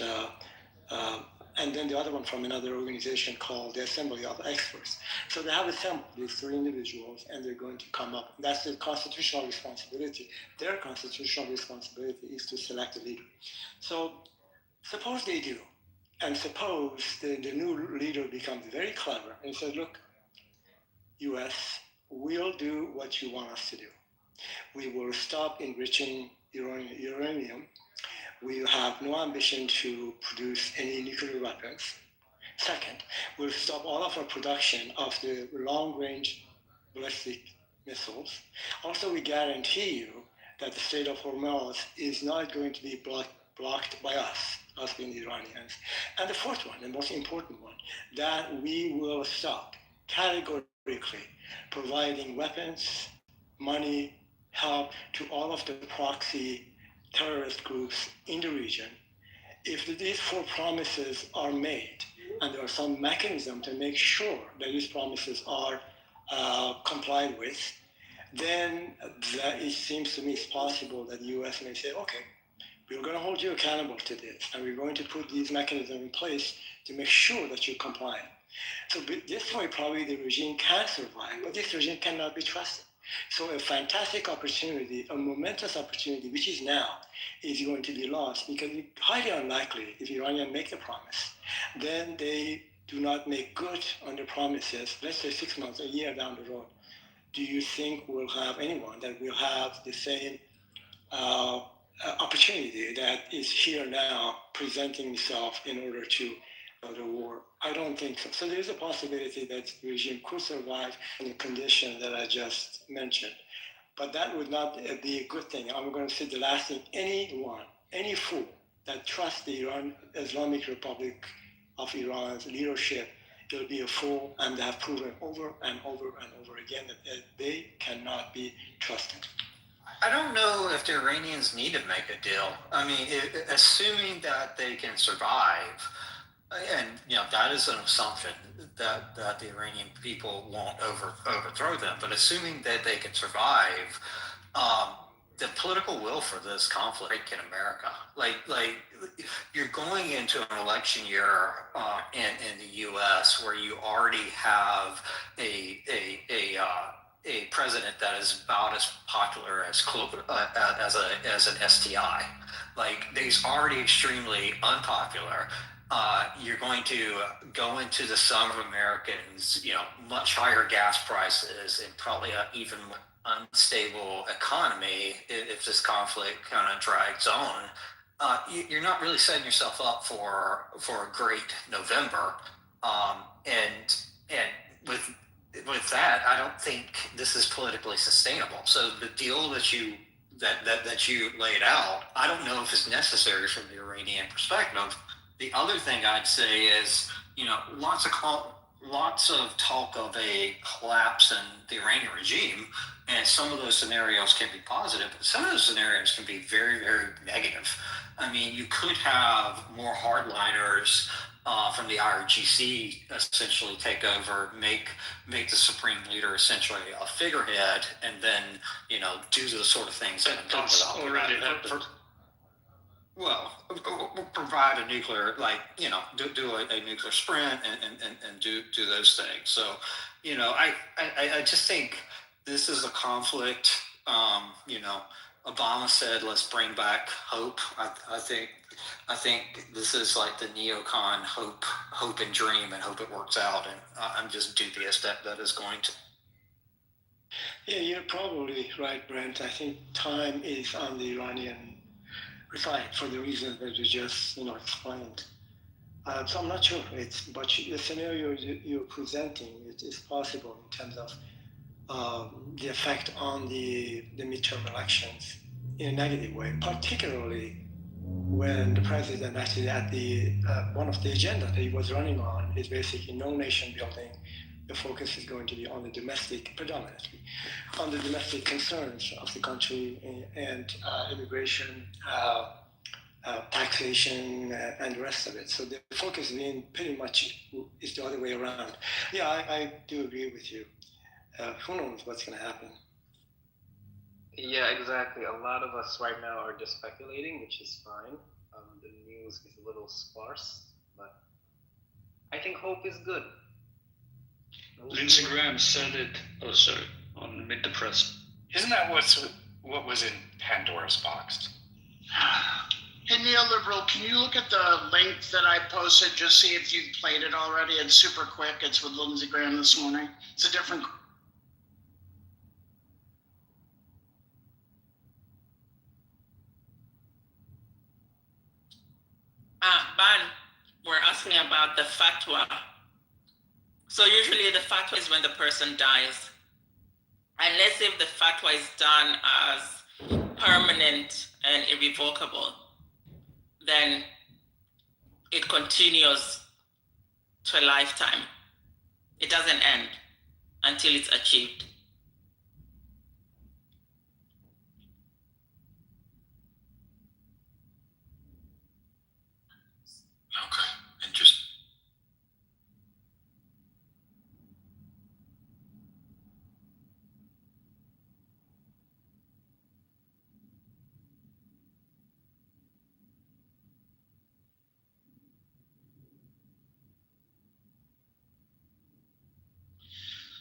and then the other one from another organization called the Assembly of Experts. So they have assembled these three individuals, and they're going to come up. That's the constitutional responsibility. Their constitutional responsibility is to select a leader. So suppose they do, and suppose the new leader becomes very clever and says, look, US, we'll do what you want us to do. We will stop enriching uranium. We have no ambition to produce any nuclear weapons. Second, we'll stop all of our production of the long-range ballistic missiles. Also, we guarantee you that the Strait of Hormuz is not going to be blocked by us being the Iranians. And the fourth one, the most important one, that we will stop categorically providing weapons, money, help to all of the proxy terrorist groups in the region. If these four promises are made, and there are some mechanism to make sure that these promises are complied with, then it seems to me it's possible that the U.S. may say, okay, we're going to hold you accountable to this, and we're going to put these mechanisms in place to make sure that you're compliant. So this way, probably the regime can survive, but this regime cannot be trusted. So a fantastic opportunity, a momentous opportunity, which is now, is going to be lost because it's highly unlikely if Iranians make the promise, then they do not make good on the promises, let's say 6 months, a year down the road. Do you think we'll have anyone that will have the same opportunity that is here now presenting itself in order to the war? I don't think so. So there's a possibility that the regime could survive in the condition that I just mentioned. But that would not be a good thing. I'm going to say the last thing, any fool that trusts the Islamic Republic of Iran's leadership, it'll be a fool, and they have proven over and over and over again that they cannot be trusted. I don't know if the Iranians need to make a deal. I mean, assuming that they can survive, and that is an assumption that the Iranian people won't overthrow them. But assuming that they can survive, the political will for this conflict in America, like you're going into an election year in the U.S. where you already have a president that is about as popular as an STI. Like, he's already extremely unpopular. You're going to go into the sum of Americans, much higher gas prices and probably an even more unstable economy if this conflict kind of drags on. You're not really setting yourself up for a great November. And with that, I don't think this is politically sustainable. So the deal that you laid out, I don't know if it's necessary from the Iranian perspective. The other thing I'd say is, lots of talk of a collapse in the Iranian regime, and some of those scenarios can be positive, but some of those scenarios can be very, very negative. I mean, you could have more hardliners from the IRGC essentially take over, make the supreme leader essentially a figurehead, and then do the sort of things that I'm talking about. Already happened. Well, provide a nuclear, do a nuclear sprint and do those things. So, I just think this is a conflict. Obama said, "Let's bring back hope." I think this is like the neocon hope and dream, and hope it works out. And I'm just dubious that is going to. Yeah, you're probably right, Brent. I think time is on the Iranian side for the reasons that you just explained. So I'm not sure but the scenario you're presenting, it is possible in terms of the effect on the midterm elections in a negative way, particularly when the president actually at the one of the agenda that he was running on is basically no nation building. The focus is going to be on the predominantly on the domestic concerns of the country and immigration, taxation, and the rest of it. So the focus being pretty much is the other way around. Yeah, I do agree with you. Who knows what's going to happen? Yeah, exactly. A lot of us right now are just speculating, which is fine. The news is a little sparse, but I think hope is good. Lindsey Graham said it, on Meet the Press. Isn't that what was in Pandora's box? Hey, Neoliberal, can you look at the link that I posted, just see if you've played it already? It's super quick. It's with Lindsey Graham this morning. It's a different... Ban, we're asking about the fatwa. So usually the fatwa is when the person dies. Unless if the fatwa is done as permanent and irrevocable, then it continues to a lifetime. It doesn't end until it's achieved. Okay, interesting.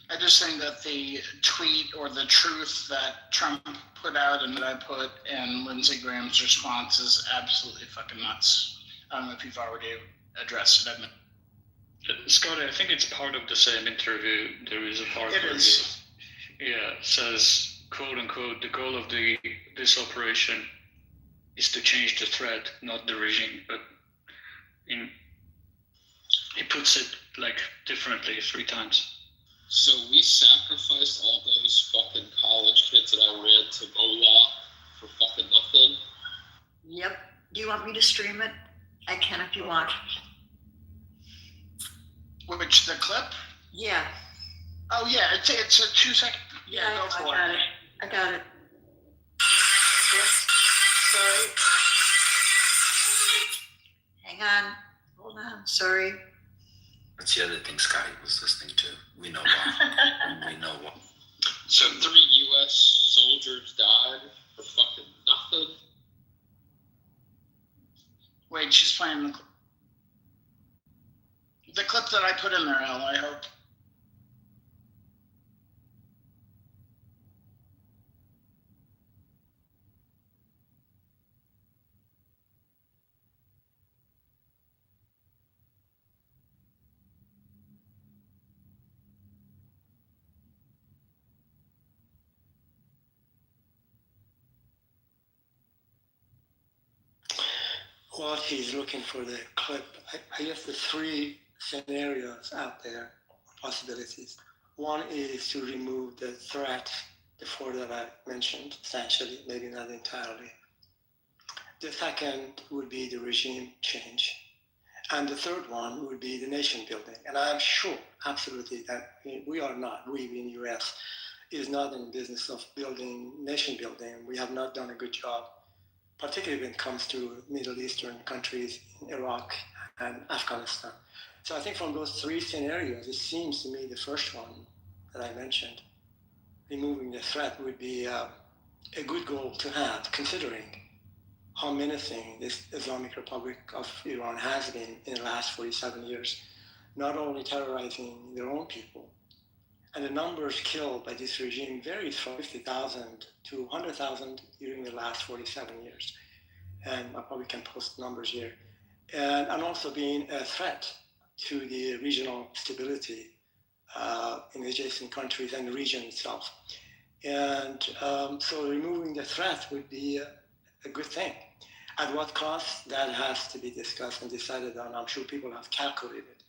I just think that the tweet or the truth that Trump put out and that I put and Lindsey Graham's response is absolutely fucking nuts. I don't know if you've already addressed it. Scott, I think it's part of the same interview. There is a part It where is. it says, quote unquote, the goal of this operation is to change the threat, not the regime. But he puts it like differently 3 times. So we sacrificed all those fucking college kids that I read to Mola for fucking nothing. Yep. Do you want me to stream it? I can if you want. Which, the clip? Yeah. Oh yeah, it's a 2-second. Yeah, go for it. I got it. Yes. Sorry. Hang on. Hold on. Sorry. That's the other thing Scotty was listening to. We know why. We know why. So 3 U.S. soldiers died for fucking nothing. Wait, she's playing the clip that I put in there, Al, I hope. What he's looking for the clip, I guess the 3 scenarios out there, possibilities. One is to remove the threat, the 4 that I mentioned, essentially, maybe not entirely. The second would be the regime change. And the third one would be the nation building. And I'm sure, absolutely, that we in the US, is not in the business of building nation building. We have not done a good job, particularly when it comes to Middle Eastern countries, Iraq and Afghanistan. So I think from those 3 scenarios, it seems to me the first one that I mentioned, removing the threat, would be a good goal to have, considering how menacing this Islamic Republic of Iran has been in the last 47 years, not only terrorizing their own people, and the numbers killed by this regime varied from 50,000 to 100,000 during the last 47 years. And I probably can post numbers here. And also being a threat to the regional stability in adjacent countries and the region itself. And so removing the threat would be a good thing. At what cost, that has to be discussed and decided on. I'm sure people have calculated.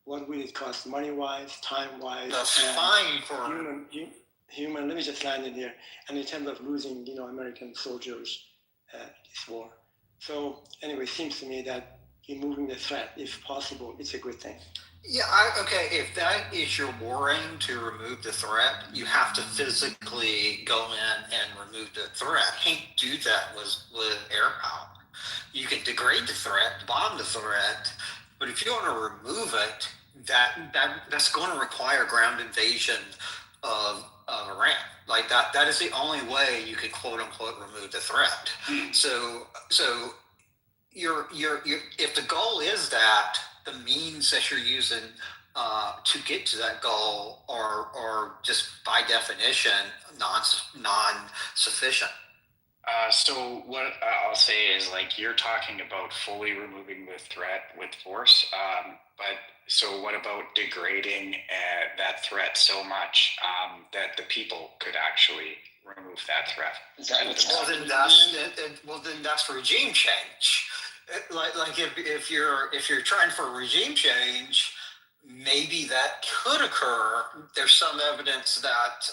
What will it cost money-wise, time-wise? That's fine for human. Let me just land in here. And in terms of losing, American soldiers this war. So anyway, it seems to me that removing the threat, if possible, it's a good thing. Yeah, okay, if that is your warring to remove the threat, you have to physically go in and remove the threat. You can't do that with air power. You can degrade the threat, bomb the threat, but if you want to remove it, that's going to require ground invasion of Iran. Like that is the only way you could quote unquote remove the threat. So you're if the goal is that, the means that you're using to get to that goal are just by definition non-sufficient. So what I'll say is, like, you're talking about fully removing the threat with force, but so what about degrading that threat so much that the people could actually remove that threat? Well, then that's regime change. Like if you're trying for regime change, maybe that could occur. There's some evidence that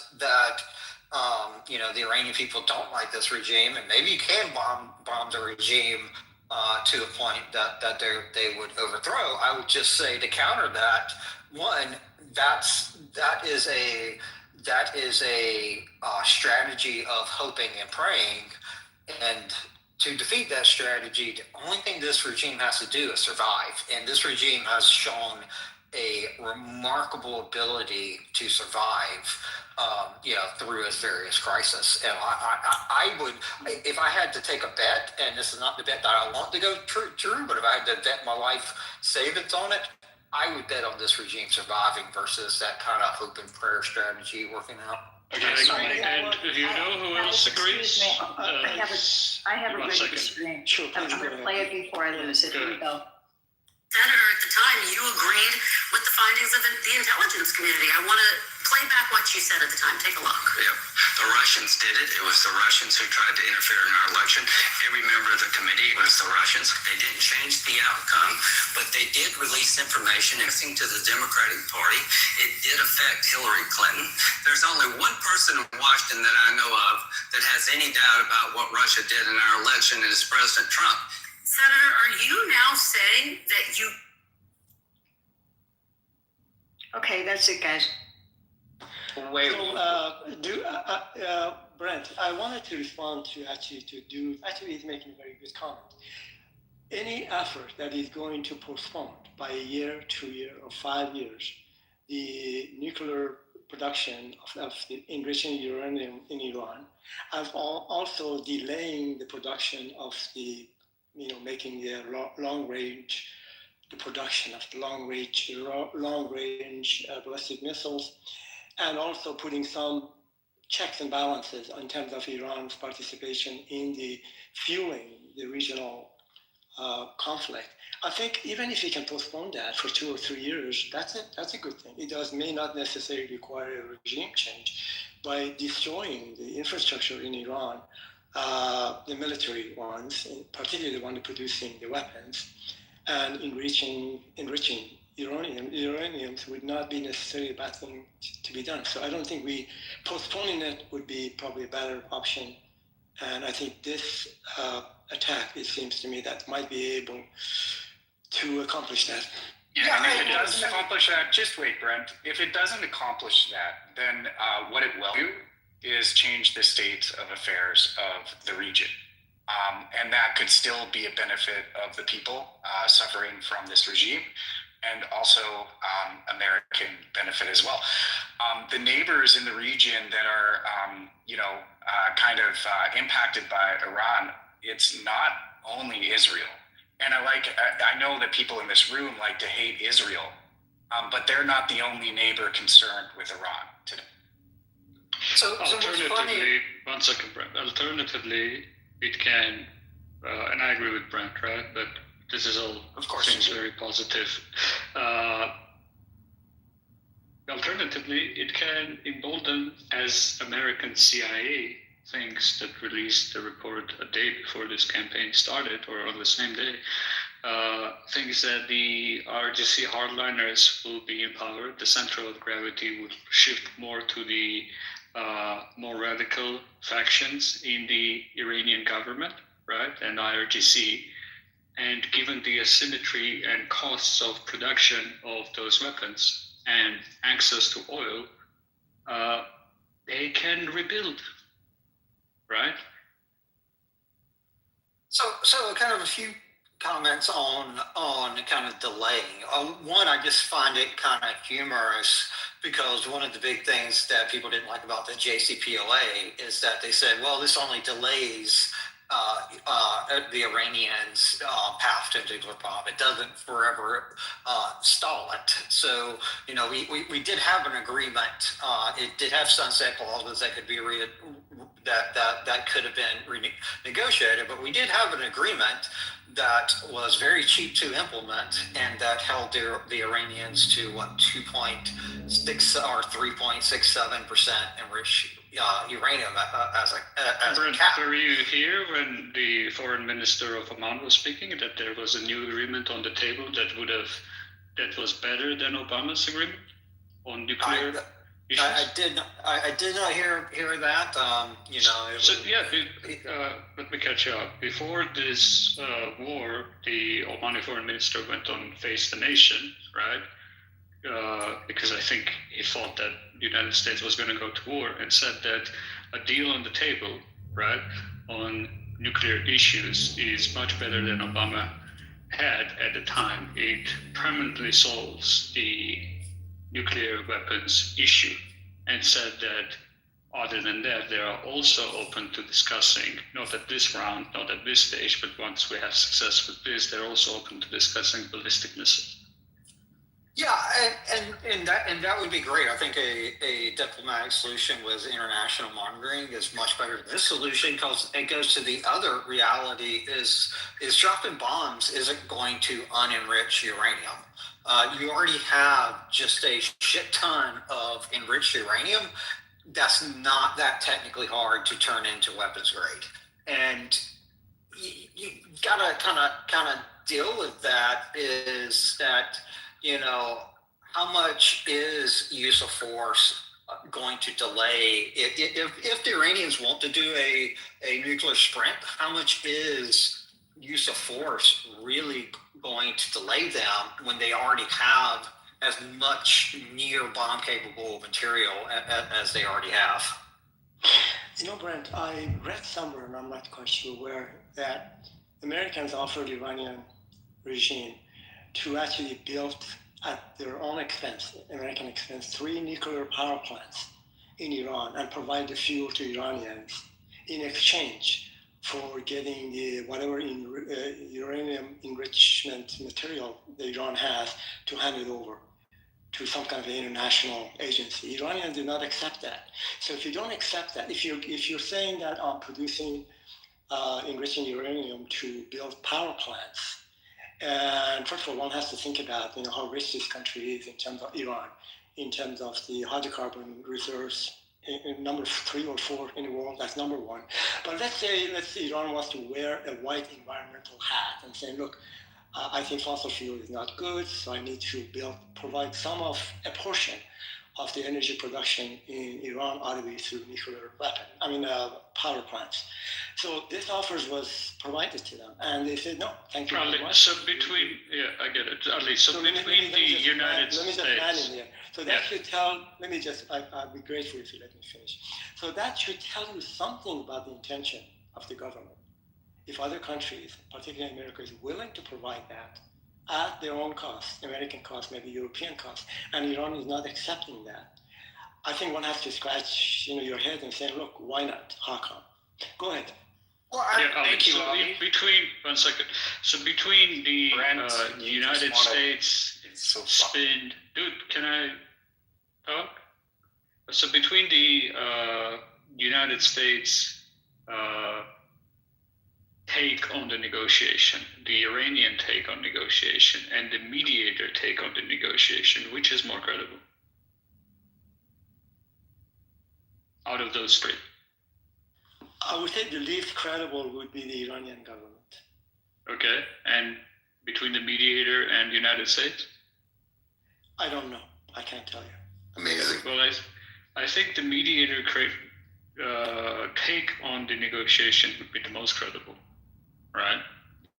the Iranian people don't like this regime, and maybe you can bomb the regime to a point that they would overthrow. I would just say, to counter that, one, that is a strategy of hoping and praying, and to defeat that strategy, the only thing this regime has to do is survive. And this regime has shown a remarkable ability to survive, through its various crises. And I would, if I had to take a bet, and this is not the bet that I want to go true, but if I had to bet my life savings on it, I would bet on this regime surviving versus that kind of hope and prayer strategy working out. Okay, and you know who else agrees? I have a one great second. screen. Sure, I'm please go going to ahead. play it before I lose it. Here we go. Senator, at the time, you agreed with the findings of the intelligence community. I want to play back what you said at the time. Take a look. Yep. The Russians did it. It was the Russians who tried to interfere in our election. Every member of the committee was the Russians. They didn't change the outcome, but they did release information listening to the Democratic Party. It did affect Hillary Clinton. There's only one person in Washington that I know of that has any doubt about what Russia did in our election, and it's President Trump. Senator, are you now saying that you... Okay, that's it, guys. Wait. So, Brent, I wanted to respond to he's making a very good comment. Any effort that is going to postpone by a year, 2 years, or 5 years, the nuclear production of the enriching uranium in Iran, and also delaying the production of the making the production of long range ballistic missiles, and also putting some checks and balances in terms of Iran's participation in the fueling the regional conflict. I think even if we can postpone that for 2 or 3 years, that's a good thing. It may not necessarily require a regime change. By destroying the infrastructure in Iran, the military ones, particularly the one producing the weapons, and enriching uranium would not be necessarily a bad thing to be done. So I don't think postponing it would be probably a better option. And I think this attack, it seems to me, that might be able to accomplish that. Yeah, and if it doesn't accomplish that, just wait, Brent. If it doesn't accomplish that, then what it will do is change the state of affairs of the region. And that could still be a benefit of the people suffering from this regime, and also American benefit as well. The neighbors in the region that are, kind of impacted by Iran, it's not only Israel. And I know that people in this room like to hate Israel, but they're not the only neighbor concerned with Iran today. So alternatively, one second, Brent. Alternatively, it can, and I agree with Brent, right? But this is all seems very positive. Alternatively, it can embolden, as American CIA thinks that released the report a day before this campaign started, or on the same day, thinks that the RGC hardliners will be empowered. The center of gravity would shift more to the more radical factions in the Iranian government, right, and IRGC. And given the asymmetry and costs of production of those weapons and access to oil, they can rebuild, right? So kind of a few comments on kind of delaying. One, I just find it kind of humorous because one of the big things that people didn't like about the JCPOA is that they said, well, this only delays the Iranians' path to nuclear bomb. It doesn't forever stall it. So, we did have an agreement. It did have sunset clauses that could be that could have been renegotiated, but we did have an agreement that was very cheap to implement and that held the Iranians to 2.6 or 3.67% enriched uranium as a cap. Were you here when the foreign minister of Oman was speaking that there was a new agreement on the table that was better than Obama's agreement on nuclear issues? I did not hear that. Let me catch you up. Before this war, the Omani foreign minister went on Face the Nation, right? Because I think he thought that the United States was going to go to war, and said that a deal on the table, right, on nuclear issues is much better than Obama had at the time. It permanently solves the nuclear weapons issue, and said that other than that, they are also open to discussing, not at this round, not at this stage, but once we have success with this, they're also open to discussing ballistic missiles. Yeah, and that would be great. I think a diplomatic solution with international monitoring is much better than this solution because it goes to the other reality is dropping bombs isn't going to unenrich uranium. You already have just a shit ton of enriched uranium. That's not that technically hard to turn into weapons grade, and you gotta kind of deal with that. Is that how much is use of force going to delay if the Iranians want to do a nuclear sprint? How much is use of force really going to delay them when they already have as much near bomb capable material as they already have? Brent, I read somewhere, and I'm not quite sure where, that Americans offered the Iranian regime to actually build at their own expense, American expense, 3 nuclear power plants in Iran and provide the fuel to Iranians in exchange for getting the whatever uranium enrichment material that Iran has to hand it over to some kind of international agency. Iranians do not accept that. So if you don't accept that, if you're saying that I'm producing enriching uranium to build power plants, and first of all, one has to think about how rich this country is in terms of Iran, in terms of the hydrocarbon reserves, in number 3 or 4 in the world. That's number one. But let's say Iran wants to wear a white environmental hat and say, look, I think fossil fuel is not good, so I need to provide a portion of the energy production in Iran ought to be through nuclear power plants. So this offer was provided to them, and they said, no, thank you very much. So I get it, Ali. So between the United States. Let me just add in there. So that should tell, I'd be grateful if you let me finish. So that should tell you something about the intention of the government. If other countries, particularly America, is willing to provide that at their own cost, American cost, maybe European cost, and Iran is not accepting that, I think one has to scratch your head and say, look, why not? How come? Go ahead. Well, one second. So between the United States spin, dude, can I talk? So between the United States take on the negotiation, the Iranian take on negotiation, and the mediator take on the negotiation, which is more credible out of those 3? I would say the least credible would be the Iranian government. Okay, and between the mediator and the United States? I don't know. I can't tell you. Amazing. Well, I think the mediator take on the negotiation would be the most credible, right?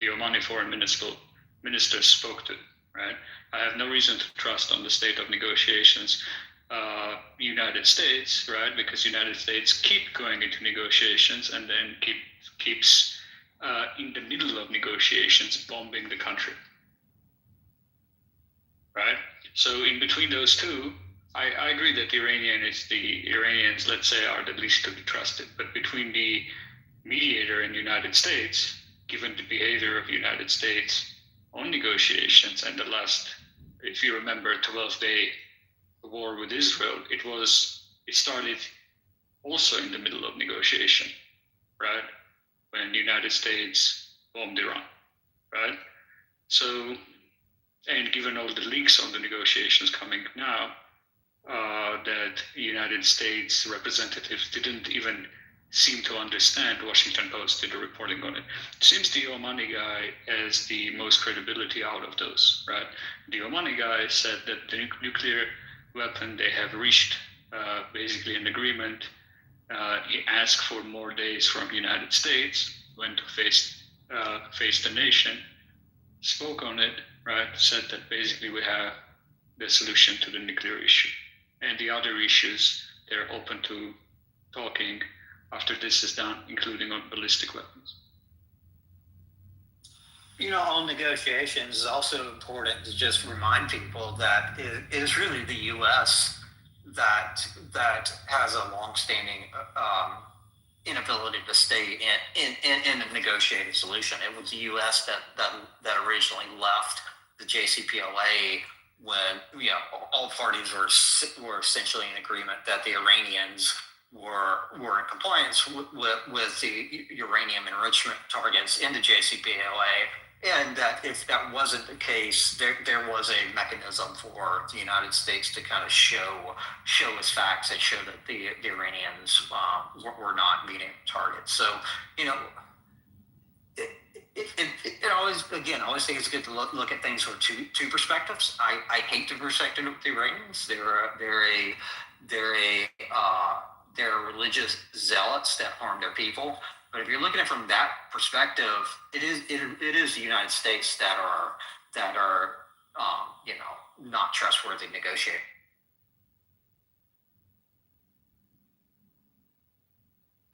The Omani foreign minister spoke to, right? I have no reason to trust on the state of negotiations United States, right? Because United States keep going into negotiations and then keeps in the middle of negotiations bombing the country, right? So in between those two, I agree that the Iranians, let's say, are the least to be trusted. But between the mediator and United States, given the behavior of the United States on negotiations and the last, if you remember, 12-day war with Israel, it started also in the middle of negotiation, right? When the United States bombed Iran, right? So, and given all the leaks on the negotiations coming now, that United States representatives didn't even seem to understand. Washington Post did a reporting on it. It seems the Omani guy has the most credibility out of those, right? The Omani guy said that the nuclear weapon, they have reached basically an agreement. He asked for more days from the United States, went to face the nation, spoke on it, right? Said that basically we have the solution to the nuclear issue. And the other issues, they're open to talking after this is done, including on ballistic weapons. On negotiations, it's also important to just remind people that it is really the U.S. that has a longstanding inability to stay in a negotiated solution. It was the U.S. that originally left the JCPOA when all parties were essentially in agreement that the Iranians were in compliance with the uranium enrichment targets in the JCPOA, and that if that wasn't the case, there was a mechanism for the United States to kind of show as facts that show that the Iranians were not meeting targets. So it always think it's good to look at things from two perspectives. I hate the perspective of the Iranians. They're religious zealots that harm their people. But if you're looking at it from that perspective, it is the United States that are not trustworthy negotiators.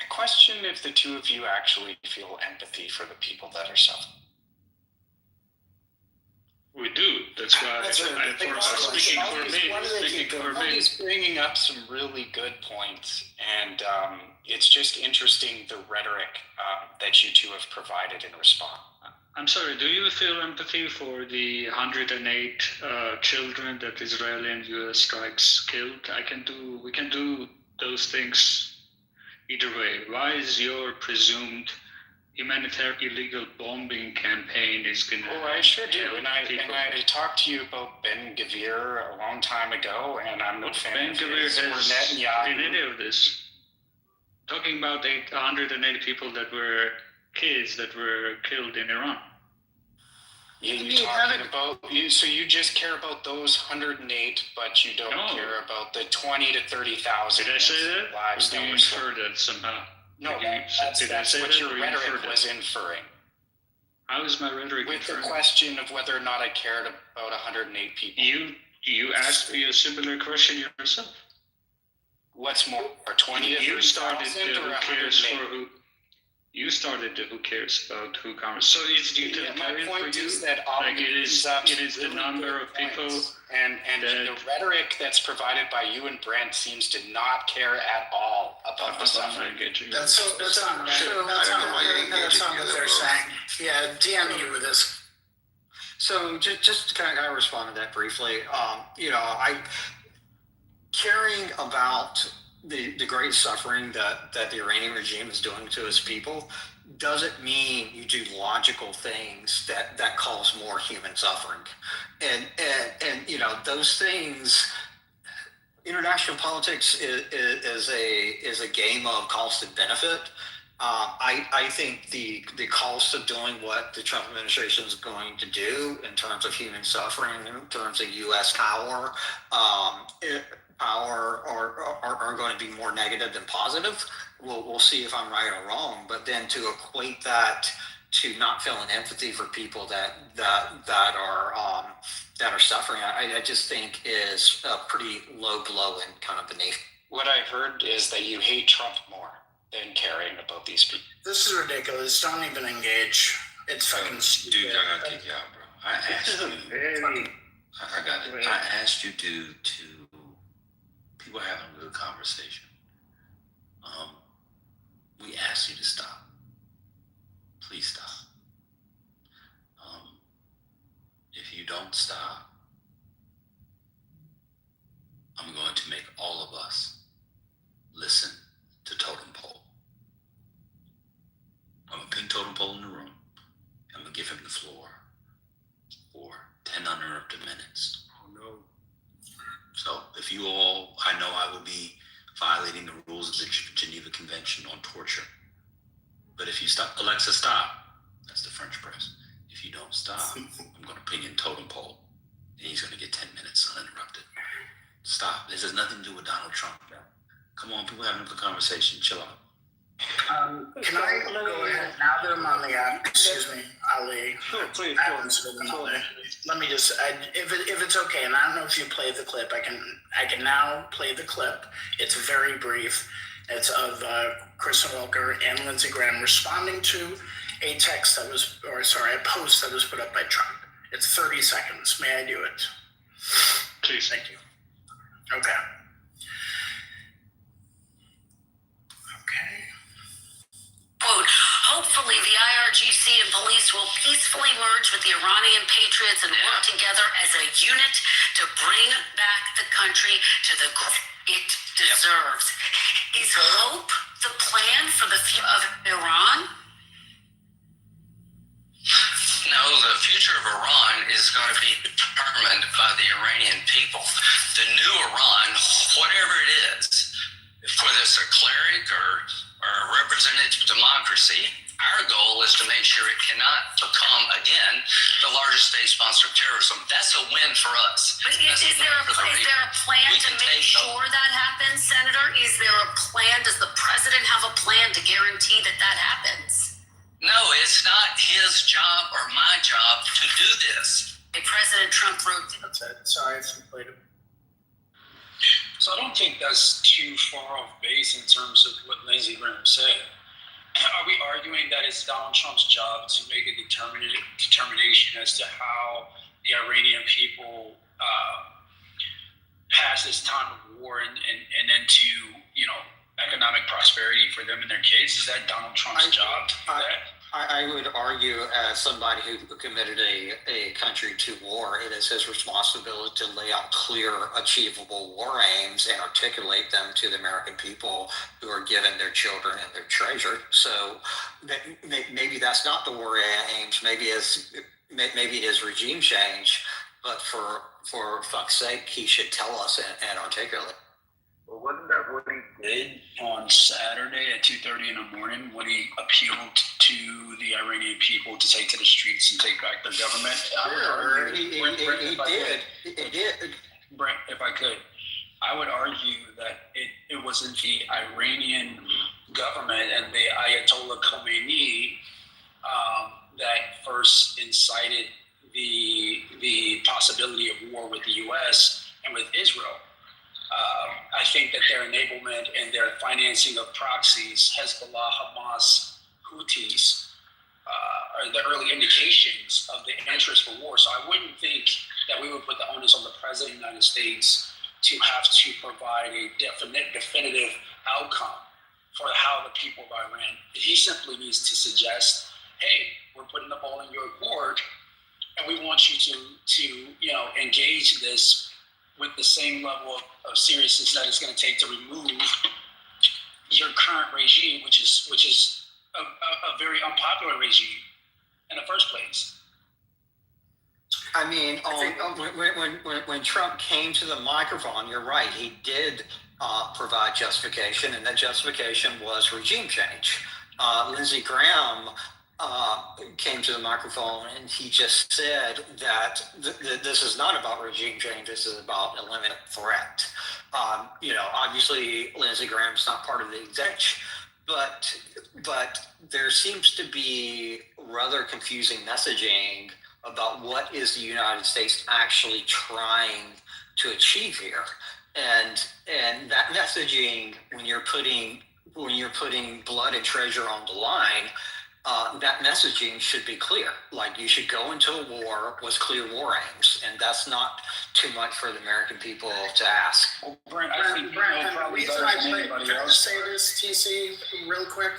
I question if the two of you actually feel empathy for the people that are suffering. We do. That's why speaking for me. He's bringing up some really good points, and it's just interesting the rhetoric that you two have provided in response. I'm sorry, do you feel empathy for the 108 children that Israeli and US strikes killed? We can do those things either way. Why is your presumed humanitarian illegal bombing campaign is going to... Oh, I sure do. And I talked to you about Ben Gvir a long time ago, and I'm no fan of his. Ben Gvir has been any of this. Talking about 180 people that were kids that were killed in Iran. So you just care about those 108, but you don't care about the 20 to 30,000. Did I say that? Lives or do you infer that somehow? No, that's what your rhetoric was inferring. How is my rhetoric with inferring? The question of whether or not I cared about 108 people. You asked me a similar question yourself. What's more, 20 to 30,000 or 108? You started the who cares about who comes. So it's utilitarian my point for you? Is that it is the number of people and the rhetoric that's provided by you and Brent seems to not care at all about the suffering. That's not what they're saying. Yeah, DM you with this. So just to kind of respond to that briefly, caring about the great suffering that the Iranian regime is doing to its people doesn't mean you do logical things that cause more human suffering. And those things, international politics is a game of cost and benefit. I think the cost of doing what the Trump administration is going to do in terms of human suffering, in terms of U.S. power, are going to be more negative than positive. We'll see if I'm right or wrong. But then to equate that to not feeling empathy for people that are suffering, I just think is a pretty low blow and kind of beneath. What I heard is that you hate Trump more than caring about these people. This is ridiculous. Don't even engage. It's fucking stupid. Dude, I gotta kick you out, bro. I asked you to people having a good conversation. We asked you to stop. Please stop. If you don't stop, I'm going to make all of us listen to Totem Pole. I'm going to pin Totem Pole in the room. I'm going to give him the floor for 10 uninterrupted minutes. Oh no. So if you all, I know I will be violating the rules of the Geneva Convention on torture. But if you stop, Alexa, stop. That's the French press. If you don't stop, I'm going to ping in Totem Pole. And he's going to get 10 minutes uninterrupted. Stop. This has nothing to do with Donald Trump. Come on, people having a good conversation. Chill out. Can I go ahead now that I'm on the app? Excuse me, Ali. Sure, please. Let me just, if it's okay, and I don't know if you played the clip. I can now play the clip. It's very brief. It's of Kristen Welker and Lindsey Graham responding to a post that was put up by Trump. It's 30 seconds. May I do it? Please. Thank you. Okay. Quote, hope hopefully the IRGC and police will peacefully merge with the Iranian patriots and work together as a unit to bring back the country to the growth it deserves. Is hope the plan for the future of Iran? No, the future of Iran is going to be determined by the Iranian people. The new Iran, whatever it is, whether it's a cleric or a representative democracy, our goal is to make sure it cannot become, again, the largest state sponsor of terrorism. That's a win for us. But is there a plan to make sure that happens, Senator? Is there a plan? Does the president have a plan to guarantee that that happens? No, it's not his job or my job to do this. President Trump wrote. Sorry, I played it. So I don't think that's too far off base in terms of what Lindsey Graham said. Are we arguing that it's Donald Trump's job to make a determination as to how the Iranian people pass this time of war and then to, economic prosperity for them and their kids? Is that Donald Trump's job to do that? I would argue, as somebody who committed a country to war, it is his responsibility to lay out clear, achievable war aims and articulate them to the American people who are given their children and their treasure. So maybe that's not the war aims. Maybe it is regime change. But for fuck's sake, he should tell us and articulate. Well, wasn't that what he did on Saturday at 2:30 in the morning when he appealed to the Iranian people to take to the streets and take back their government? Sure, he did. Brent, if I could, I would argue that it wasn't the Iranian government and the Ayatollah Khomeini that first incited the possibility of war with the U.S. and with Israel. I think that their enablement and their financing of proxies, Hezbollah, Hamas, Houthis, are the early indications of the interest for war. So I wouldn't think that we would put the onus on the President of the United States to have to provide a definitive outcome for how the people of Iran. He simply needs to suggest, hey, we're putting the ball in your court, and we want you to engage this with the same level of seriousness that it's going to take to remove your current regime, which is a very unpopular regime in the first place. I mean, when Trump came to the microphone, you're right, he did provide justification, and that justification was regime change. Lindsey Graham came to the microphone and he just said that this is not about regime change, this is about eliminating threat. Obviously Lindsey Graham's not part of the exec, but there seems to be rather confusing messaging about what is the United States actually trying to achieve here. And that messaging, when you're putting blood and treasure on the line, that messaging should be clear. Like, you should go into a war with clear war aims, and that's not too much for the American people to ask. Well, Brent, the reason I say this, TC, real quick,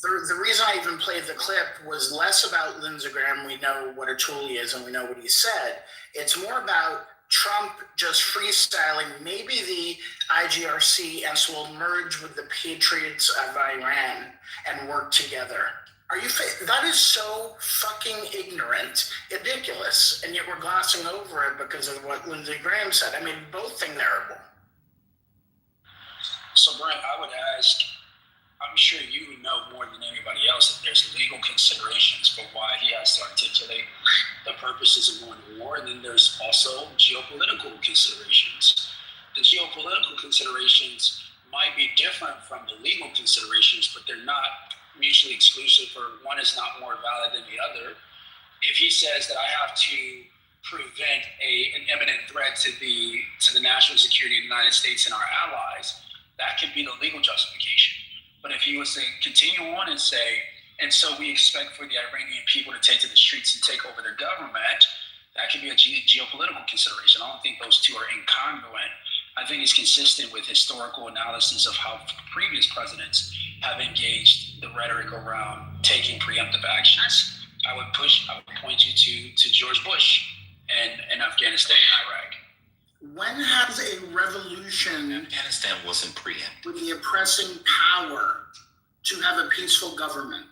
the reason I even played the clip was less about Lindsey Graham. We know what a tool he is and we know what he said. It's more about Trump just freestyling. Maybe the IGRC and will merge with the patriots of Iran and work together. That is so fucking ignorant, ridiculous, and yet we're glossing over it because of what Lindsey Graham said. I mean, both things terrible. So, Brent, I would ask, I'm sure you know more than anybody else that there's legal considerations for why he has to articulate the purposes of going to war, and then there's also geopolitical considerations. The geopolitical considerations might be different from the legal considerations, but they're not mutually exclusive, or one is not more valid than the other. If he says that I have to prevent an imminent threat to the national security of the United States and our allies, that can be the legal justification. But if he was to continue on and say, and so we expect for the Iranian people to take to the streets and take over their government, that can be a geopolitical consideration. I don't think those two are incongruent. I think it's consistent with historical analysis of how previous presidents have engaged the rhetoric around taking preemptive actions. I would point you to George Bush and Afghanistan and Iraq. When has a revolution Afghanistan wasn't preemptive. with the oppressing power to have a peaceful government?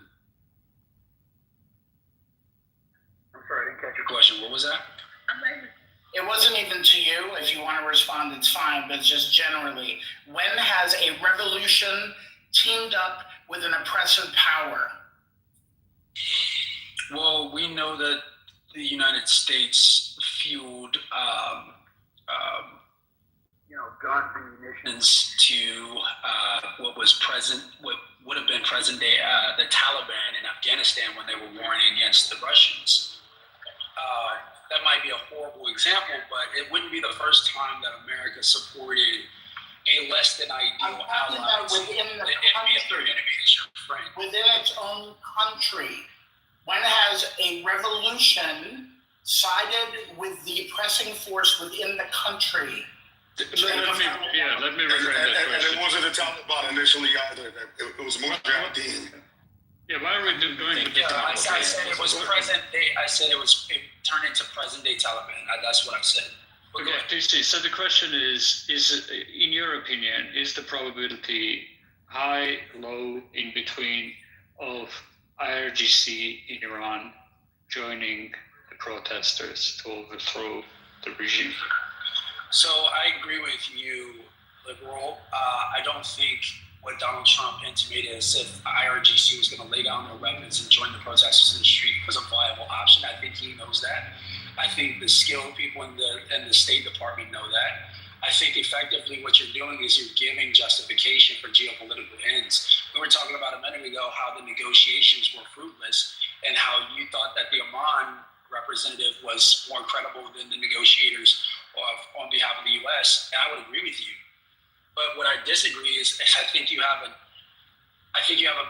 I'm sorry, I didn't catch your question. What was that? It wasn't even to you. If you want to respond, it's fine, but just generally. When has a revolution teamed up with an oppressive power? Well, we know that the United States fueled guns and munitions to what would have been present day the Taliban in Afghanistan when they were warring against the Russians. That might be a horrible example, but it wouldn't be the first time that America supported a less than ideal ally. Within the country, within its own country. When has a revolution sided with the oppressing force within the country? Let me reframe that question. And it wasn't the Taliban initially either. It was Mujahideen. Yeah, why are we going to I said it was present day. I said it turned into present day Taliban. That's what I said. Okay, TC. So the question is, in your opinion, is the probability high, low, in between of IRGC in Iran joining the protesters to overthrow the regime? So I agree with you, liberal. I don't think what Donald Trump intimated as if IRGC was going to lay down their weapons and join the protesters in the street was a viable option. I think he knows that. I think the skilled people in the State Department know that. I think effectively what you're doing is you're giving justification for geopolitical ends. We were talking about a minute ago how the negotiations were fruitless and how you thought that the Amman representative was more credible than the negotiators on behalf of the U.S. And I would agree with you. But what I disagree is I think you have a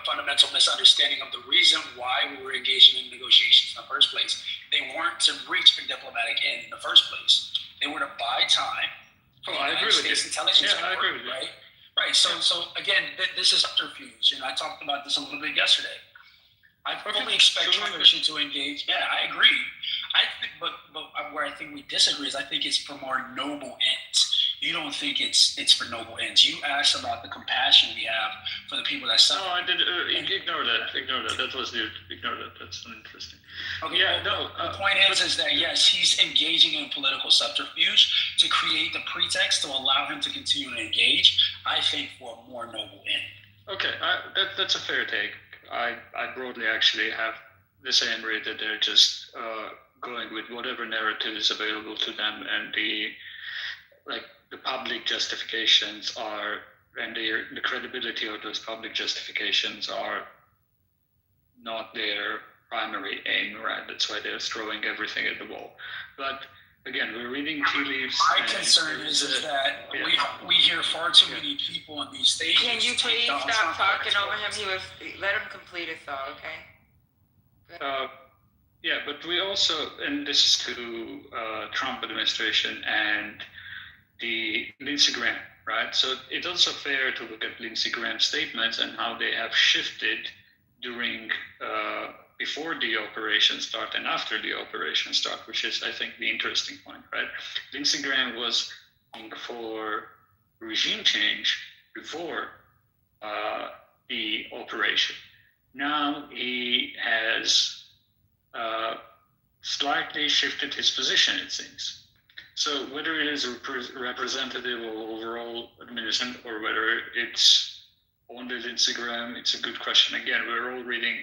fundamental misunderstanding of the reason why we were engaging in negotiations in the first place. They weren't to reach a diplomatic end in the first place. They were to buy time. I agree with you. Intelligence I agree with you. Right. So again, this is subterfuge, and I talked about this a little bit yesterday. I fully expect Congressman to engage. Yeah, I agree. I think, but where I think we disagree is I think it's for more noble ends. You don't think it's for noble ends. You asked about the compassion we have for the people that suffer. No, I did. Ignore that. Ignore that. That was ignore that. That's uninteresting. Okay. Yeah. The point is that yes, he's engaging in political subterfuge to create the pretext to allow him to continue to engage. I think for a more noble end. Okay, that's a fair take. I broadly actually have the same read that they're just going with whatever narrative is available to them, and the public justifications are, and the credibility of those public justifications are not their primary aim, right? That's why they're throwing everything at the wall. But again, we're reading tea leaves. My concern is that we hear far too many people on these stages. Can you please stop talking over him? Let him complete his thought, okay? Yeah, but we also, and this is to Trump administration and the Lindsey Graham, right? So it's also fair to look at Lindsey Graham's statements and how they have shifted during, before the operation start and after the operation start, which is, I think, the interesting point, right? Lindsey Graham was for regime change before the operation. Now he has slightly shifted his position, it seems. So whether it is representative of overall administration or whether it's only Lindsey Graham, it's a good question. Again, we're all reading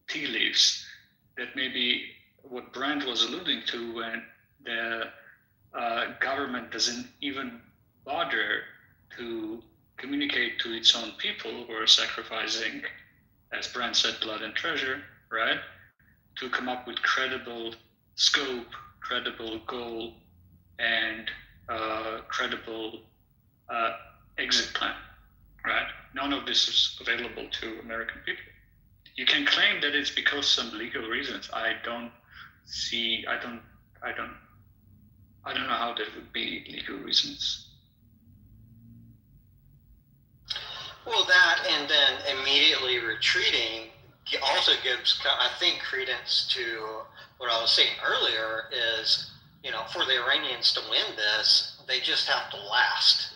tea leaves. That may be what Brent was alluding to when the government doesn't even bother to communicate to its own people who are sacrificing, as Brent said, blood and treasure, right? To come up with credible scope, credible goal, and credible exit plan, right? None of this is available to American people. You can claim that it's because some legal reasons. I don't know how that would be legal reasons. Well, that and then immediately retreating also gives, I think, credence to what I was saying earlier is, for the Iranians to win this, they just have to last.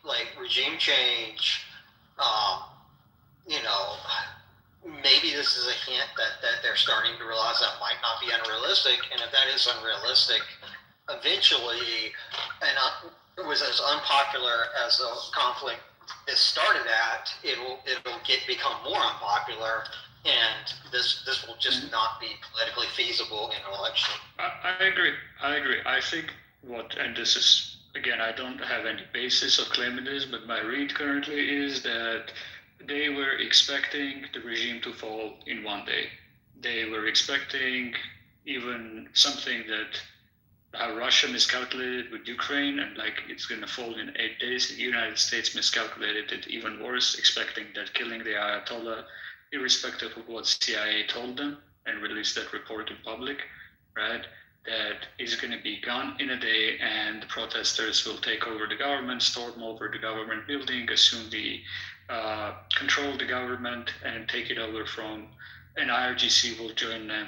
Like regime change, maybe this is a hint that they're starting to realize that might not be unrealistic. And if that is unrealistic, eventually, and it was as unpopular as the conflict is started at, it'll become more unpopular, and this will just not be politically feasible in an election. I agree. I think and this is, again, I don't have any basis of claiming this, but my read currently is that they were expecting the regime to fall in one day. They were expecting even something that how Russia miscalculated with Ukraine, and it's going to fall in 8 days. The United States miscalculated it even worse, expecting that killing the Ayatollah, irrespective of what CIA told them and released that report in public, right? That is going to be gone in a day, and the protesters will take over the government, storm over the government building, assume control the government, and take it over and IRGC will join them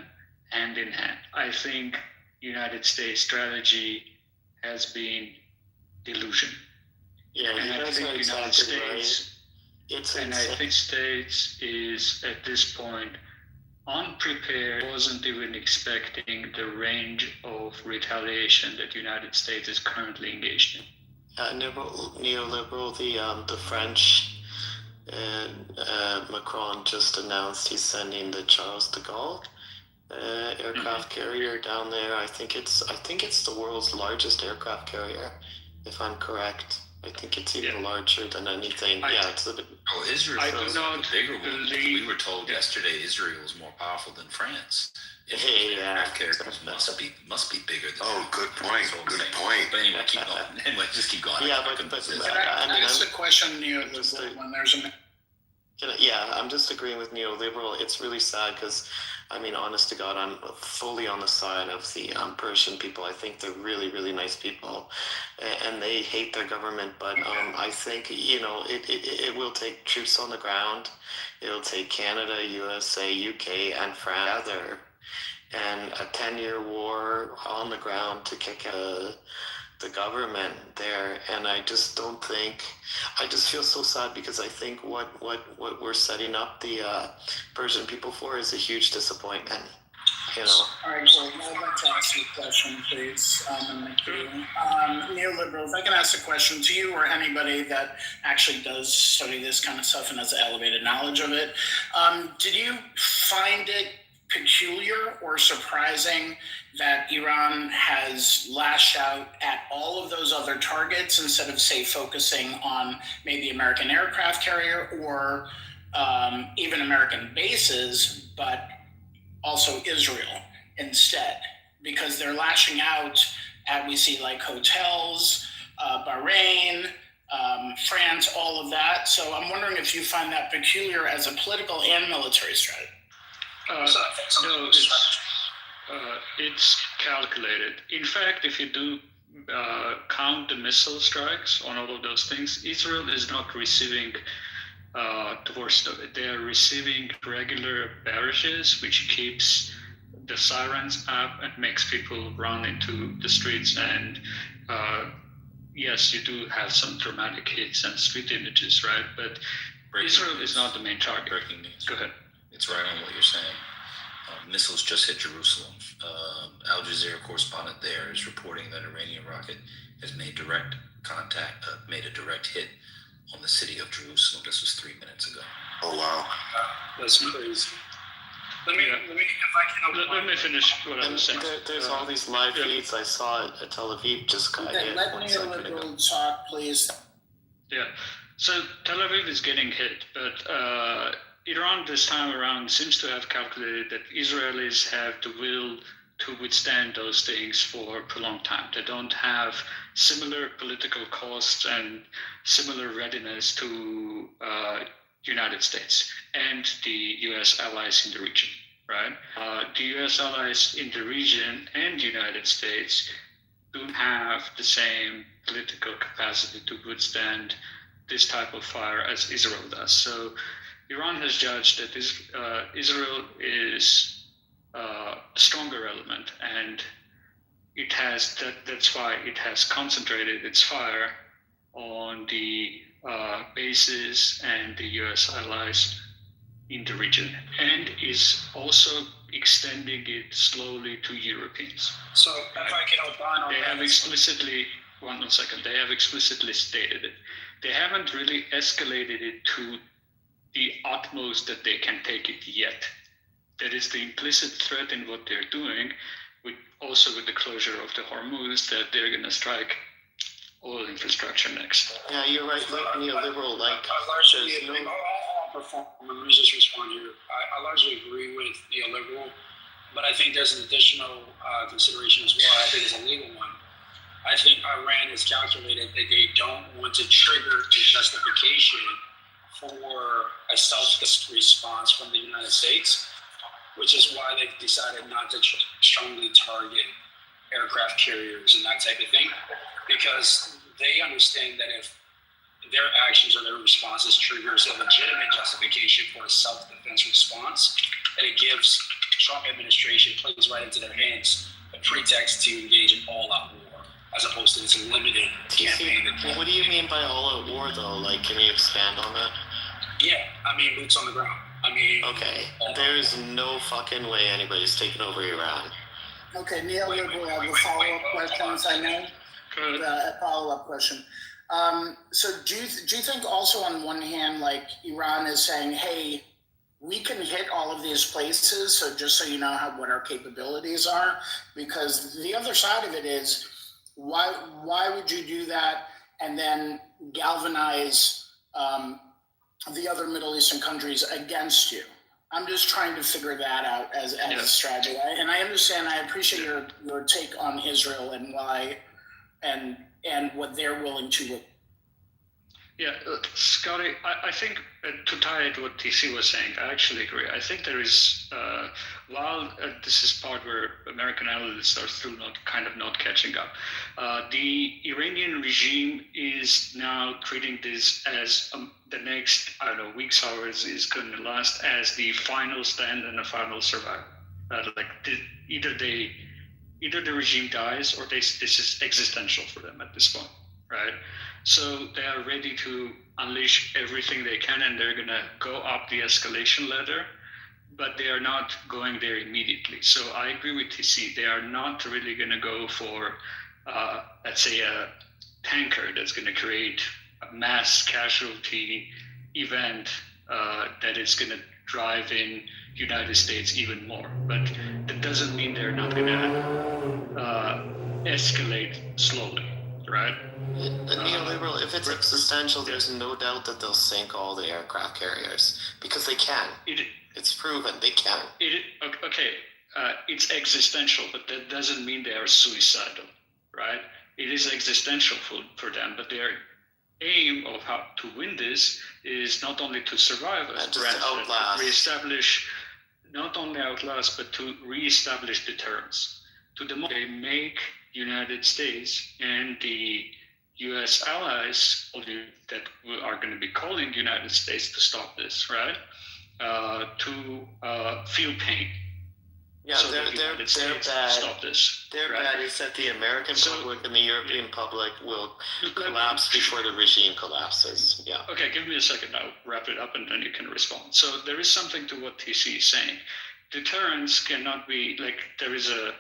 hand in hand. I think United States strategy has been delusion. Yeah, and I think United States, right. I think States is at this point unprepared, wasn't even expecting the range of retaliation that United States is currently engaged in. Neoliberal, the French and Macron just announced he's sending the Charles de Gaulle aircraft carrier down there. I think it's the world's largest aircraft carrier, if I'm correct. I think it's even larger than anything. It's a bit. Oh, Israel is the bigger one. We were told yesterday Israel is more powerful than France. Aircraft carriers must be bigger than. Oh, good point. Good point. But anyway, keep going. Just keep going. Yeah, but I ask the question, when there's a. I'm just agreeing with neoliberal. It's really sad because, honest to God, I'm fully on the side of the Persian people. I think they're really, really nice people, and they hate their government. But I think, it will take troops on the ground. It'll take Canada, USA, UK, and France together, and a 10-year war on the ground to kick out the government there. And I just feel so sad because I think what we're setting up the Persian people for is a huge disappointment. All right, well, I'd like to ask you a question, please. Neoliberal, if I can ask a question to you or anybody that actually does study this kind of stuff and has elevated knowledge of it, did you find it peculiar or surprising that Iran has lashed out at all of those other targets instead of, say, focusing on maybe American aircraft carrier or even American bases, but also Israel instead? Because they're lashing out at, we see like hotels, Bahrain, France, all of that. So I'm wondering if you find that peculiar as a political and military strategy. No, it's calculated. In fact, if you do count the missile strikes on all of those things, Israel is not receiving divorce of it. They are receiving regular barrages, which keeps the sirens up and makes people run into the streets. And yes, you do have some dramatic hits and street images, right? But Israel is not the main target. Breaking news. Go ahead. It's right on what you're saying. Missiles just hit Jerusalem. Al Jazeera correspondent there is reporting that Iranian rocket has made a direct hit on the city of Jerusalem. This was 3 minutes ago. Oh wow, that's crazy. Let me finish what I was saying. There's all these live feeds. I saw at Tel Aviv just got hit. Let me talk, please. Yeah. So Tel Aviv is getting hit, but Iran this time around seems to have calculated that Israelis have the will to withstand those things for a prolonged time. They don't have similar political costs and similar readiness to United States and the U.S. allies in the region, right? The U.S. allies in the region and United States don't have the same political capacity to withstand this type of fire as Israel does. So Iran has judged that Israel is a stronger element, and it has that's why it has concentrated its fire on the bases and the U.S. allies in the region, and is also extending it slowly to Europeans. So if I can opine on They that. have explicitly, one second, they have explicitly stated it. They haven't really escalated it to the utmost that they can take it yet. That is the implicit threat in what they're doing, also with the closure of the Hormuz, that they're going to strike oil infrastructure next. Yeah, you're right. Like neoliberal, like I largely there's agree. no. Let me just respond here. I largely agree with neoliberal, but I think there's an additional consideration as well. I think it's a legal one. I think Iran has calculated that they don't want to trigger a justification for a self response from the United States, which is why they've decided not to strongly target aircraft carriers and that type of thing, because they understand that if their actions or their responses triggers a legitimate justification for a self-defense response, that it gives Trump administration, plays right into their hands, a pretext to engage in all-out war, as opposed to this limited campaign. Well, what do you mean by all-out war, though? Like, can you expand on that? Yeah, I mean, boots on the ground. I mean... Okay, there's no fucking way anybody's taking over Iran. Okay, neoliberal, I have a follow-up question, if I may. A follow-up question. So do you think also on one hand, like Iran is saying, hey, we can hit all of these places, so just so you know what our capabilities are, because the other side of it is, why would you do that and then galvanize the other Middle Eastern countries against you? I'm just trying to figure that out as a strategy. And I understand, I appreciate your take on Israel and why, and what they're willing to. Yeah, Scotty, I think to tie it to what TC was saying, I actually agree. I think there is, while this is part where American analysts are still not catching up, the Iranian regime is now treating this as the next, weeks, hours is going to last as the final stand and the final survival. Either the regime dies or this is existential for them at this point, right? So they are ready to unleash everything they can, and they're going to go up the escalation ladder, but they are not going there immediately. So I agree with TC. They are not really going to go for, let's say, a tanker that's going to create a mass casualty event that is going to drive in United States even more. But that doesn't mean they're not going to escalate slowly, right? The neoliberal, if it's existential, there's no doubt that they'll sink all the aircraft carriers, because they can. It's proven they can. It's existential, but that doesn't mean they are suicidal, right? It is existential for them, but their aim of how to win this is not only to survive, as Brent said, but reestablish, not only outlast, but to reestablish deterrence. To the moment they make United States and the U.S. allies that are going to be calling the United States to stop this, right? To feel pain. Yeah, so they're bad. Stop this. Their bad is that the American public and the European public will collapse before the regime collapses. Yeah. Okay, give me a second. I'll wrap it up and then you can respond. So there is something to what TC is saying. Deterrence cannot be there is a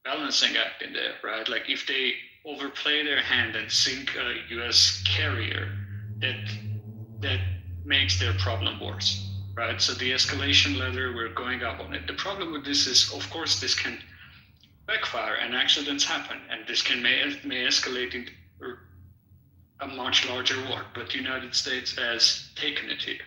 balancing act in there, right? Like if they overplay their hand and sink a U.S. carrier, that makes their problem worse, right? So the escalation ladder, we're going up on it. The problem with this is, of course, this can backfire and accidents happen, and this may escalate into a much larger war. But the United States has taken it here.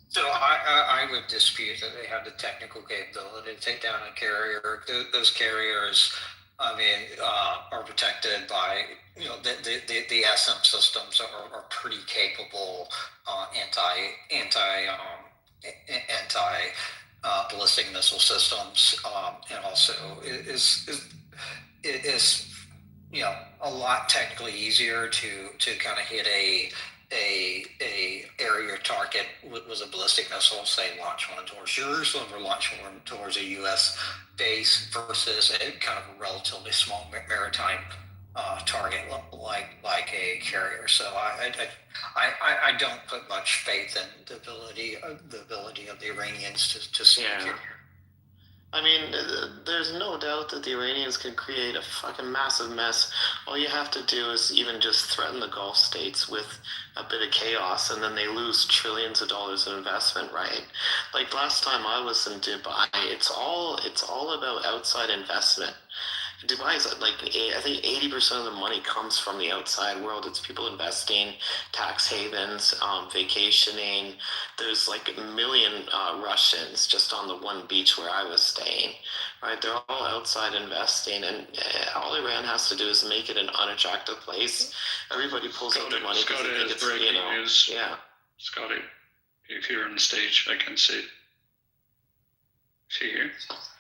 So I would dispute that they have the technical capability to take down a carrier. Those carriers, are protected by the SM systems are pretty capable anti ballistic missile systems, and also is a lot technically easier to kind of hit a area target was a ballistic missile, say launch one towards Jerusalem or launch one towards a U.S. base versus a kind of a relatively small maritime target like a carrier. So I don't put much faith in the ability of the Iranians to sneak in here. I mean, there's no doubt that the Iranians can create a fucking massive mess. All you have to do is even just threaten the Gulf states with a bit of chaos, and then they lose trillions of dollars in investment, right? Like last time I was in Dubai, it's all about outside investment. Dubai is like, I think 80% of the money comes from the outside world. It's people investing, tax havens, vacationing. There's like a million Russians just on the one beach where I was staying, right? They're all outside investing, and all Iran has to do is make it an unattractive place. Everybody pulls out their money because they think it's, news. Yeah. Scotty, if you're on the stage, I can see. See here?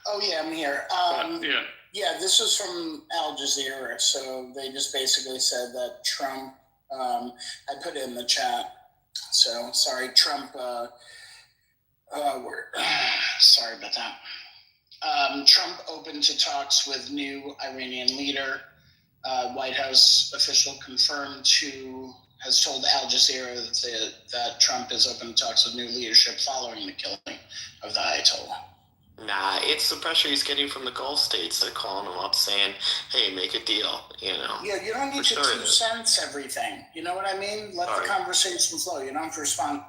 Oh yeah, I'm here. Yeah. Yeah, this was from Al Jazeera. So they just basically said that Trump, I put it in the chat. So sorry, Trump, sorry about that. Trump opened to talks with new Iranian leader. White House official has told Al Jazeera that Trump is open to talks with new leadership following the killing of the Ayatollah. Nah, it's the pressure he's getting from the Gulf states. They're calling him up saying, hey, make a deal, Yeah, you don't need to 2 cents everything. You know what I mean? Let the conversation flow. You don't have to respond.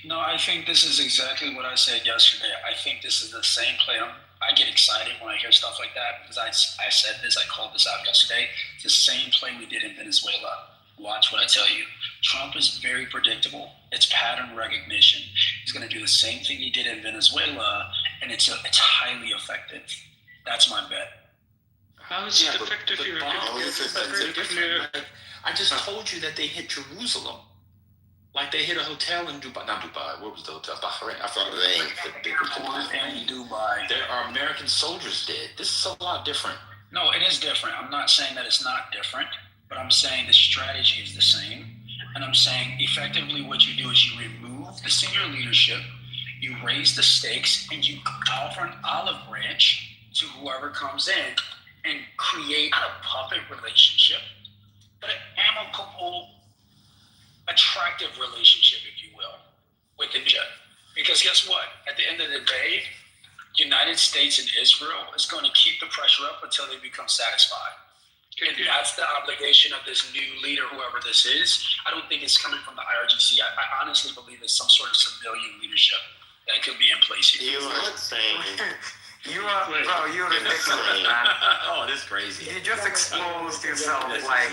No, I think this is exactly what I said yesterday. I think this is the same play. I get excited when I hear stuff like that because I said this, I called this out yesterday. It's the same play we did in Venezuela. Watch what I tell you. Trump is very predictable. It's pattern recognition. He's going to do the same thing he did in Venezuela, and it's highly effective. That's my bet. How is it effective here? I just told you that they hit Jerusalem. Like they hit a hotel in Dubai. Not Dubai. Where was the hotel? Bahrain. I forgot the big in Dubai. There are American soldiers dead. This is a lot different. No, it is different. I'm not saying that it's not different, but I'm saying the strategy is the same. And I'm saying effectively what you do is you remove the senior leadership, you raise the stakes, and you offer an olive branch to whoever comes in and create a puppet relationship, but an amicable, attractive relationship, if you will, with the jet. Because guess what? At the end of the day, United States and Israel is going to keep the pressure up until they become satisfied. And that's the obligation of this new leader, whoever this is. I don't think it's coming from the IRGC. I honestly believe it's some sort of civilian leadership that could be in place here. You are saying... You're ridiculous, man. Oh, this is crazy. You just exposed yourself like,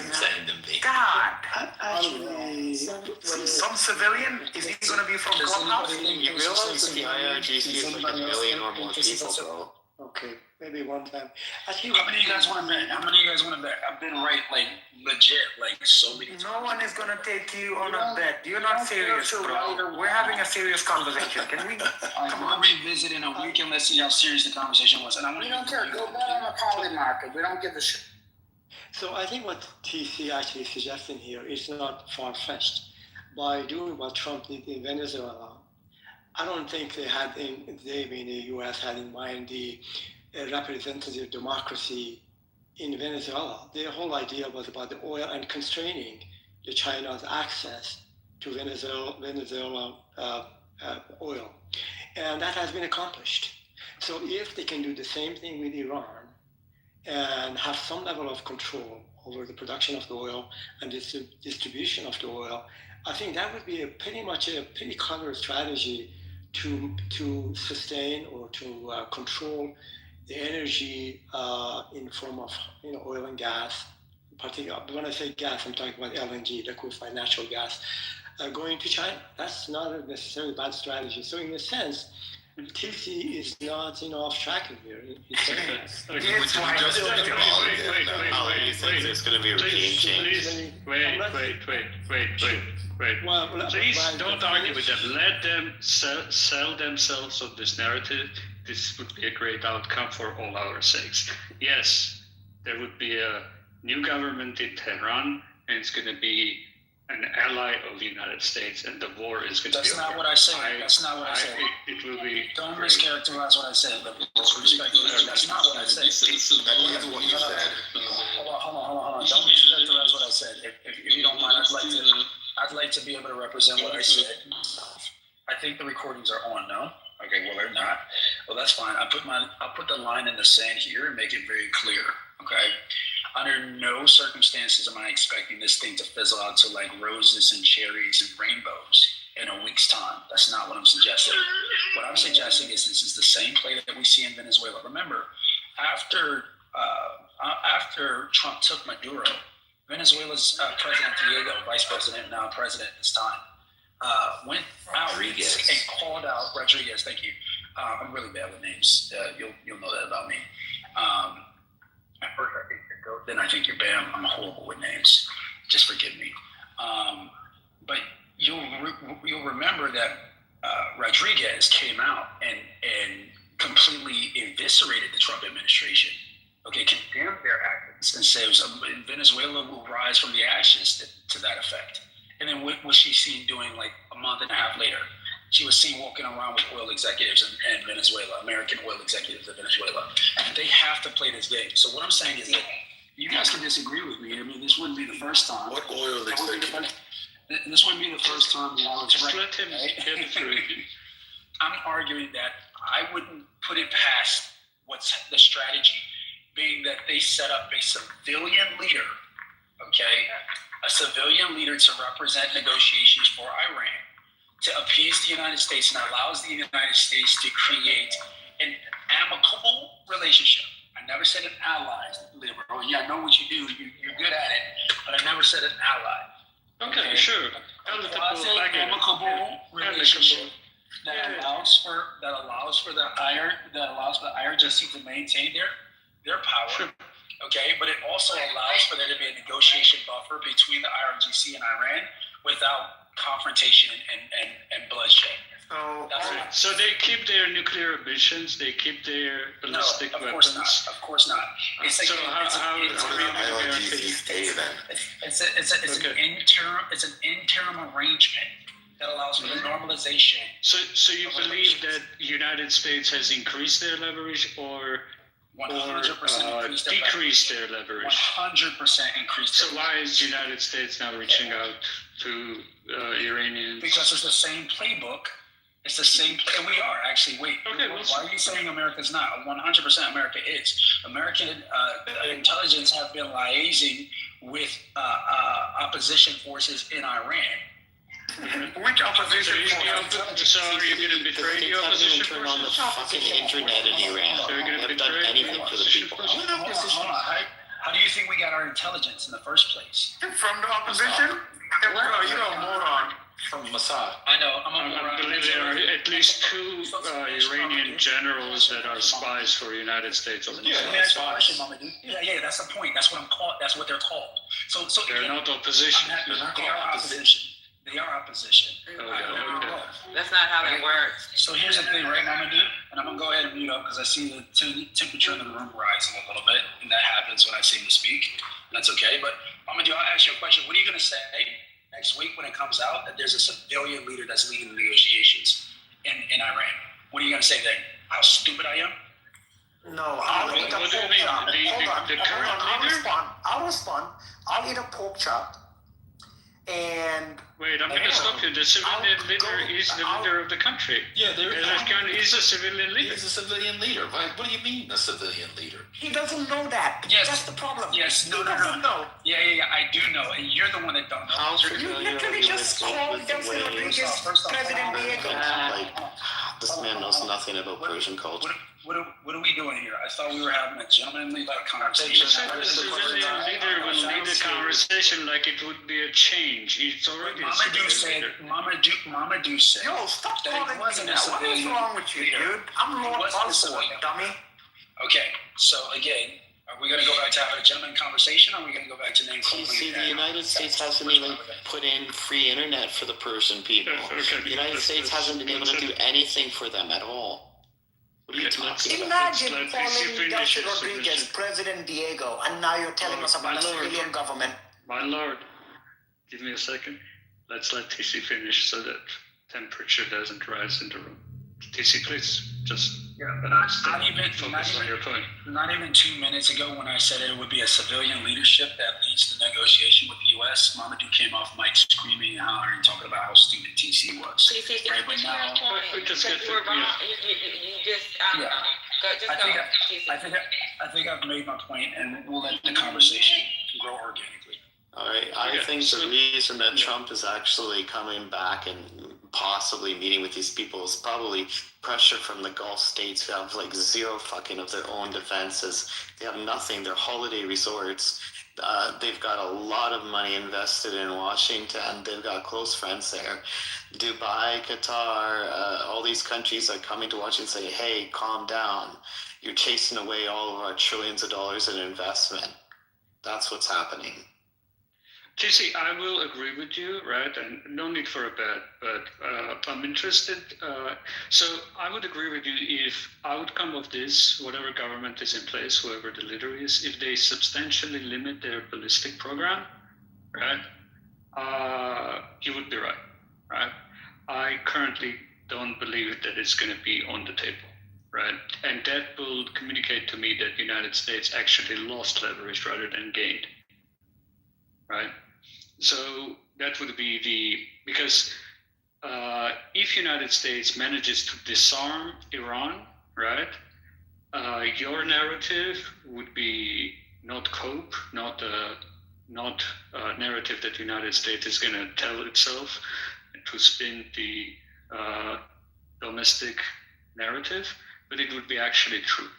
God. Actually, some civilian? Is he going to be from Clubhouse? You realize that the IRGC is like a million or more people, bro. Okay, maybe one time. Actually, how many of you guys want to bet? I've been right, like legit, like so many times. No one is gonna take you on a bet. You're not serious, bro. We're having a serious conversation. Can we? Come on, revisit in a week and let's see how serious the conversation was. And We don't care. Go bet on the poly market. We don't give a shit. So I think what TC actually suggesting here is not far-fetched. By doing what Trump did in Venezuela, I don't think they being the U.S. had in mind the representative democracy in Venezuela. Their whole idea was about the oil and constraining the China's access to Venezuela oil. And that has been accomplished. So if they can do the same thing with Iran and have some level of control over the production of the oil and distribution of the oil, I think that would be pretty clever strategy to sustain or to control the energy in form of oil and gas. Particularly, when I say gas, I'm talking about LNG, liquefied natural gas, going to China. That's not a necessarily bad strategy. So in a sense, TC is not off track in here. There's going to be a regime change. Wait. Please don't argue with them. Let them sell themselves on this narrative. This would be a great outcome for all our sakes. Yes, there would be a new government in Tehran, and it's going to be an ally of the United States, and the war is going to be That's not over. what I said. That's not what I said. It will be. Don't great. mischaracterize what I said. Respectfully, that's not what I said. That's what you said. Hold on. Don't mischaracterize what I said. If you don't mind, I'd like to be able to represent what I said. I think the recordings are on. No. Okay. Well, they're not. Well, that's fine. I'll put the line in the sand here and make it very clear. Okay. Under no circumstances am I expecting this thing to fizzle out to like roses and cherries and rainbows in a week's time. That's not what I'm suggesting. What I'm suggesting is this is the same play that we see in Venezuela. Remember, after Trump took Maduro, Venezuela's President Diego, vice president, now president this time, went out and called out Rodriguez. Thank you. I'm really bad with names. You'll know that about me. At first I think you're dope, then I think you're bam. I'm horrible with names. Just forgive me. But you'll remember that Rodriguez came out and completely eviscerated the Trump administration. Okay, condemned their actions and says Venezuela will rise from the ashes to that effect. And then what was she seen doing like a month and a half later? She was seen walking around with oil executives in Venezuela, American oil executives in Venezuela. They have to play this game. So what I'm saying is that you guys can disagree with me. I mean, this wouldn't be the first time. What oil executive? This wouldn't be the first time that I was Just right. let him get through. I'm arguing that I wouldn't put it past what's the strategy, being that they set up a civilian leader, okay, a civilian leader to represent negotiations for Iran, to appease the United States, and allows the United States to create an amicable relationship. I never said an ally, liberal. Yeah, I know what you do. You're good at it, but I never said an ally. Okay, sure. Amicable relationship that allows for the IRGC to maintain their power. Sure. Okay, but it also allows for there to be a negotiation buffer between the IRGC and Iran without confrontation and bloodshed. So they keep their nuclear ambitions. They keep their ballistic weapons. Of course not. It's like so how are you going to stay then? It's an interim arrangement that allows for the normalization. So you believe that the United States has increased their leverage or 100% decreased their leverage? 100% increased. So why is the United States now reaching out to Iranians? Because it's the same playbook. It's the same play. And we are actually. Wait. Okay, why are you saying America's not? 100% America is. American intelligence have been liaising with opposition forces in Iran. Which opposition forces? So are you going to betray the opposition turn on the forces? fucking internet in Iran. So you're going to They haven't done betray anything for the people. Hold on. How do you think we got our intelligence in the first place? From the opposition? Well, you're a moron. From Mossad. I know. I believe there are at least two Iranian generals that are spies for the United States. Let me ask you a question, Mama Dude. Yeah, that's the point. That's what I'm called. That's what they're called. So they're not opposition. They are opposition. They are opposition. That's not how that works. So here's the thing, right, Mama Dude? And I'm gonna go ahead and mute up because I see the temperature in the room rising a little bit, and that happens when I seem to speak. And that's okay. But Mama Dude, I'll ask you a question. What are you gonna say next week when it comes out that there's a civilian leader that's leading the negotiations in Iran? What are you going to say then? How stupid I am? No, I'll eat a pork chop. I'll respond. I'll eat a pork chop. And wait, I'm going to stop you. The civilian leader is the leader of the country. Yeah, he's a civilian leader. He's a civilian leader. What do you mean, a civilian leader? He doesn't know that. Yes. That's the problem. Yes. He doesn't know. Yeah. I do know, and you're the one that don't know. You literally just called Delcy Rodriguez President Diego. This man knows nothing about Persian culture. What are we doing here? I thought we were having a gentlemanly conversation. The civilian leader will lead the conversation like it would be a change. It's already a civilian leader. Mama Do said. Yo, stop calling me that. What is wrong with you, dude? I'm Lord Balfour, dummy. Okay, so again, are we going to go back to having a gentleman conversation, or are we going to go back to name calling? See, the United States hasn't even put in free internet for the Persian people. The United States hasn't been able to do anything for them at all. What are you talking about? Imagine Let's calling Delcy finish Rodriguez President Diego, and now you're telling us about a civilian government. My lord, give me a second. Let's let TC finish so that temperature doesn't rise in the room. TC, please, just focus on your point. Not even 2 minutes ago, when I said it would be a civilian leadership that leads the negotiation with the U.S., Mamadou came off mic screaming and hollering, talking about how stupid TC was. TC, Right, but now, you just were wrong. You just, yeah. I think I've made my point, and we'll let the conversation grow organically. All right. I think the reason that Trump is actually coming back and possibly meeting with these people is probably pressure from the Gulf states who have like zero fucking of their own defenses. They have nothing. They're holiday resorts. They've got a lot of money invested in Washington. They've got close friends there. Dubai, Qatar, all these countries are coming to Washington and say, hey, calm down. You're chasing away all of our trillions of dollars in investment. That's what's happening. TC, I will agree with you, right? And no need for a bet, but I'm interested. So I would agree with you if outcome of this, whatever government is in place, whoever the leader is, if they substantially limit their ballistic program, right? You would be right? I currently don't believe that it's going to be on the table, right? And that will communicate to me that the United States actually lost leverage rather than gained, right? So that would be because if United States manages to disarm Iran, right, your narrative would be not cope, not a narrative that the United States is going to tell itself to spin the domestic narrative, but it would be actually true.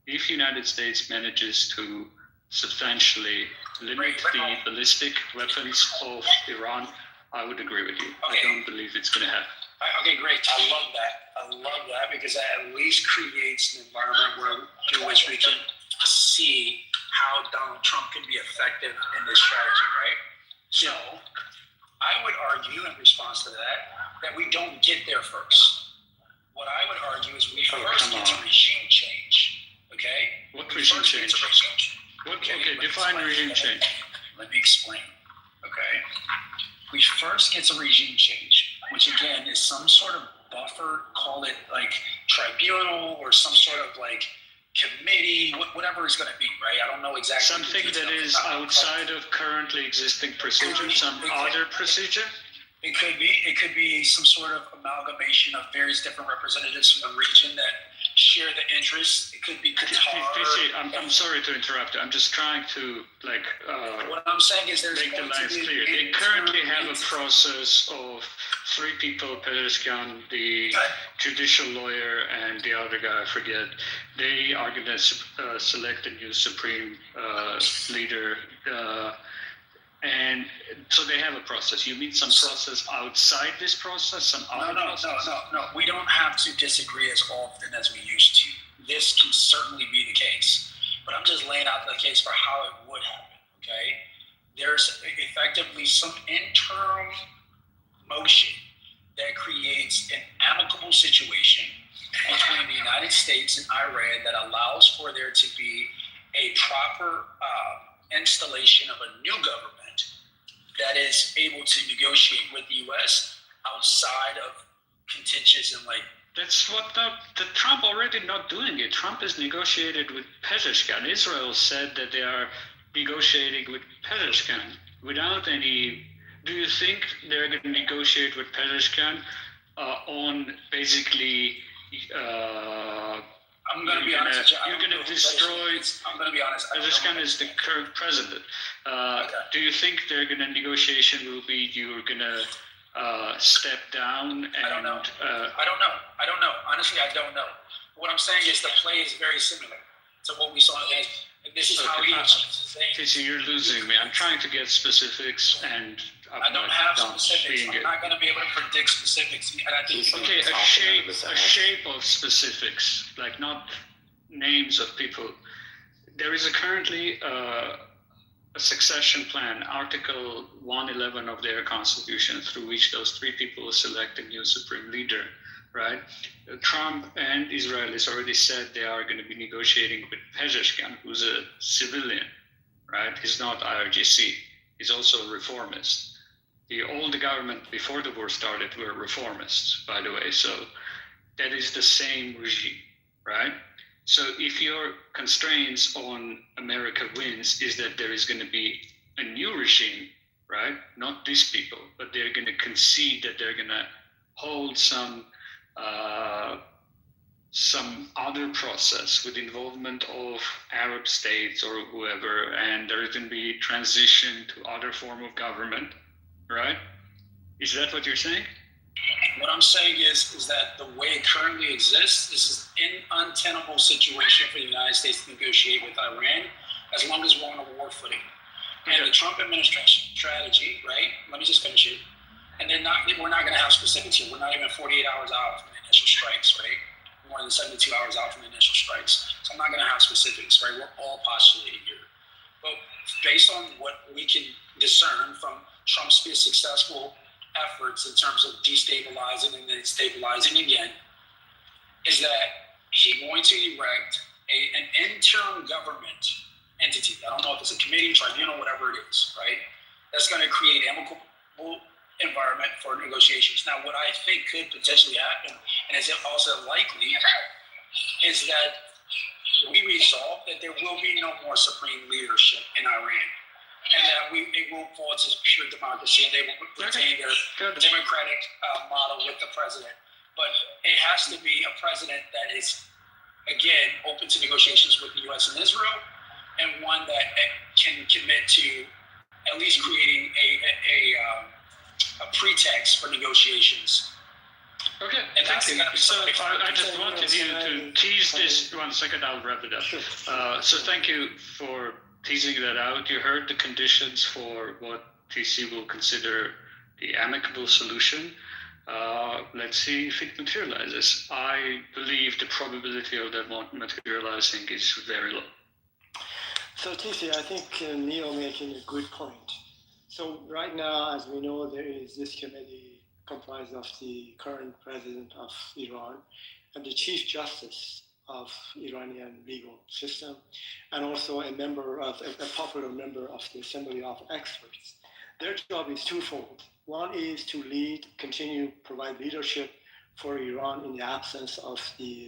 If the United States manages to substantially limit the ballistic weapons of Iran, I would agree with you. Okay. I don't believe it's going to happen. Okay, great. I love that because that at least creates an environment through which we can see how Donald Trump can be effective in this strategy, right? So I would argue in response to that we don't get there first. What I would argue is we first get to regime change, okay? What regime change? Okay, define regime change. Let me explain, okay? We first get to regime change, which again is some sort of buffer, call it like tribunal or some sort of like committee, whatever it's going to be, right? I don't know exactly. Something that is outside of currently existing procedure, some other procedure? It could be some sort of amalgamation of various different representatives from the region that share the interests. It could be Qatar. I'm sorry to interrupt. I'm just trying to what I'm saying is there's make the lines clear. They currently have a process of 3 people: Pederskan, the judicial lawyer, and the other guy, I forget. They are going to select a new supreme leader. And so they have a process. You mean some process outside this process? Some other process? No. We don't have to disagree as often as we used to. This can certainly be the case. But I'm just laying out the case for how it would happen, okay? There's effectively some internal motion that creates an amicable situation between the United States and Iran that allows for there to be a proper installation of a new government that is able to negotiate with the U.S. outside of contentious and like. That's what the Trump already not doing it. Trump is negotiated with Pezeshkian. Israel said that they are negotiating with Pezeshkian without any. Do you think they're going to negotiate with Pezeshkian on basically? I'm going to be honest. You're going to destroy. I'm going to be honest. Pezeshkian is the current president. Do you think their negotiation will be you're going to step down? And, I don't know. Honestly, I don't know. What I'm saying is the play is very similar to what we saw in the. And this is how he is saying. Casey, you're losing me. I'm trying to get specifics, and I don't have specifics. I'm not going to be able to predict specifics. And I think okay, a shape of specifics, like not names of people. There is currently a succession plan, Article 111 of their constitution, through which those 3 people select a new supreme leader. right? Trump and Israelis already said they are going to be negotiating with Pezeshkian, who's a civilian, right? He's not IRGC. He's also a reformist. The old government before the war started were reformists, by the way. So that is the same regime, right? So if your constraints on America wins is that there is going to be a new regime, right? Not these people, but they're going to concede that they're going to hold some other process with involvement of Arab states or whoever, and there is going to be transition to other form of government, right? Is that what you're saying? What I'm saying is that the way it currently exists, this is an untenable situation for the United States to negotiate with Iran as long as we're on a war footing. And the Trump administration strategy, right? Let me just finish it. And we're not going to have specifics here. We're not even 48 hours out from the initial strikes, right? More than 72 hours out from the initial strikes. So I'm not going to have specifics, right? We're all postulating here. But based on what we can discern from Trump's successful efforts in terms of destabilizing and then stabilizing again, is that he's going to erect an interim government entity. I don't know if it's a committee, tribunal, whatever it is, right? That's going to create amicable environment for negotiations. Now, what I think could potentially happen, and is also likely, is that we resolve that there will be no more supreme leadership in Iran, and that it will fall to pure democracy, and they will retain their democratic model with the president. But it has to be a president that is, again, open to negotiations with the U.S. and Israel, and one that can commit to at least creating a pretext for negotiations. Okay, and thank you. So I just wanted you to tease this. 1 second, I'll wrap it up. So thank you for teasing that out. You heard the conditions for what TC will consider the amicable solution. Let's see if it materializes. I believe the probability of that materializing is very low. So TC, I think Neil making a good point. So right now, as we know, there is this committee comprised of the current president of Iran and the chief justice of Iranian legal system, and also a popular member of the Assembly of Experts. Their job is twofold. One is to provide leadership for Iran in the absence of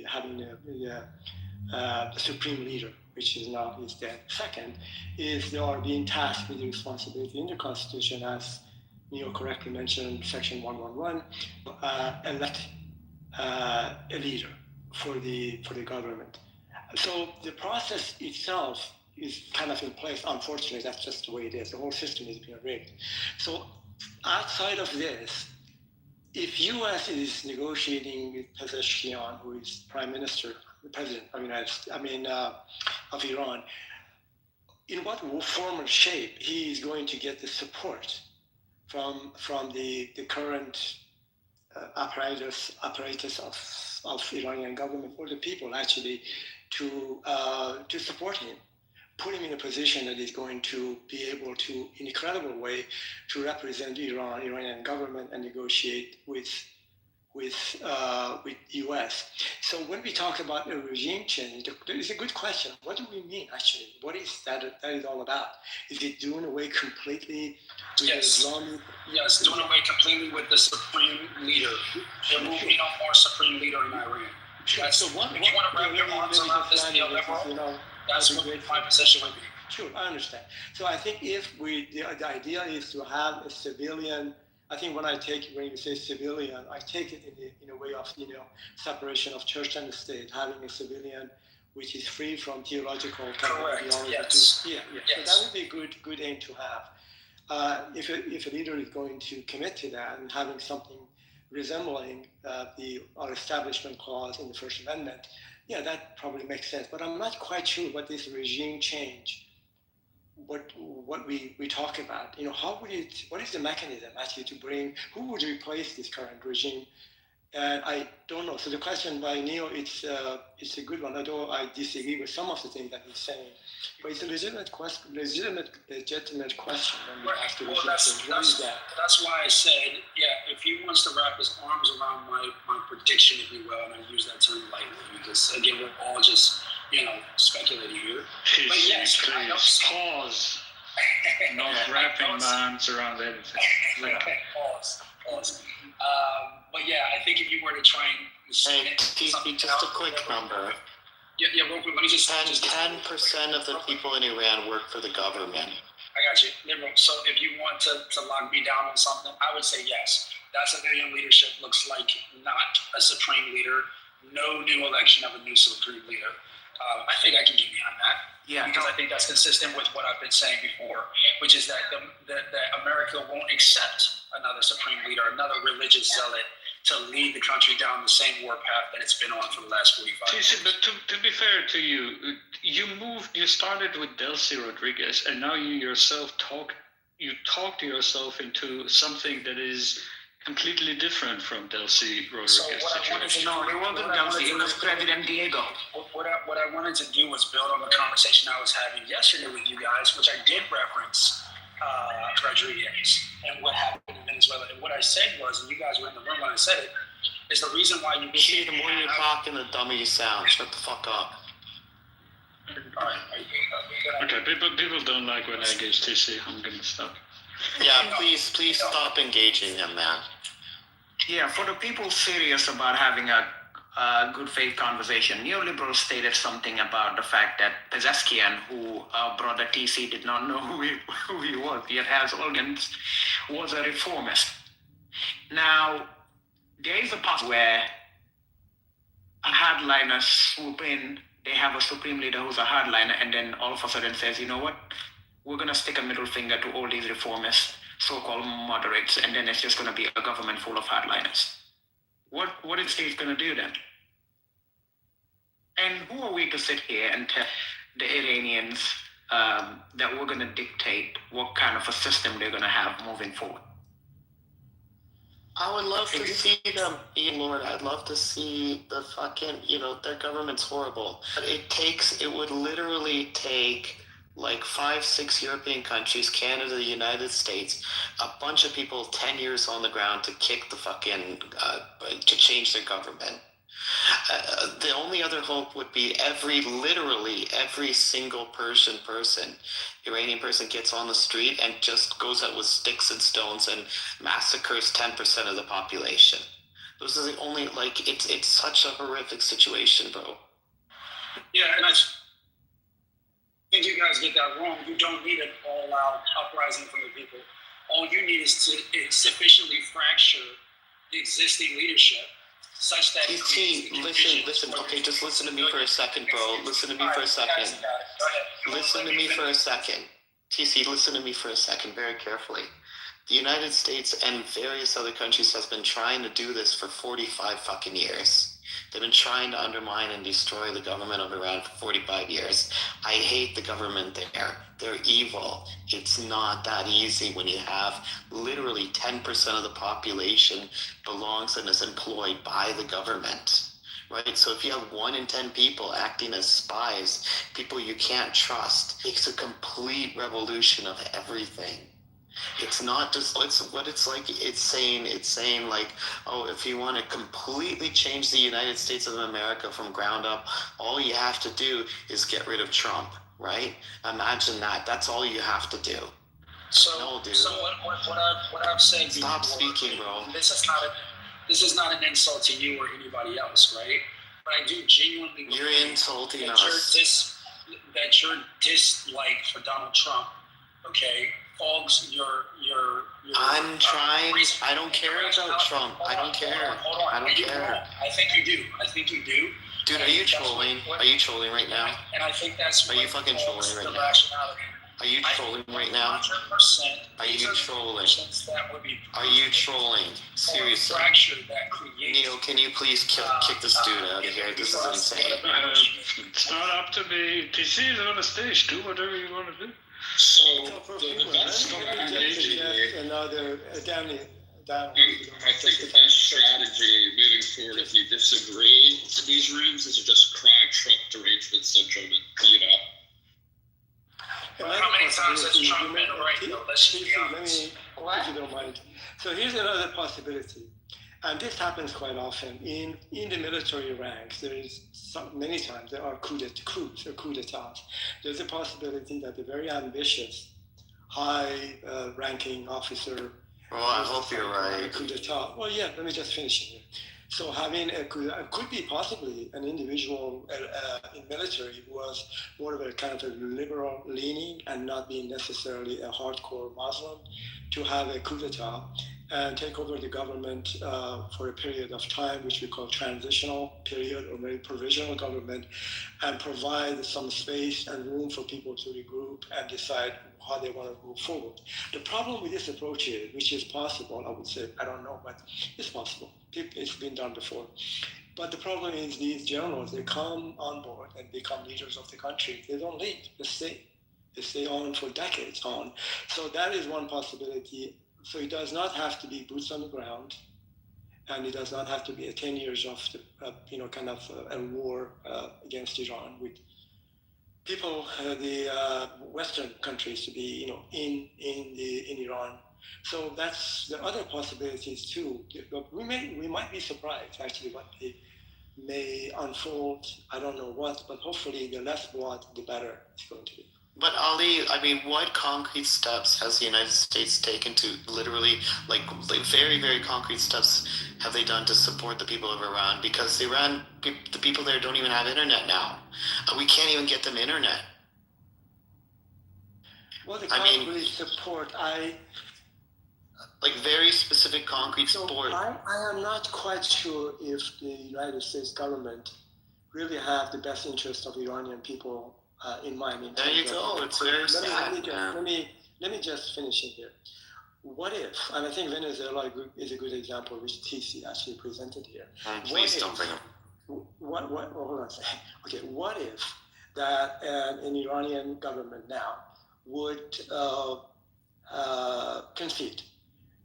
having the supreme leader, which is dead. Second is they are being tasked with the responsibility in the Constitution, as Neil correctly mentioned, Section 111, elect a leader for the government. So the process itself is kind of in place. Unfortunately, that's just the way it is. The whole system is being rigged. So outside of this, if U.S. is negotiating with Pezeshkian, who is the president of Iran, in what form or shape he is going to get the support from the current apparatus of Iranian government, or the people actually, to support him, put him in a position that is going to be able to, in a credible way, to represent Iranian government and negotiate with U.S. So when we talk about a regime change, there is a good question. What do we mean, actually? What is that is all about? Is it doing away completely with the Islamic? Yes, doing away completely with the supreme leader. There will be no more supreme leader in Iran. If you want to wrap your arms around this neoliberal, that's what my position would be. Sure, I understand. So I think if the idea is to have a civilian, I think when you say civilian, I take it in a way of separation of church and state, having a civilian which is free from theological ideology. Yes. Yeah. Yes. So that would be a good aim to have. If a leader is going to commit to that and having something resembling our establishment clause in the First Amendment, yeah, that probably makes sense. But I'm not quite sure what this regime change, what we talk about, what is the mechanism actually to bring, who would replace this current regime And I don't know. So the question by Neil, it's a good one. Although I disagree with some of the things that he's saying, but it's a legitimate question. Legitimate question when we ask the question. What is that? That's why I said, yeah, if he wants to wrap his arms around my prediction, if you will, and I use that term lightly because again, we're all just speculating here. But yes, please pause. Not wrapping my arms around everything. Pause. But yeah, I think if you were to try and TC, just a quick number. Yeah, real quick. Let me just 10% of the people in Iran work for the government. I got you, liberal. So if you want to lock me down on something, I would say yes. That civilian leadership looks like not a supreme leader. No new election of a new supreme leader. I think I can get behind that. Yeah. Because I think that's consistent with what I've been saying before, which is that that America won't accept another supreme leader, another religious zealot to lead the country down the same war path that it's been on for the last 45 years. But to be fair to you, you started with Delcy Rodriguez, and now you yourself talk yourself into something that is completely different from Delcy Rodriguez. So what I wanted to know, it wasn't Delcy, it was President Diego. What I wanted to do was build on the conversation I was having yesterday with you guys, which I did reference Rodriguez and what happened in Venezuela. And what I said was, and you guys were in the room when I said it, is the reason why you see, the more you're talking, the dumber you sound. Shut the fuck up. Okay, people don't like when I engage TC. I'm gonna stop. Yeah, please stop engaging them, man. Yeah, for the people serious about having a good faith conversation, neoliberals stated something about the fact that Pezeskian, who brother TC did not know who he was, yet has organs, was a reformist. Now, there is a possibility where a hardliner swoop in, they have a supreme leader who's a hardliner, and then all of a sudden says, you know what, we're going to stick a middle finger to all these reformists, so-called moderates, and then it's just going to be a government full of hardliners. What is he going to do then? And who are we to sit here and tell the Iranians that we're going to dictate what kind of a system they're going to have moving forward? I would love to see them, Lord. I'd love to see the fucking, their government's horrible. But it would literally take like 5-6 European countries, Canada, the United States, a bunch of people 10 years on the ground to kick the fucking, to change their government. The only other hope would be literally every single person, Iranian person gets on the street and just goes out with sticks and stones and massacres 10% of the population. Those are the only, it's such a horrific situation, bro. Yeah, and I think you guys get that wrong. You don't need an all-out uprising from the people. All you need is to sufficiently fracture the existing leadership such that listen, okay, just listen to me for a second, bro. Listen to me for a second. Listen to me for a second. TC, listen to me for a second very carefully. The United States and various other countries has been trying to do this for 45 fucking years. They've been trying to undermine and destroy the government of Iran for 45 years. I hate the government there. They're evil. It's not that easy when you have literally 10% of the population belongs and is employed by the government, right? So if you have 1 in 10 people acting as spies, people you can't trust, it's a complete revolution of everything. It's not just it's saying like, oh, if you want to completely change the United States of America from ground up, all you have to do is get rid of Trump, right? Imagine that. That's all you have to do. So, dude. So what I've said. Stop speaking, bro. This is not an insult to you or anybody else, right? But I do genuinely. You're insulting us. That your dislike for Donald Trump, okay, fogs your I'm trying. I don't care about Trump. I don't care. I don't care. I think you do. Dude, are you trolling? Are you trolling right now? And I think that's. Are you fucking trolling right now? Are you trolling right now? 100%. Are you trolling? That would be. Are you trolling? Seriously. Neil, can you please kick this dude out of here? This is insane. It's not up to me. TC is on the stage. Do whatever you want to do. So for people, let me suggest another, Danny, down. I think the best strategy moving forward, if you disagree in these rooms, is to just cry Trump derangement syndrome and beat up. Well, how many times has Trump been right, though? Let's just be honest. If you don't mind. So here's another possibility. And this happens quite often. In the military ranks, there is many times there are coups d'etats. There's a possibility that a very ambitious, high-ranking officer. Well, I hope you're right. Coup d'etat. Well, yeah. Let me just finish here. So having could be possibly an individual in military who was more of a kind of a liberal leaning and not being necessarily a hardcore Muslim, to have a coup d'etat and take over the government for a period of time, which we call transitional period or maybe provisional government, and provide some space and room for people to regroup and decide how they want to move forward. The problem with this approach is, which is possible, I would say, I don't know, but it's possible. It's been done before. But the problem is these generals, they come on board and become leaders of the country. They don't leave, they stay. They stay on for decades on. So that is one possibility. So it does not have to be boots on the ground, and it does not have to be 10 years of a war against Iran with people, the Western countries to be, in Iran. So that's the other possibilities too. But we might be surprised actually what they may unfold. I don't know what, but hopefully the less blood, the better it's going to be. But Ali, I mean, what concrete steps has the United States taken to literally, like very, very concrete steps have they done to support the people of Iran? Because Iran, the people there don't even have internet now. We can't even get them internet. Well, the concrete support, like very specific concrete support. I am not quite sure if the United States government really have the best interest of Iranian people in mind. There you go. It's very sad. Let me just finish it here. What if, and I think Venezuela is a good example, which TC actually presented here. Please don't bring up. Hold on a second. Okay, what if that an Iranian government now would concede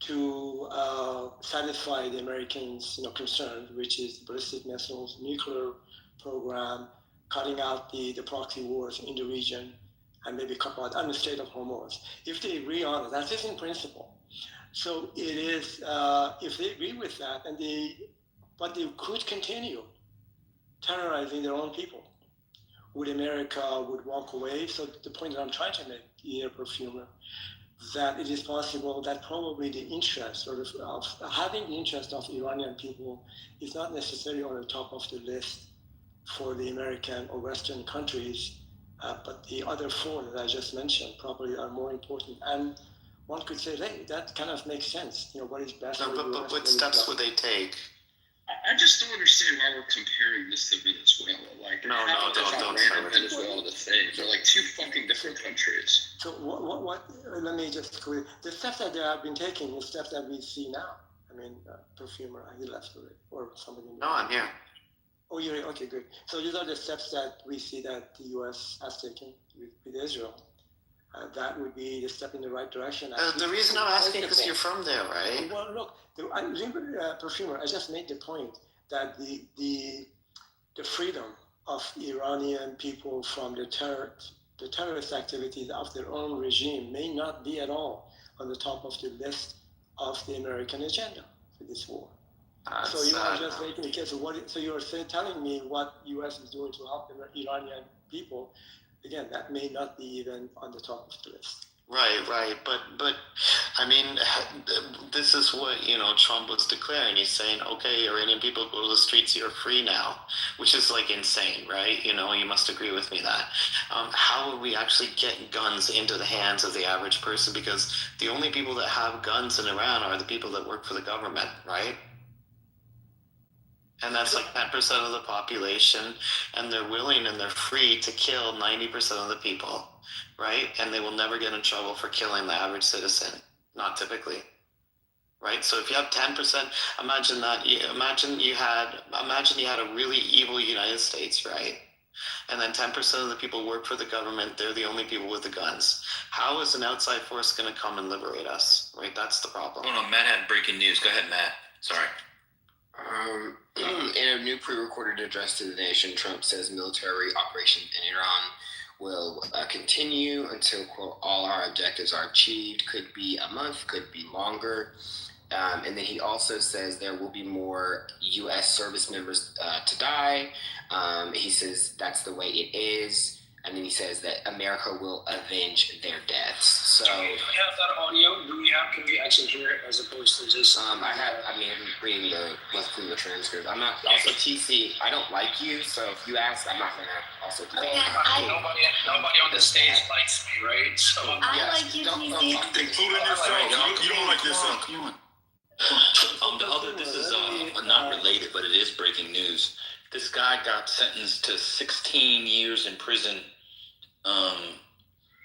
to satisfy the Americans' concerns, which is ballistic missiles, nuclear program, cutting out the proxy wars in the region, and maybe cut out the state of Hormuz. If they agree on it, that's just in principle. So it is, if they agree with that, but they could continue terrorizing their own people. Would America would walk away? So the point that I'm trying to make here, Perfumer, that it is possible that probably the interest of having the interest of Iranian people is not necessarily on the top of the list for the American or Western countries, but the other four that I just mentioned probably are more important. And one could say, hey, that kind of makes sense. What is best for No, but what steps would they take? I just don't understand why we're comparing this to Venezuela. Like, don't Venezuela the same. They're like two fucking different countries. So what? Let me just clear. The steps that they have been taking is steps that we see now. I mean, Perfumer, he left already, or somebody. No, I'm here. Oh, you're okay. Good. So these are the steps that we see that the U.S. has taken with Israel. That would be the step in the right direction. The reason I'm asking is because you're from there, right? Well, look, Perfumer, I just made the point that the freedom of Iranian people from the terrorist activities of their own regime may not be at all on the top of the list of the American agenda for this war. So you are just making the case of so you're telling me what U.S. is doing to help the Iranian people. Again, that may not be even on the top of the list. Right. But I mean, this is what, Trump was declaring. He's saying, okay, Iranian people go to the streets, you're free now, which is like insane, right? You must agree with me that. How would we actually get guns into the hands of the average person? Because the only people that have guns in Iran are the people that work for the government, right? And that's like 10% of the population, and they're willing and they're free to kill 90% of the people, right? And they will never get in trouble for killing the average citizen, not typically, right? So if you have 10%, imagine you had a really evil United States, right? And then 10% of the people work for the government. They're the only people with the guns. How is an outside force going to come and liberate us? Right? That's the problem. Hold on, Matt had breaking news. Go ahead, Matt. Sorry. In a new pre-recorded address to the nation, Trump says military operations in Iran will continue until, quote, all our objectives are achieved. Could be a month, could be longer. And then he also says there will be more U.S. service members to die. He says that's the way it is. And then he says that America will avenge their deaths. So do we have that audio? Can we actually hear it as opposed to just? I'm reading let's prove the transcript. I'm not, also TC, I don't like you, so if you ask, I'm not gonna also do that. Nobody on the stage likes me, right? So like you, TC. You don't like yourself. Come on. This is not related, but it is breaking news. This guy got sentenced to 16 years in prison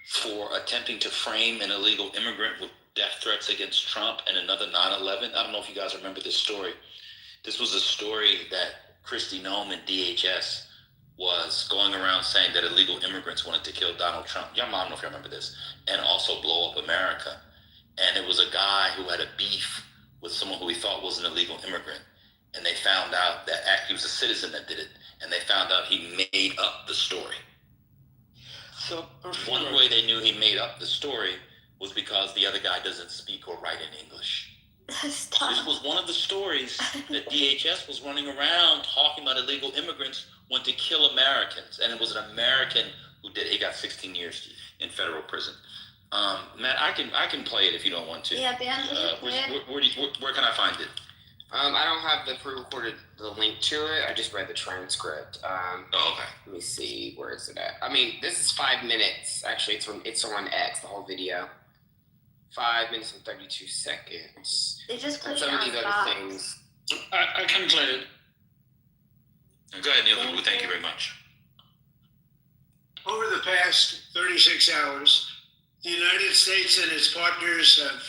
for attempting to frame an illegal immigrant with death threats against Trump and another 9/11. I don't know if you guys remember this story. This was a story that Kristi Noem and DHS was going around saying that illegal immigrants wanted to kill Donald Trump. I don't know if you remember this. And also blow up America. And it was a guy who had a beef with someone who he thought was an illegal immigrant. And they found out that he was a citizen that did it. And they found out he made up the story. So one way they knew he made up the story was because the other guy doesn't speak or write in English. This was one of the stories that DHS was running around talking about illegal immigrants want to kill Americans. And it was an American who did it. He got 16 years in federal prison. Matt, I can play it if you don't want to. Yeah, Ben, where can I find it? I don't have the link to it. I just read the transcript. Okay. Let me see. Where is it at? I mean, this is 5 minutes. Actually, it's on X, the whole video. 5 minutes and 32 seconds. They just put and it some of on these other Fox. things. I can play it. Go ahead, Neil. Thank you very much. Over the past 36 hours, the United States and its partners have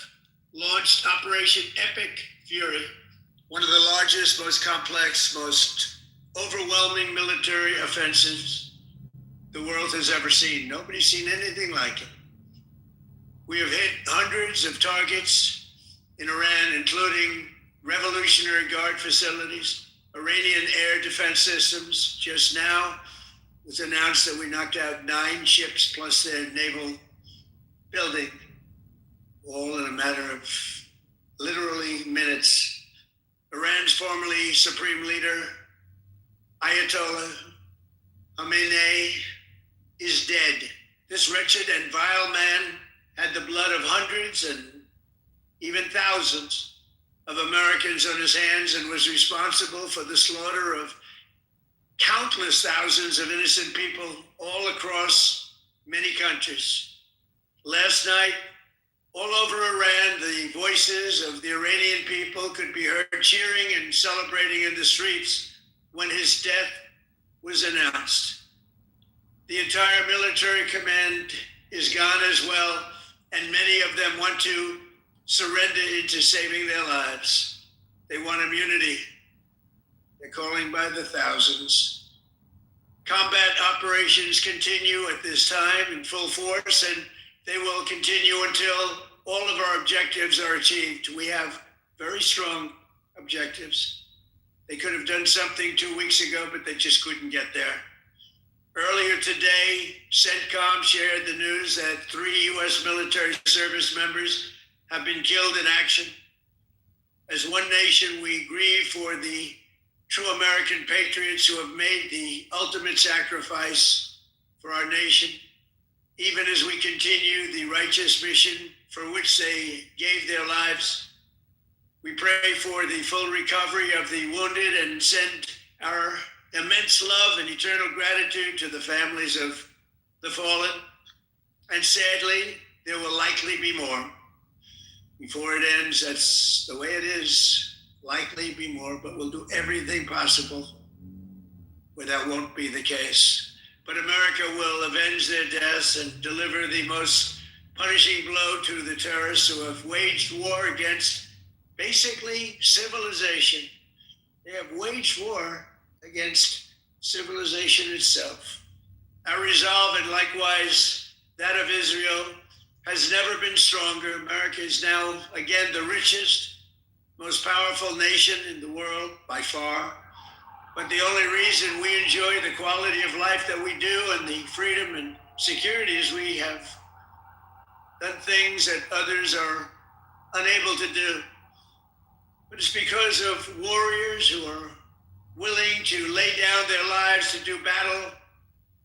launched Operation Epic Fury, one of the largest, most complex, most overwhelming military offensives the world has ever seen. Nobody's seen anything like it. We have hit hundreds of targets in Iran, including Revolutionary Guard facilities, Iranian air defense systems. Just now, it was announced that we knocked out 9 ships plus their naval building, all in a matter of literally minutes. Iran's formerly supreme leader, Ayatollah Khamenei, is dead. This wretched and vile man had the blood of hundreds and even thousands of Americans on his hands and was responsible for the slaughter of countless thousands of innocent people all across many countries. Last night, all over Iran, the voices of the Iranian people could be heard cheering and celebrating in the streets when his death was announced. The entire military command is gone as well, and many of them want to surrender into saving their lives. They want immunity. They're calling by the thousands. Combat operations continue at this time in full force, and they will continue until all of our objectives are achieved. We have very strong objectives. They could have done something 2 weeks ago, but they just couldn't get there. Earlier today, CENTCOM shared the news that 3 U.S. military service members have been killed in action. As one nation, we grieve for the true American patriots who have made the ultimate sacrifice for our nation, even as we continue the righteous mission for which they gave their lives. We pray for the full recovery of the wounded and send our immense love and eternal gratitude to the families of the fallen. And sadly, there will likely be more. Before it ends, that's the way it is. Likely be more, but we'll do everything possible where that won't be the case. But America will avenge their deaths and deliver the most punishing blow to the terrorists who have waged war against basically civilization. They have waged war against civilization itself. Our resolve, and likewise that of Israel, has never been stronger. America is now, again, the richest, most powerful nation in the world by far. But the only reason we enjoy the quality of life that we do and the freedom and security is we have done things that others are unable to do. But it's because of warriors who are willing to lay down their lives to do battle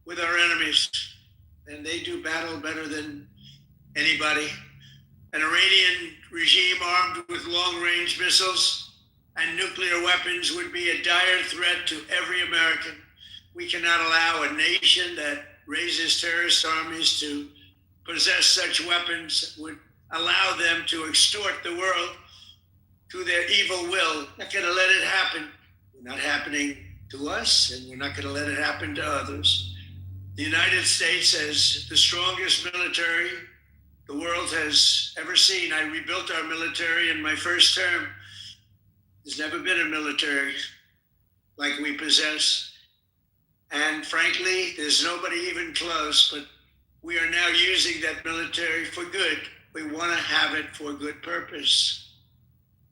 with our enemies. And they do battle better than anybody. An Iranian regime armed with long-range missiles and nuclear weapons would be a dire threat to every American. We cannot allow a nation that raises terrorist armies to possess such weapons that would allow them to extort the world to their evil will. We're not going to let it happen. It's not happening to us, and we're not going to let it happen to others. The United States has the strongest military the world has ever seen. I rebuilt our military in my first term. There's never been a military like we possess. And frankly, there's nobody even close, but we are now using that military for good. We want to have it for good purpose.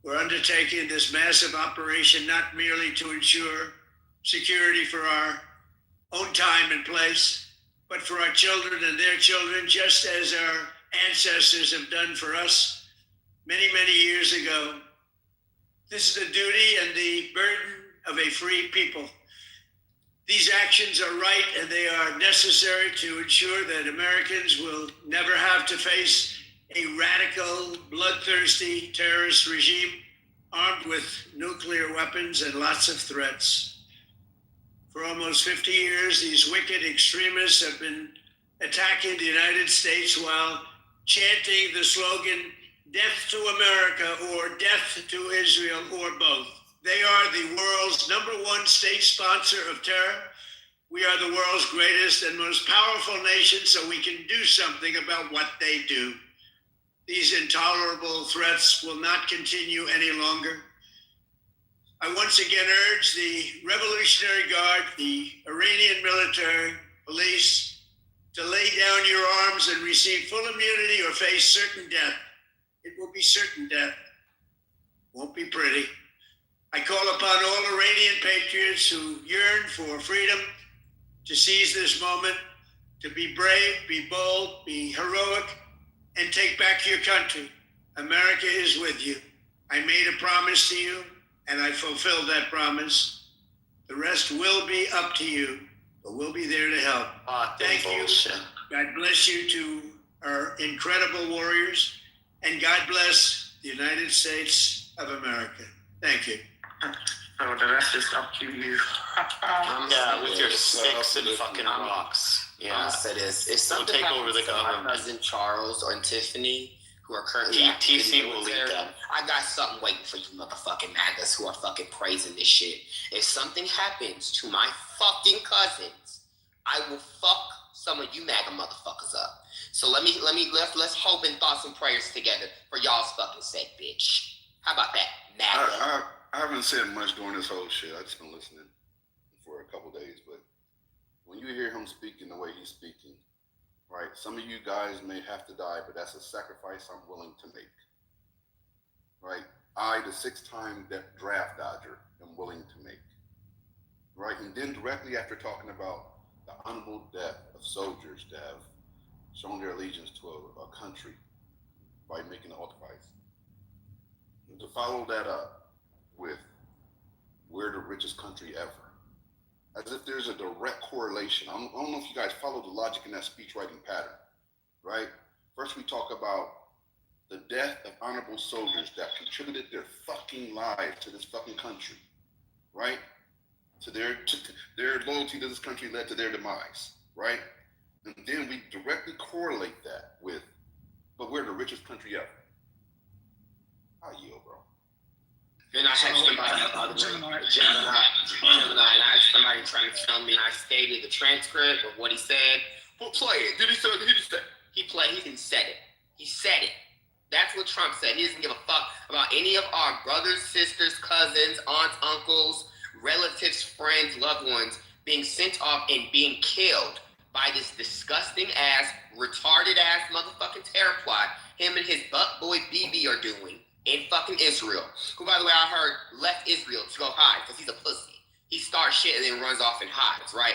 We're undertaking this massive operation not merely to ensure security for our own time and place, but for our children and their children, just as our ancestors have done for us many, many years ago. This is the duty and the burden of a free people. These actions are right and they are necessary to ensure that Americans will never have to face a radical, bloodthirsty terrorist regime armed with nuclear weapons and lots of threats. For almost 50 years, these wicked extremists have been attacking the United States while chanting the slogan, "Death to America," or "Death to Israel," or both. They are the world's #1 state sponsor of terror. We are the world's greatest and most powerful nation, so we can do something about what they do. These intolerable threats will not continue any longer. I once again urge the Revolutionary Guard, the Iranian military, police, to lay down your arms and receive full immunity or face certain death. It will be certain death. Won't be pretty. I call upon all Iranian patriots who yearn for freedom to seize this moment, to be brave, be bold, be heroic, and take back your country. America is with you. I made a promise to you, and I fulfilled that promise. The rest will be up to you, but we'll be there to help. Thank you. God bless you to our incredible warriors, and God bless the United States of America. Thank you. So the rest is up to you. Yeah, with your sticks and fucking rocks. Yeah. I'm gonna say this. If something take over happens the to my government. cousin Charles or Tiffany, who are currently TC will lead them. I got something waiting for you motherfucking MAGAs who are fucking praising this shit. If something happens to my fucking cousins, I will fuck some of you MAGA motherfuckers up. So let's hope and thoughts and prayers together for y'all's fucking sake, bitch. How about that, MAGA? I haven't said much during this whole shit. I just been listening for a couple days, but when you hear him speaking the way he's speaking, right? Some of you guys may have to die, but that's a sacrifice I'm willing to make. Right? I, the 6-time draft dodger, am willing to make. Right? And then directly after talking about the honorable death of soldiers that have shown their allegiance to a country by making an sacrifice, and to follow that up with we're the richest country ever. As if there's a direct correlation. I don't know if you guys follow the logic in that speech writing pattern, right? First we talk about the death of honorable soldiers that contributed their fucking lives to this fucking country, right? To their loyalty to this country led to their demise, right? And then we directly correlate that with, but we're the richest country ever. I yield, bro. Then I had somebody, Gemini, and I had somebody trying to tell me I stated the transcript of what he said. We'll play it. Did he say it? He didn't say it. He said it. That's what Trump said. He doesn't give a fuck about any of our brothers, sisters, cousins, aunts, uncles, relatives, friends, loved ones being sent off and being killed by this disgusting ass, retarded ass motherfucking terror plot him and his butt boy BB are doing in fucking Israel. Who, by the way, I heard left Israel to go hide because he's a pussy. He starts shit and then runs off and hides, right?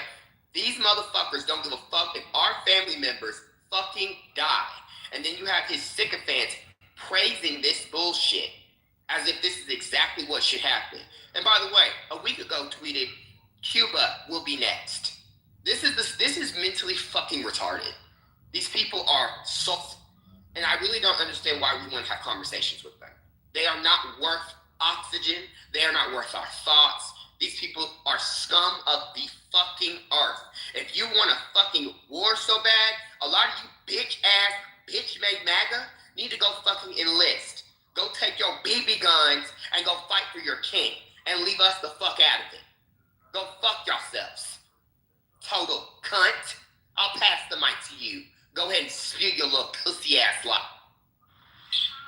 These motherfuckers don't give a fuck if our family members fucking die. And then you have his sycophants praising this bullshit as if this is exactly what should happen. And by the way, a week ago tweeted, Cuba will be next. This is mentally fucking retarded. These people are so, and I really don't understand why we want to have conversations with them. They are not worth oxygen. They are not worth our thoughts. These people are scum of the fucking earth. If you want a fucking war so bad, a lot of you bitch made MAGA need to go fucking enlist. Go take your BB guns and go fight for your king and leave us the fuck out of it. Go fuck yourselves. Total cunt. I'll pass the mic to you. Go ahead and spew your little pussy ass lot.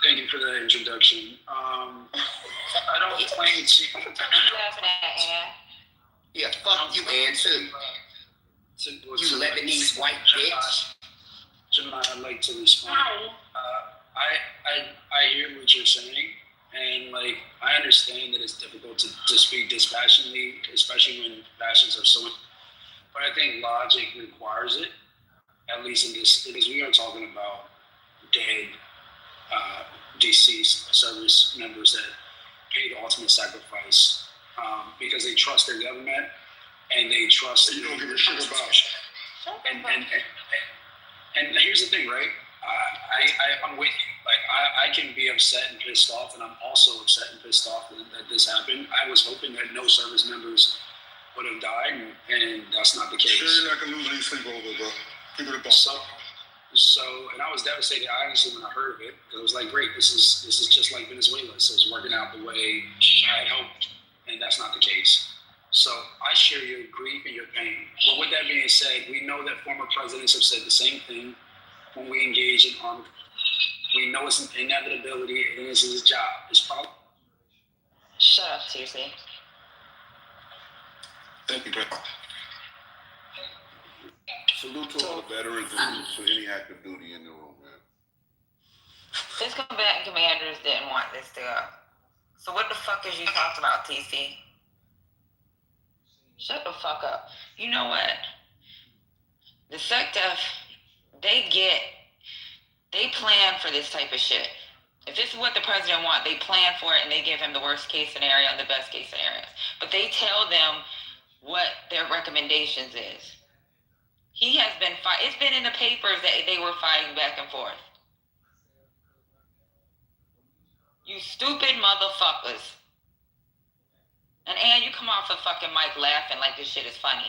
Thank you for that introduction. I don't claim to. Yeah, fuck you, Ann, too. You Lebanese white bitch. Gemini, I'd like to respond. I hear what you're saying, and like I understand that it's difficult to speak dispassionately, especially when passions are so. But I think logic requires it, at least in this, because we are talking about dead, deceased service members that paid the ultimate sacrifice because they trust their government and they trust. You don't give a shit about. And here's the thing, right? I'm with you. Like I can be upset and pissed off, and I'm also upset and pissed off that this happened. I was hoping that no service members would have died, and that's not the case. Sure, you're not gonna lose any sleep over, bro. People are So, and I was devastated, honestly, when I heard of it, because it was like, great, this is just like Venezuela, so it's working out the way I had hoped, and that's not the case. So I share your grief and your pain. But with that being said, we know that former presidents have said the same thing when we engage in armed. We know it's an inevitability, and this is a job. It's probably. Shut up, seriously. Thank you, bro. Salute to all the veterans and to any active duty in the room, man. This combatant commanders didn't want this to go. So what the fuck is you talking about, TC? Shut the fuck up. You know what? The SecDef, they plan for this type of shit. If this is what the president wants, they plan for it and they give him the worst case scenario and the best case scenarios. But they tell them what their recommendations is. He has been it's been in the papers that they were fighting back and forth. You stupid motherfuckers. And Ann, you come off the fucking mic laughing like this shit is funny.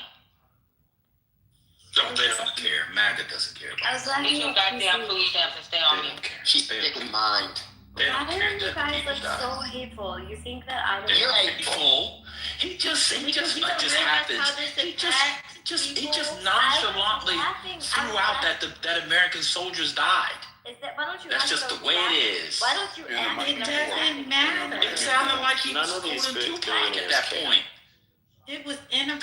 They don't care. MAGA doesn't care. Get your goddamn food stamps and stay on me. She's sick in mind. They don't Why care are you that guys people like die. so hateful? You think that I don't They're know? hateful. He just You like don't just realize happens. how this He affects just people? nonchalantly I'm threw out that American soldiers died. Why don't you That's ask just those the way it facts? is. Why don't you ask It those doesn't facts? matter. It sounded like he was None of these quoting big Tupac at that billionaires point. It was in a You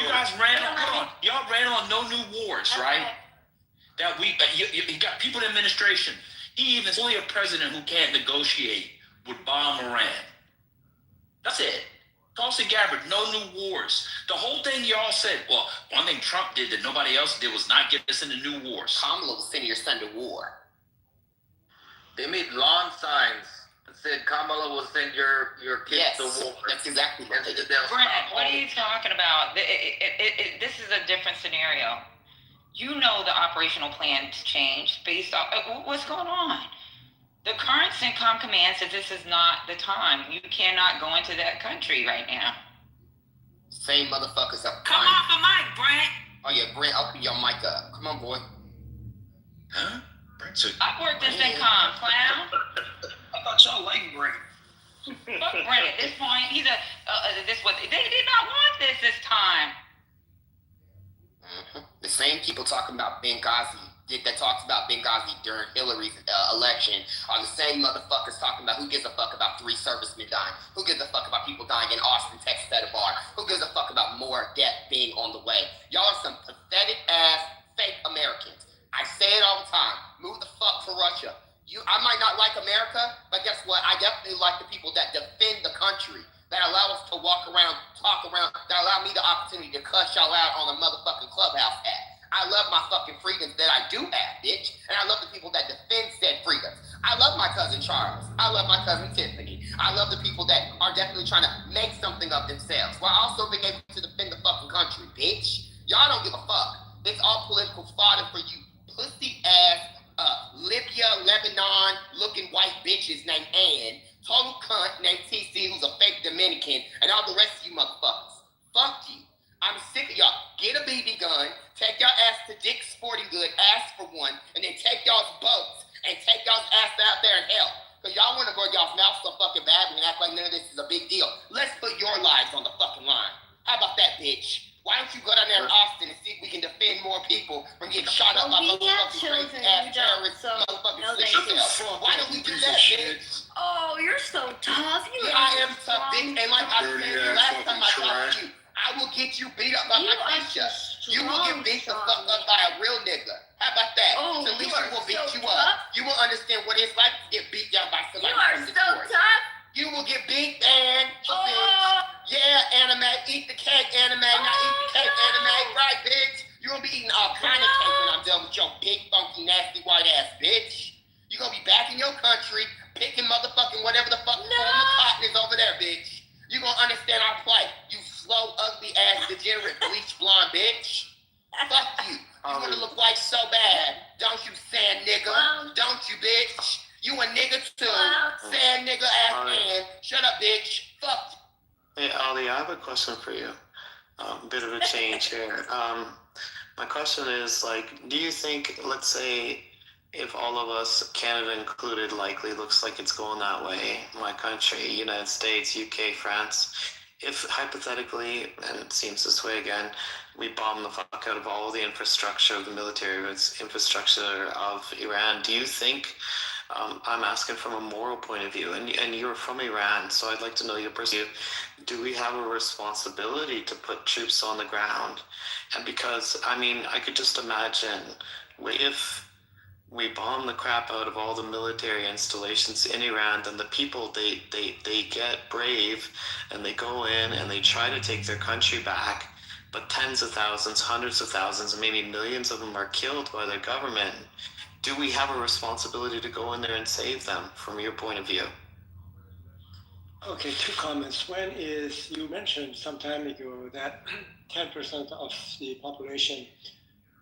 guys ran on. Hold on. Y'all ran on no new wars, right? That we you got people in administration. He even only a president who can't negotiate would bomb Iran. That's it. Tulsi Gabbard, no new wars. The whole thing y'all said, well, one thing Trump did that nobody else did was not get us into new wars. Kamala was sending your son to war. They made lawn signs that said Kamala will send your kids to war. That's exactly what they did. Brent, what are you talking about? This is a different scenario. You know the operational plan changed based off what's going on. The current CENTCOM command says this is not the time. You cannot go into that country right now. Same motherfuckers up. Come off the mic, Brent. Oh yeah, Brent, open your mic up. Come on, boy. Huh? Brent, so I've worked in CENTCOM, clown. I thought y'all liked Brent. Fuck Brent at this point. He's they did not want this time. The same people talking about Benghazi that talks about Benghazi during Hillary's election are the same motherfuckers talking about who gives a fuck about 3 servicemen dying, who gives a fuck about people dying in Austin, Texas at a bar, who gives a fuck about more death being on the way. Y'all are some pathetic ass fake Americans. I say it all the time. Move the fuck for Russia. I might not like America, but guess what? I definitely like the people that defend the country, that allow us to walk around, talk around, that allow me the opportunity to cuss y'all out on a motherfucking Clubhouse app. I love my fucking freedoms that I do have, bitch. And I love the people that defend said freedoms. I love my cousin Charles. I love my cousin Tiffany. I love the people that are definitely trying to make something of themselves while also being able to defend the fucking country, bitch. Y'all don't give a fuck. It's all political fodder for you pussy ass Libya, Lebanon looking white bitches named Ann, total cunt named TC who's a fake Dominican, and all the rest of you motherfuckers. Fuck you. I'm sick of y'all. Get a BB gun, take y'all ass to Dick's Sporting Good, ask for one, and then take y'all's boats and take y'all's ass out there and help. Because y'all want to go y'all's mouth so fucking badly and act like none of this is a big deal. Let's put your lives on the fucking line. How about that, bitch? Why don't you go down there in Austin and see if we can defend more people from getting shot up by motherfucking crazy ass terrorists, motherfucking sleeping cells? Why don't we do that, bitch? Oh, you're so tough. Yeah, I am tough, bitch. And like I said last time I talked to you, I will get you beat up by my Keisha. You will get beat the fuck up by a real nigga. How about that? Oh, Talisha will beat you tough. up. You will understand what it's like to get beat down by somebody from You are Detroit. so tough. You will get beat, man. Bitch. Yeah, anime. Eat the cake, anime. Not eat the cake, anime. Right, bitch? You're gonna be eating all kind of cake when I'm done with your big, funky, nasty, white ass, bitch. You're gonna be back in your country, picking motherfucking whatever the fuck form of cotton is over there, bitch. You're gonna understand our plight. You slow, ugly ass, degenerate, bleach blonde bitch. Fuck you. You wanna look white so bad, don't you, sand nigga? Don't you, bitch? You a nigga too. Sand nigga ass man. Shut up, bitch. Fuck. Hey, Ali, I have a question for you. Bit of a change here. My question is, like, do you think, let's say, if all of us, Canada included, likely looks like it's going that way, my country, United States, UK, France, if hypothetically, and it seems this way again, we bomb the fuck out of all the infrastructure of the military, infrastructure of Iran, do you think, I'm asking from a moral point of view, and you're from Iran, so I'd like to know your perspective, do we have a responsibility to put troops on the ground? And because, I mean, I could just imagine if we bomb the crap out of all the military installations in Iran, then the people, they get brave and they go in and they try to take their country back, but tens of thousands, hundreds of thousands, and maybe millions of them are killed by their government. Do we have a responsibility to go in there and save them from your point of view? Okay, 2 comments. One is, you mentioned some time ago that 10% of the population,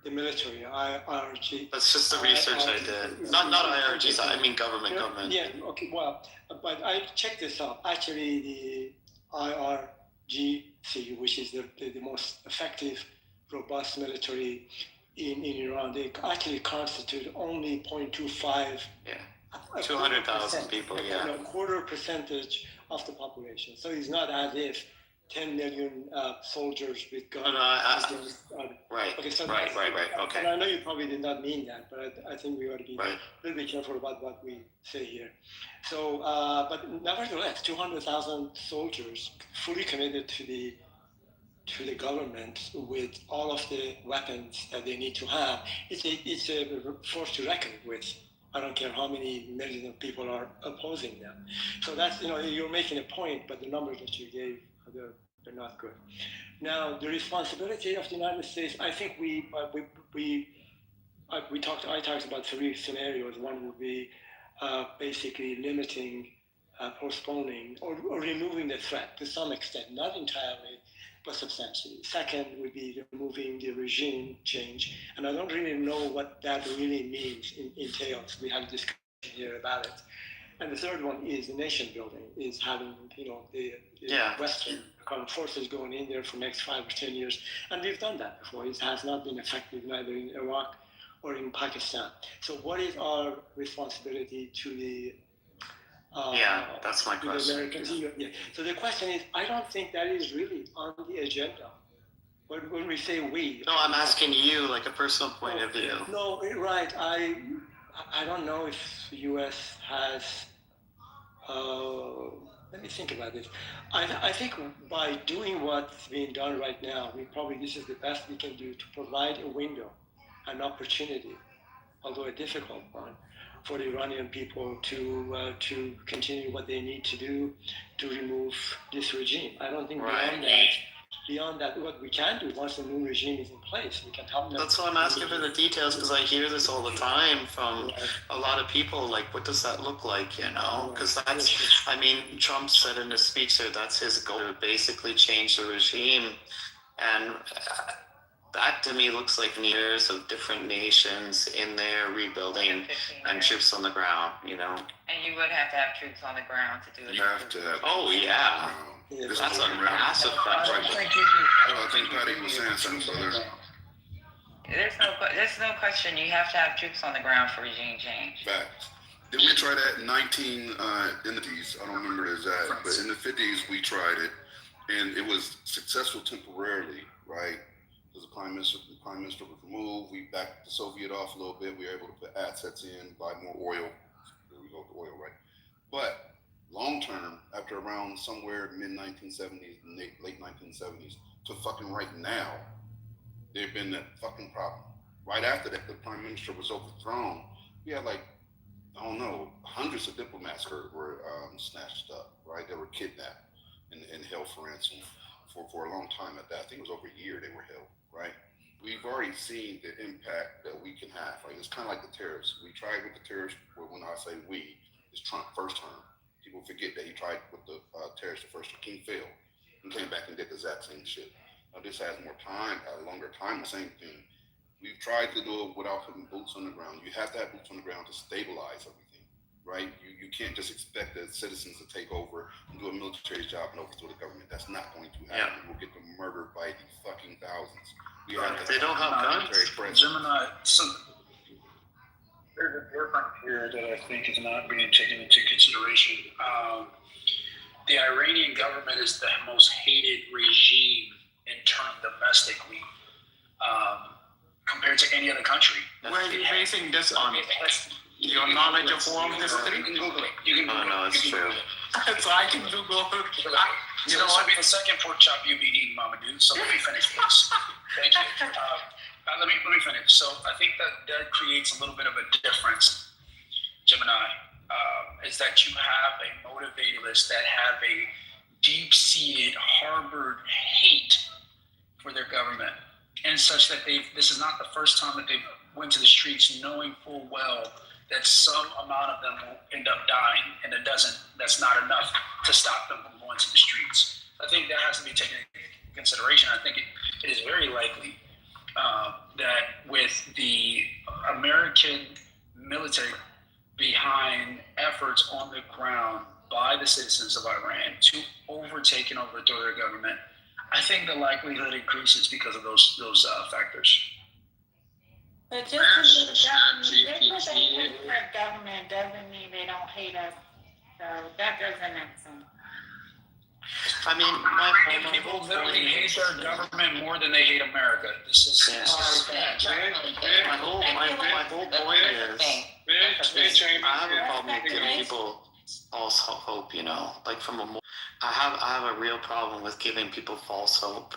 the military, IRG. That's just the research I did. Not IRGs, I mean government. Yeah, okay, well, but I checked this out. Actually, the IRGC, which is the most effective, robust military in Iran, they actually constitute only 0.25. Yeah, 200,000 people, yeah. A quarter percentage of the population. So it's not as if 10 million soldiers with guns. Right, okay, so right, okay. And I know you probably did not mean that, but I think we ought to be a little bit careful about what we say here. So, but nevertheless, 200,000 soldiers fully committed to the government with all of the weapons that they need to have. It's a force to reckon with. I don't care how many millions of people are opposing them. So that's, you're making a point, but the numbers that you gave, they're not good. Now, the responsibility of the United States, I think I talked about 3 scenarios. One would be basically limiting, postponing, or removing the threat to some extent, not entirely, but substantially. Second would be removing the regime change. And I don't really know what that really means, entails. We had a discussion here about it. And the third one is the nation building, is having, the Western forces going in there for the next 5 or 10 years. And we've done that before. It has not been effective neither in Iraq or in Pakistan. So what is our responsibility to the that's my question. So the question is, I don't think that is really on the agenda when we say we. No, I'm asking you, like a personal point of view. No, right. I don't know if the U.S. has. Let me think about this. I think by doing what's being done right now, this is the best we can do to provide a window, an opportunity, although a difficult one, for the Iranian people to continue what they need to do to remove this regime. I don't think beyond that, what we can do once the new regime is in place, we can help them. That's why I'm asking for the details, because I hear this all the time from a lot of people, like, what does that look like, you know? Because Trump said in his speech there, that's his goal, to basically change the regime. And that to me looks like years of different nations in there rebuilding and troops on the ground, you know? And you would have to have troops on the ground to do it. You have to have. Oh, yeah. This That's is a massive project. I think Patty was saying something, brother. There's no question you have to have troops on the ground for regime change. Facts. Did we try that in in the 50s? I don't remember the exact, but in the 50s we tried it, and it was successful temporarily, right? Because the prime minister was removed. We backed the Soviet off a little bit. We were able to put assets in, buy more oil. There we go, the oil, right? But long term, after around somewhere mid-1970s, late 1970s, to fucking right now, there's been that fucking problem. Right after that, the prime minister was overthrown. We had hundreds of diplomats were snatched up, right? They were kidnapped and held for ransom for a long time at that. I think it was over a year they were held, right? We've already seen the impact that we can have, right? It's kind of like the tariffs. We tried with the tariffs, when I say we, it's Trump first term. People forget that he tried with the tariffs the first term. King failed and came back and did the exact same shit. Now this has more time, a longer time, the same thing. We've tried to do it without putting boots on the ground. You have to have boots on the ground to stabilize everything, right? You can't just expect the citizens to take over and do a military job and overthrow the government. That's not going to happen. We'll get them murdered by the fucking thousands. We have to they don't have guns. Gemini, so there's a difference here that I think is not being taken into consideration. The Iranian government is the most hated regime in turn domestically, compared to any other country. Where are you basing this on? Your knowledge of world history? You can Google it. You can Google it. It's true. So I can Google. You know, this will be the second pork chop you'll be eating, Mama Dude. So let me finish this. Thank you. Let me finish. So I think that creates a little bit of a difference, Gemini, is that you have a motivated list that have a deep-seated, harbored hate for their government, and such that this is not the first time that they went to the streets knowing full well that some amount of them will end up dying, and that's not enough to stop them from going to the streets. I think that has to be taken into consideration. I think it is very likely that with the American military behind efforts on the ground by the citizens of Iran to overtake and overthrow their government, I think the likelihood increases because of those factors. But just because they hate our government doesn't mean they don't hate us. So that doesn't make sense. I mean, my people literally hate their government more than they hate America. This is my whole point is I have a problem with giving people false hope. You know, like I have a real problem with giving people false hope.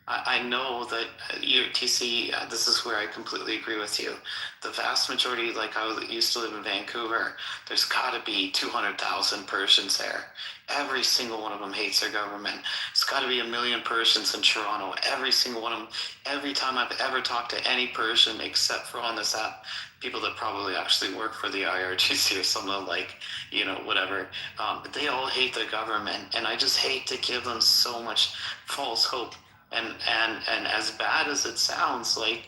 I know that TC, this is where I completely agree with you. The vast majority, like I used to live in Vancouver, there's got to be 200,000 Persians there. Every single one of them hates their government. It's got to be 1 million Persians in Toronto. Every single one of them. Every time I've ever talked to any Persian, except for on this app, people that probably actually work for the IRGC or something like, whatever, they all hate their government. And I just hate to give them so much false hope. And as bad as it sounds, like,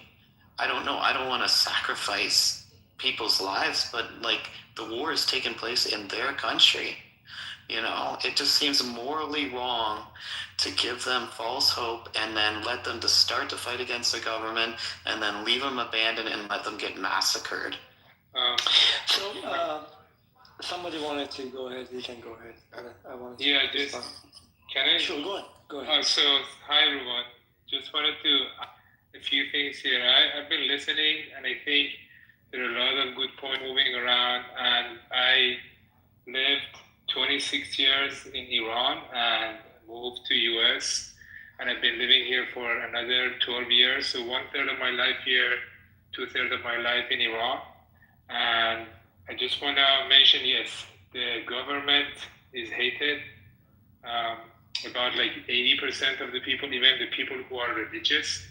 I don't know, I don't want to sacrifice people's lives, but like the war is taking place in their country. It just seems morally wrong to give them false hope and then let them to start to fight against the government and then leave them abandoned and let them get massacred. Somebody wanted to go ahead. You can go ahead. I want to Can I? Sure, go ahead. So, hi everyone. just wanted to a few things here. I've been listening, and I think there are a lot of good points moving around. And I lived 26 years in Iran and moved to US, and I've been living here for another 12 years. So 1/3 of my life here, 2/3 of my life in Iran. And I just want to mention, yes, the government is hated. About like 80% of the people, even the people who are religious,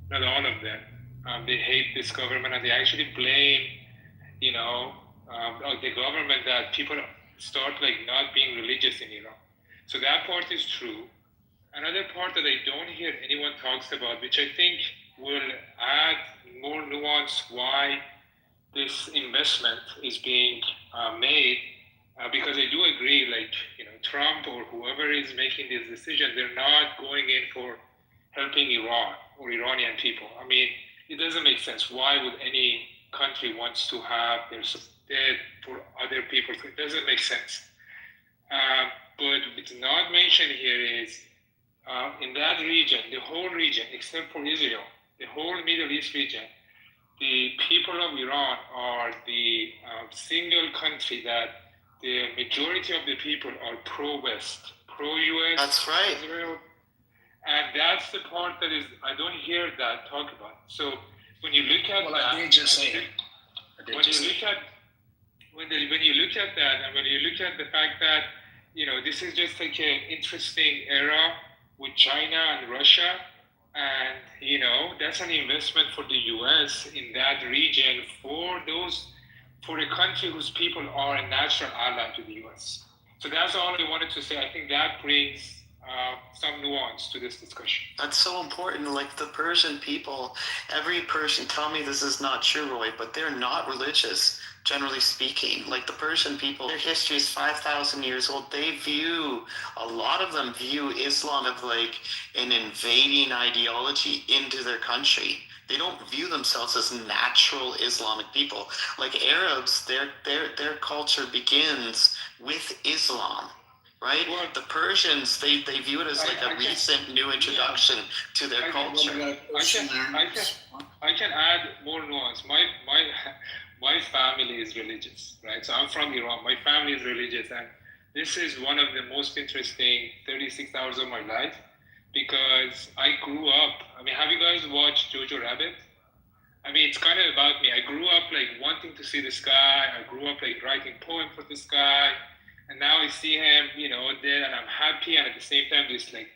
not all of them, they hate this government, and they actually blame, the government that people start like not being religious in Iran. So that part is true. Another part that I don't hear anyone talks about, which I think will add more nuance why this investment is being made, because I do agree, Trump or whoever is making this decision, they're not going in for helping Iran or Iranian people. I mean, it doesn't make sense. Why would any country wants to have their dead for other people? It doesn't make sense. But what's not mentioned here is in that region, the whole region, except for Israel, the whole Middle East region, the people of Iran are the single country that the majority of the people are pro-West, pro-US. That's right. Israel. And that's the part that is, I don't hear that talk about. So when you look at that, I did just say it. When you look at that, and when you look at the fact that, this is just like an interesting era with China and Russia, and that's an investment for the US in that region for a country whose people are a natural ally to the US. So that's all I wanted to say. I think that brings some nuance to this discussion. That's so important. Like the Persian people, every Persian, tell me this is not true, Roy, but they're not religious, generally speaking. Like the Persian people, their history is 5,000 years old. A lot of them view Islam as like an invading ideology into their country. They don't view themselves as natural Islamic people. Like Arabs, their culture begins with Islam. Right? Well, the Persians, they view it as like a recent new introduction to their culture. I can add more nuance. My family is religious, right? So I'm from Iran. My family is religious, and this is one of the most interesting 36 hours of my life, because I grew up. I mean, have you guys watched Jojo Rabbit? I mean, it's kind of about me. I grew up like wanting to see the sky. I grew up like writing poems for the sky. And now I see him, dead, and I'm happy, and at the same time, this like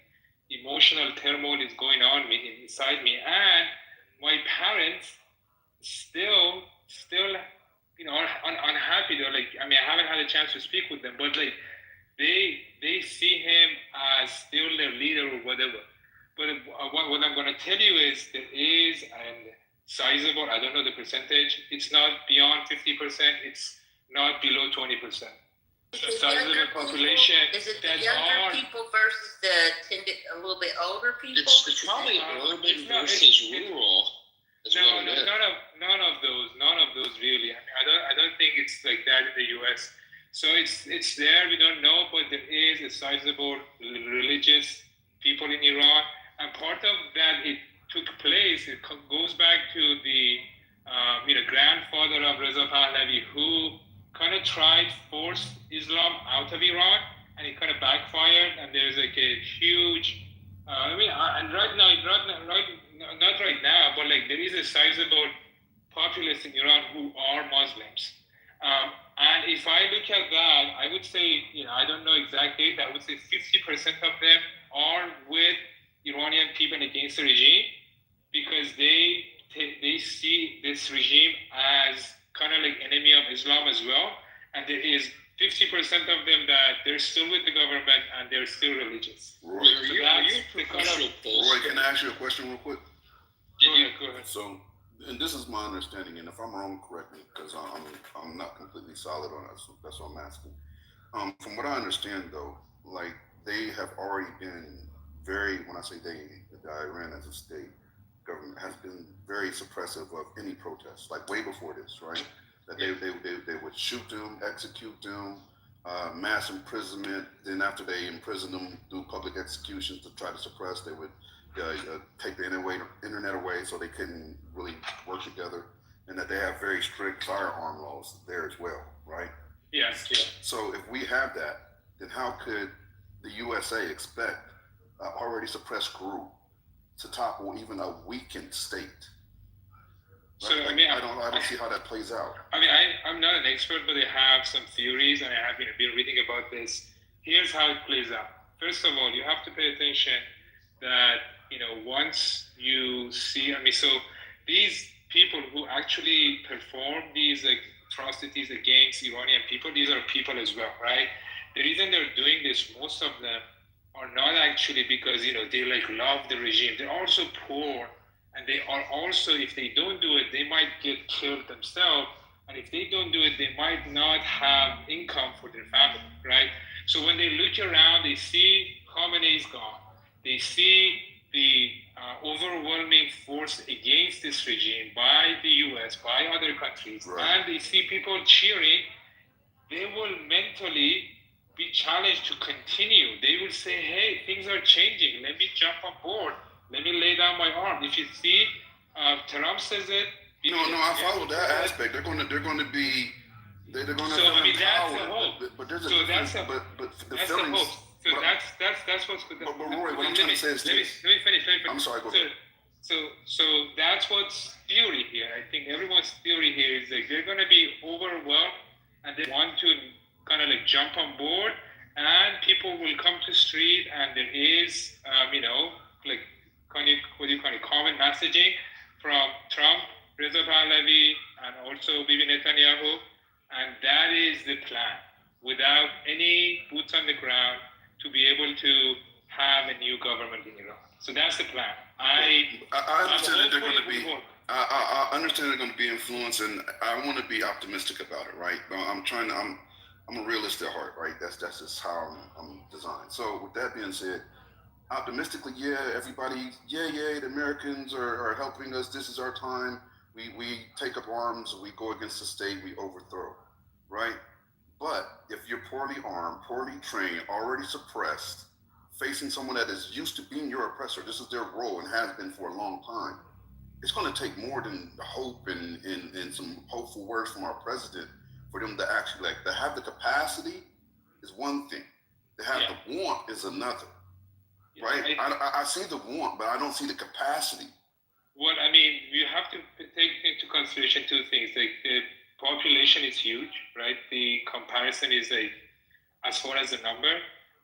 emotional turmoil is going on inside me. And my parents still, are unhappy. They're like, I mean, I haven't had a chance to speak with them, but like, they see him as still their leader or whatever. But what I'm going to tell you is there is a sizable, I don't know the percentage. It's not beyond 50%. It's not below 20%. The sizable population. Is it the younger people versus the a little bit older people? It's probably urban versus rural. None of those really. I mean, I don't think it's like that in the U.S. So it's there. We don't know, but there is a sizable religious people in Iran, and part of that it took place. It goes back to the grandfather of Reza Pahlavi, who kind of tried to force Islam out of Iran, and it kind of backfired. And there's like a huge, and right now, not right now, but like there is a sizable populace in Iran who are Muslims. And if I look at that, I would say, I don't know exact data, I would say 50% of them are with Iranian people against the regime, because they see this regime as kind of like enemy of Islam as well. And there is 50% of them that they're still with the government and they're still religious. Roy, Roy, can I ask you a question real quick? Go ahead. So, and this is my understanding, and if I'm wrong, correct me, because I'm not completely solid on it. So that's what I'm asking. From what I understand, though, like they have already been when I say they, the Iran as a state government has been very suppressive of any protests, like way before this, right? That they would shoot them, execute them, mass imprisonment. Then after they imprison them, do public executions to try to suppress. They would take the internet away so they couldn't really work together, and that they have very strict firearm laws there as well, right? Yes. So if we have that, then how could the USA expect an already suppressed group to topple even a weakened state? So Right? I mean, I don't see how that plays out. I mean, I'm not an expert, but I have some theories, and I have been reading about this. Here's how it plays out. First of all, you have to pay attention that, once you see, so these people who actually perform these atrocities against Iranian people, these are people as well, right? The reason they're doing this, most of them are not actually because, they love the regime. They're also poor. And they are also, if they don't do it, they might get killed themselves. And if they don't do it, they might not have income for their family, right? So when they look around, they see Khamenei is gone. They see the overwhelming force against this regime by the US, by other countries, and they see people cheering. They will mentally be challenged to continue. They will say, hey, things are changing. Let me jump on board. Let me lay down my arm. If you see, Trump says it. No, I follow that aspect. They're going to be. They're going to. So I mean, that's the hope. But there's a so that's the feelings. hope. So that's what's. But Roy, what I'm trying to say is this. Let me finish. I'm sorry. Go ahead. So that's what's theory here. I think everyone's theory here is they're going to be overwhelmed and they want to kind of jump on board, and people will come to street, and there is common messaging from Trump, Reza Pahlavi, and also Bibi Netanyahu, and that is the plan. Without any boots on the ground, to be able to have a new government in Iran. So that's the plan. I understand that they're going to be. I understand they're going to be influenced, and I want to be optimistic about it, right? I'm a realist at heart, right? That's just how I'm designed. So with that being said, optimistically, everybody, the Americans are helping us. This is our time. We take up arms. We go against the state. We overthrow, right? But if you're poorly armed, poorly trained, already suppressed, facing someone that is used to being your oppressor, this is their role and has been for a long time. It's going to take more than hope and some hopeful words from our president for them to actually to have the capacity is one thing. To have the want is another. Right? I see the want, but I don't see the capacity. Well, I mean, you have to take into consideration two things. The population is huge, right? The comparison is as far as the number.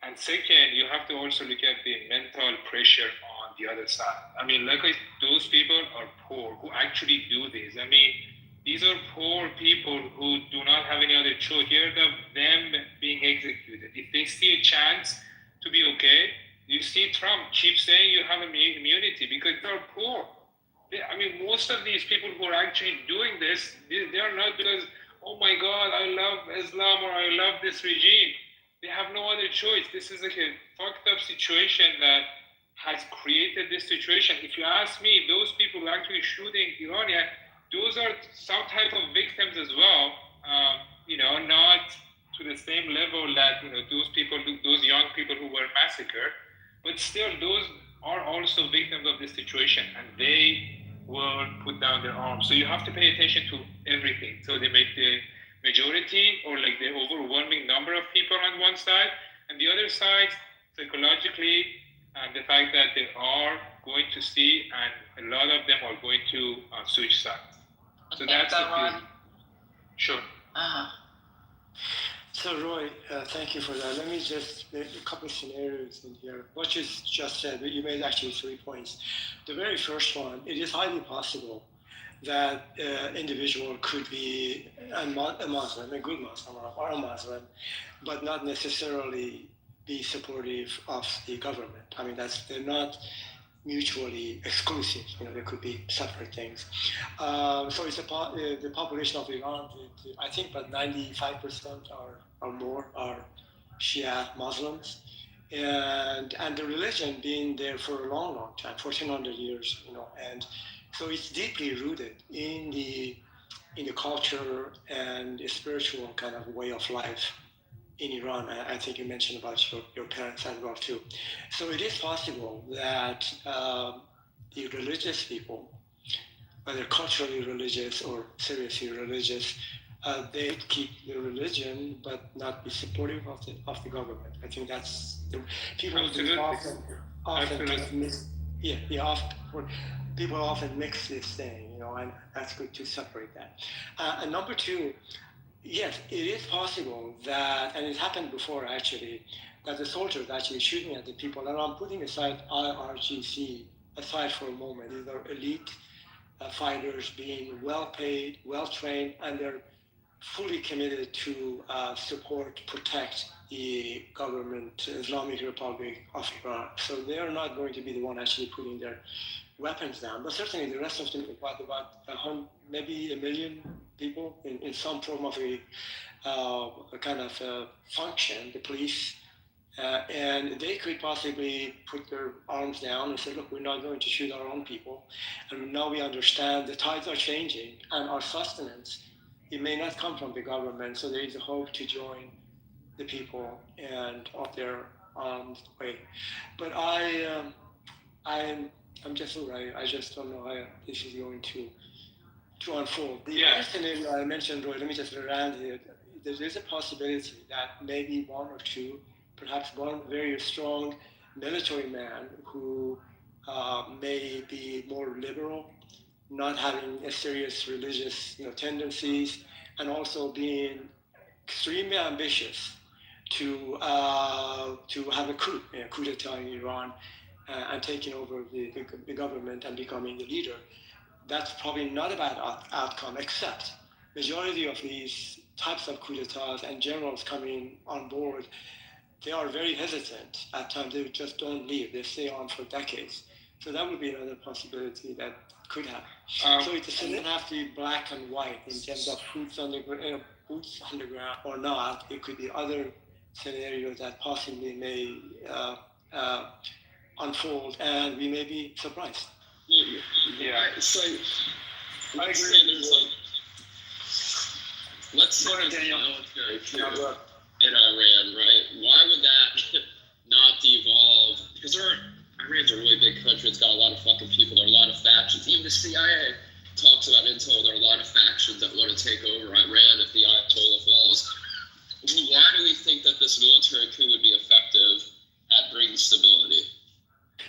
And second, you have to also look at the mental pressure on the other side. I mean, those people are poor who actually do this. I mean, these are poor people who do not have any other choice. Here, them being executed. If they see a chance to be okay, you see Trump keep saying you have immunity because they're poor. Most of these people who are actually doing this, they are not because, oh my God, I love Islam or I love this regime. They have no other choice. This is a fucked up situation that has created this situation. If you ask me, those people who are actually shooting Iranian, those are some type of victims as well. Not to the same level that those young people who were massacred, but still those are also victims of this situation, and they will put down their arms. So you have to pay attention to everything. So they make the majority or the overwhelming number of people on one side, and the other side psychologically, and the fact that they are going to see, and a lot of them are going to switch sides. So that's the theory. Sure. So Roy, thank you for that. Let me just make a couple of scenarios in here. What you just said, you made actually 3 points. The very first one, it is highly possible that individual could be a Muslim, a good Muslim or a Muslim, but not necessarily be supportive of the government. I mean, they're not mutually exclusive. There could be separate things. So it's the population of Iran. I think about 95% or more are Shia Muslims, and the religion being there for a long time, 1400 years. And so it's deeply rooted in the culture and the spiritual kind of way of life in Iran. I think you mentioned about your parents as well too. So it is possible that the religious people, whether culturally religious or seriously religious, they keep their religion but not be supportive of the government. I think that's the people do often just miss. People often mix this thing, and that's good to separate that. And number two, yes, it is possible that, and it happened before actually, that the soldiers actually shooting at the people. And I'm putting aside IRGC aside for a moment. These are elite fighters being well paid, well trained, and they're fully committed to support, protect the government, Islamic Republic of Iran. So they are not going to be the one actually putting their weapons down. But certainly the rest of them, about maybe 1 million people in some form of a kind of function, the police, and they could possibly put their arms down and say, look, we're not going to shoot our own people. And now we understand the tides are changing, and our sustenance, it may not come from the government, so there is a hope to join the people and of their armed way. But I'm just right. I just don't know how this is going to unfold. The other scenario I mentioned, Roy, let me just around here. There's a possibility that maybe one or two, perhaps one very strong military man who may be more liberal, not having a serious religious tendencies, and also being extremely ambitious to have a coup d'etat in Iran and taking over the government and becoming the leader. That's probably not a bad outcome, except majority of these types of coup d'etats and generals coming on board, they are very hesitant at times. They just don't leave. They stay on for decades. So that would be another possibility that could happen. So it doesn't have to be black and white in terms of boots on the ground or not. It could be other scenarios that possibly may unfold, and we may be surprised. Yeah. So I agree. Let's say there's a military coup in Iran, right? Why would that not devolve? Because Iran's a really big country. It's got a lot of fucking people. There are a lot of factions. Even the CIA talks about intel. There are a lot of factions that want to take over Iran if the Ayatollah falls. Why do we think that this military coup would be effective at bringing stability?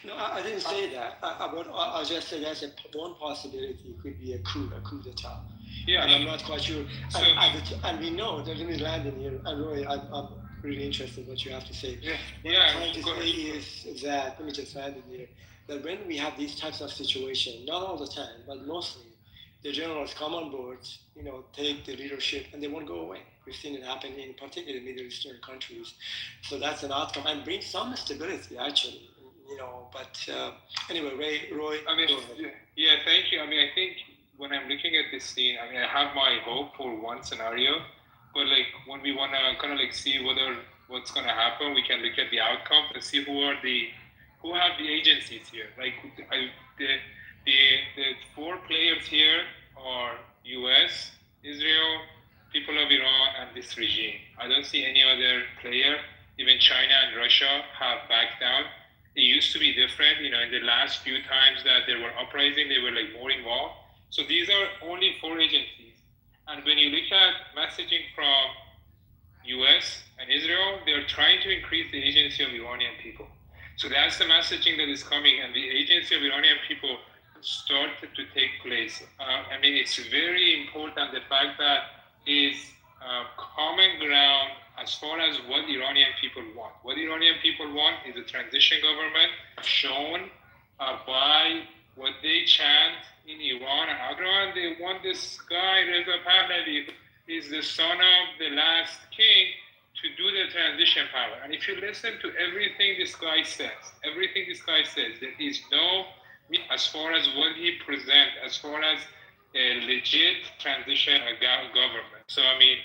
No, I didn't say that. I just said that's one possibility. Could be a coup d'etat. Yeah. And I'm not quite sure. And we know that, let me land in here. And Roy, I'm really interested in what you have to say. What I'm trying to say is that, let me just land in here, that when we have these types of situations, not all the time, but mostly, the generals come on board, take the leadership, and they won't go away. We've seen it happen in particularly Middle Eastern countries. So that's an outcome, and brings some stability, actually. But anyway, Roy. I mean, yeah, thank you. I mean, I think when I'm looking at this scene, I mean, I have my hope for one scenario, but when we want to kind of see what's going to happen, we can look at the outcome and see who have the agencies here. The four players here are U.S., Israel, people of Iran, and this regime. I don't see any other player. Even China and Russia have backed down. It used to be different, in the last few times that they were uprising, they were more involved. So these are only four agencies. And when you look at messaging from US and Israel, they're trying to increase the agency of Iranian people. So that's the messaging that is coming, and the agency of Iranian people started to take place. I mean, it's very important, the fact that is common ground as far as what Iranian people want. What Iranian people want is a transition government shown by what they chant in Iran and Iran. They want this guy, Reza Pahlavi, who is the son of the last king, to do the transition power. And if you listen to everything this guy says, there is no, as far as what he presents, as far as a legit transition government. So, I mean,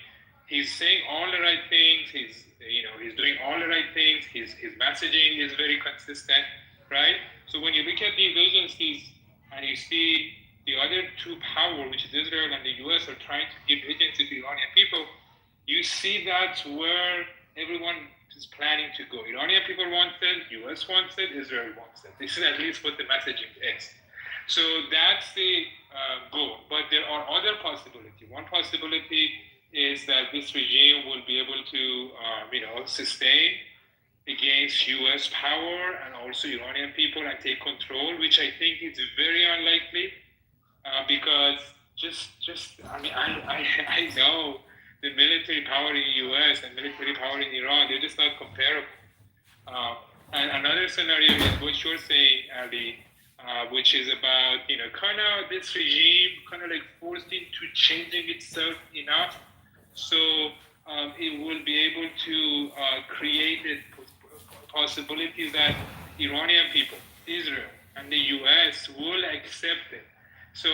he's saying all the right things. He's doing all the right things. His messaging is very consistent, right? So when you look at these agencies and you see the other two power, which is Israel and the US, are trying to give agency to Iranian people, you see that's where everyone is planning to go. Iranian people want it, US wants it, Israel wants it. This is at least what the messaging is. So that's the goal. But there are other possibilities. One possibility is that this regime will be able to, sustain against US power and also Iranian people and take control, which I think is very unlikely because I know the military power in the US and military power in Iran, they're just not comparable. And another scenario is what you're saying, Ali, which is about, kind of this regime kind of like forced into changing itself enough so it will be able to create the possibilities that Iranian people, Israel, and the US will accept it. So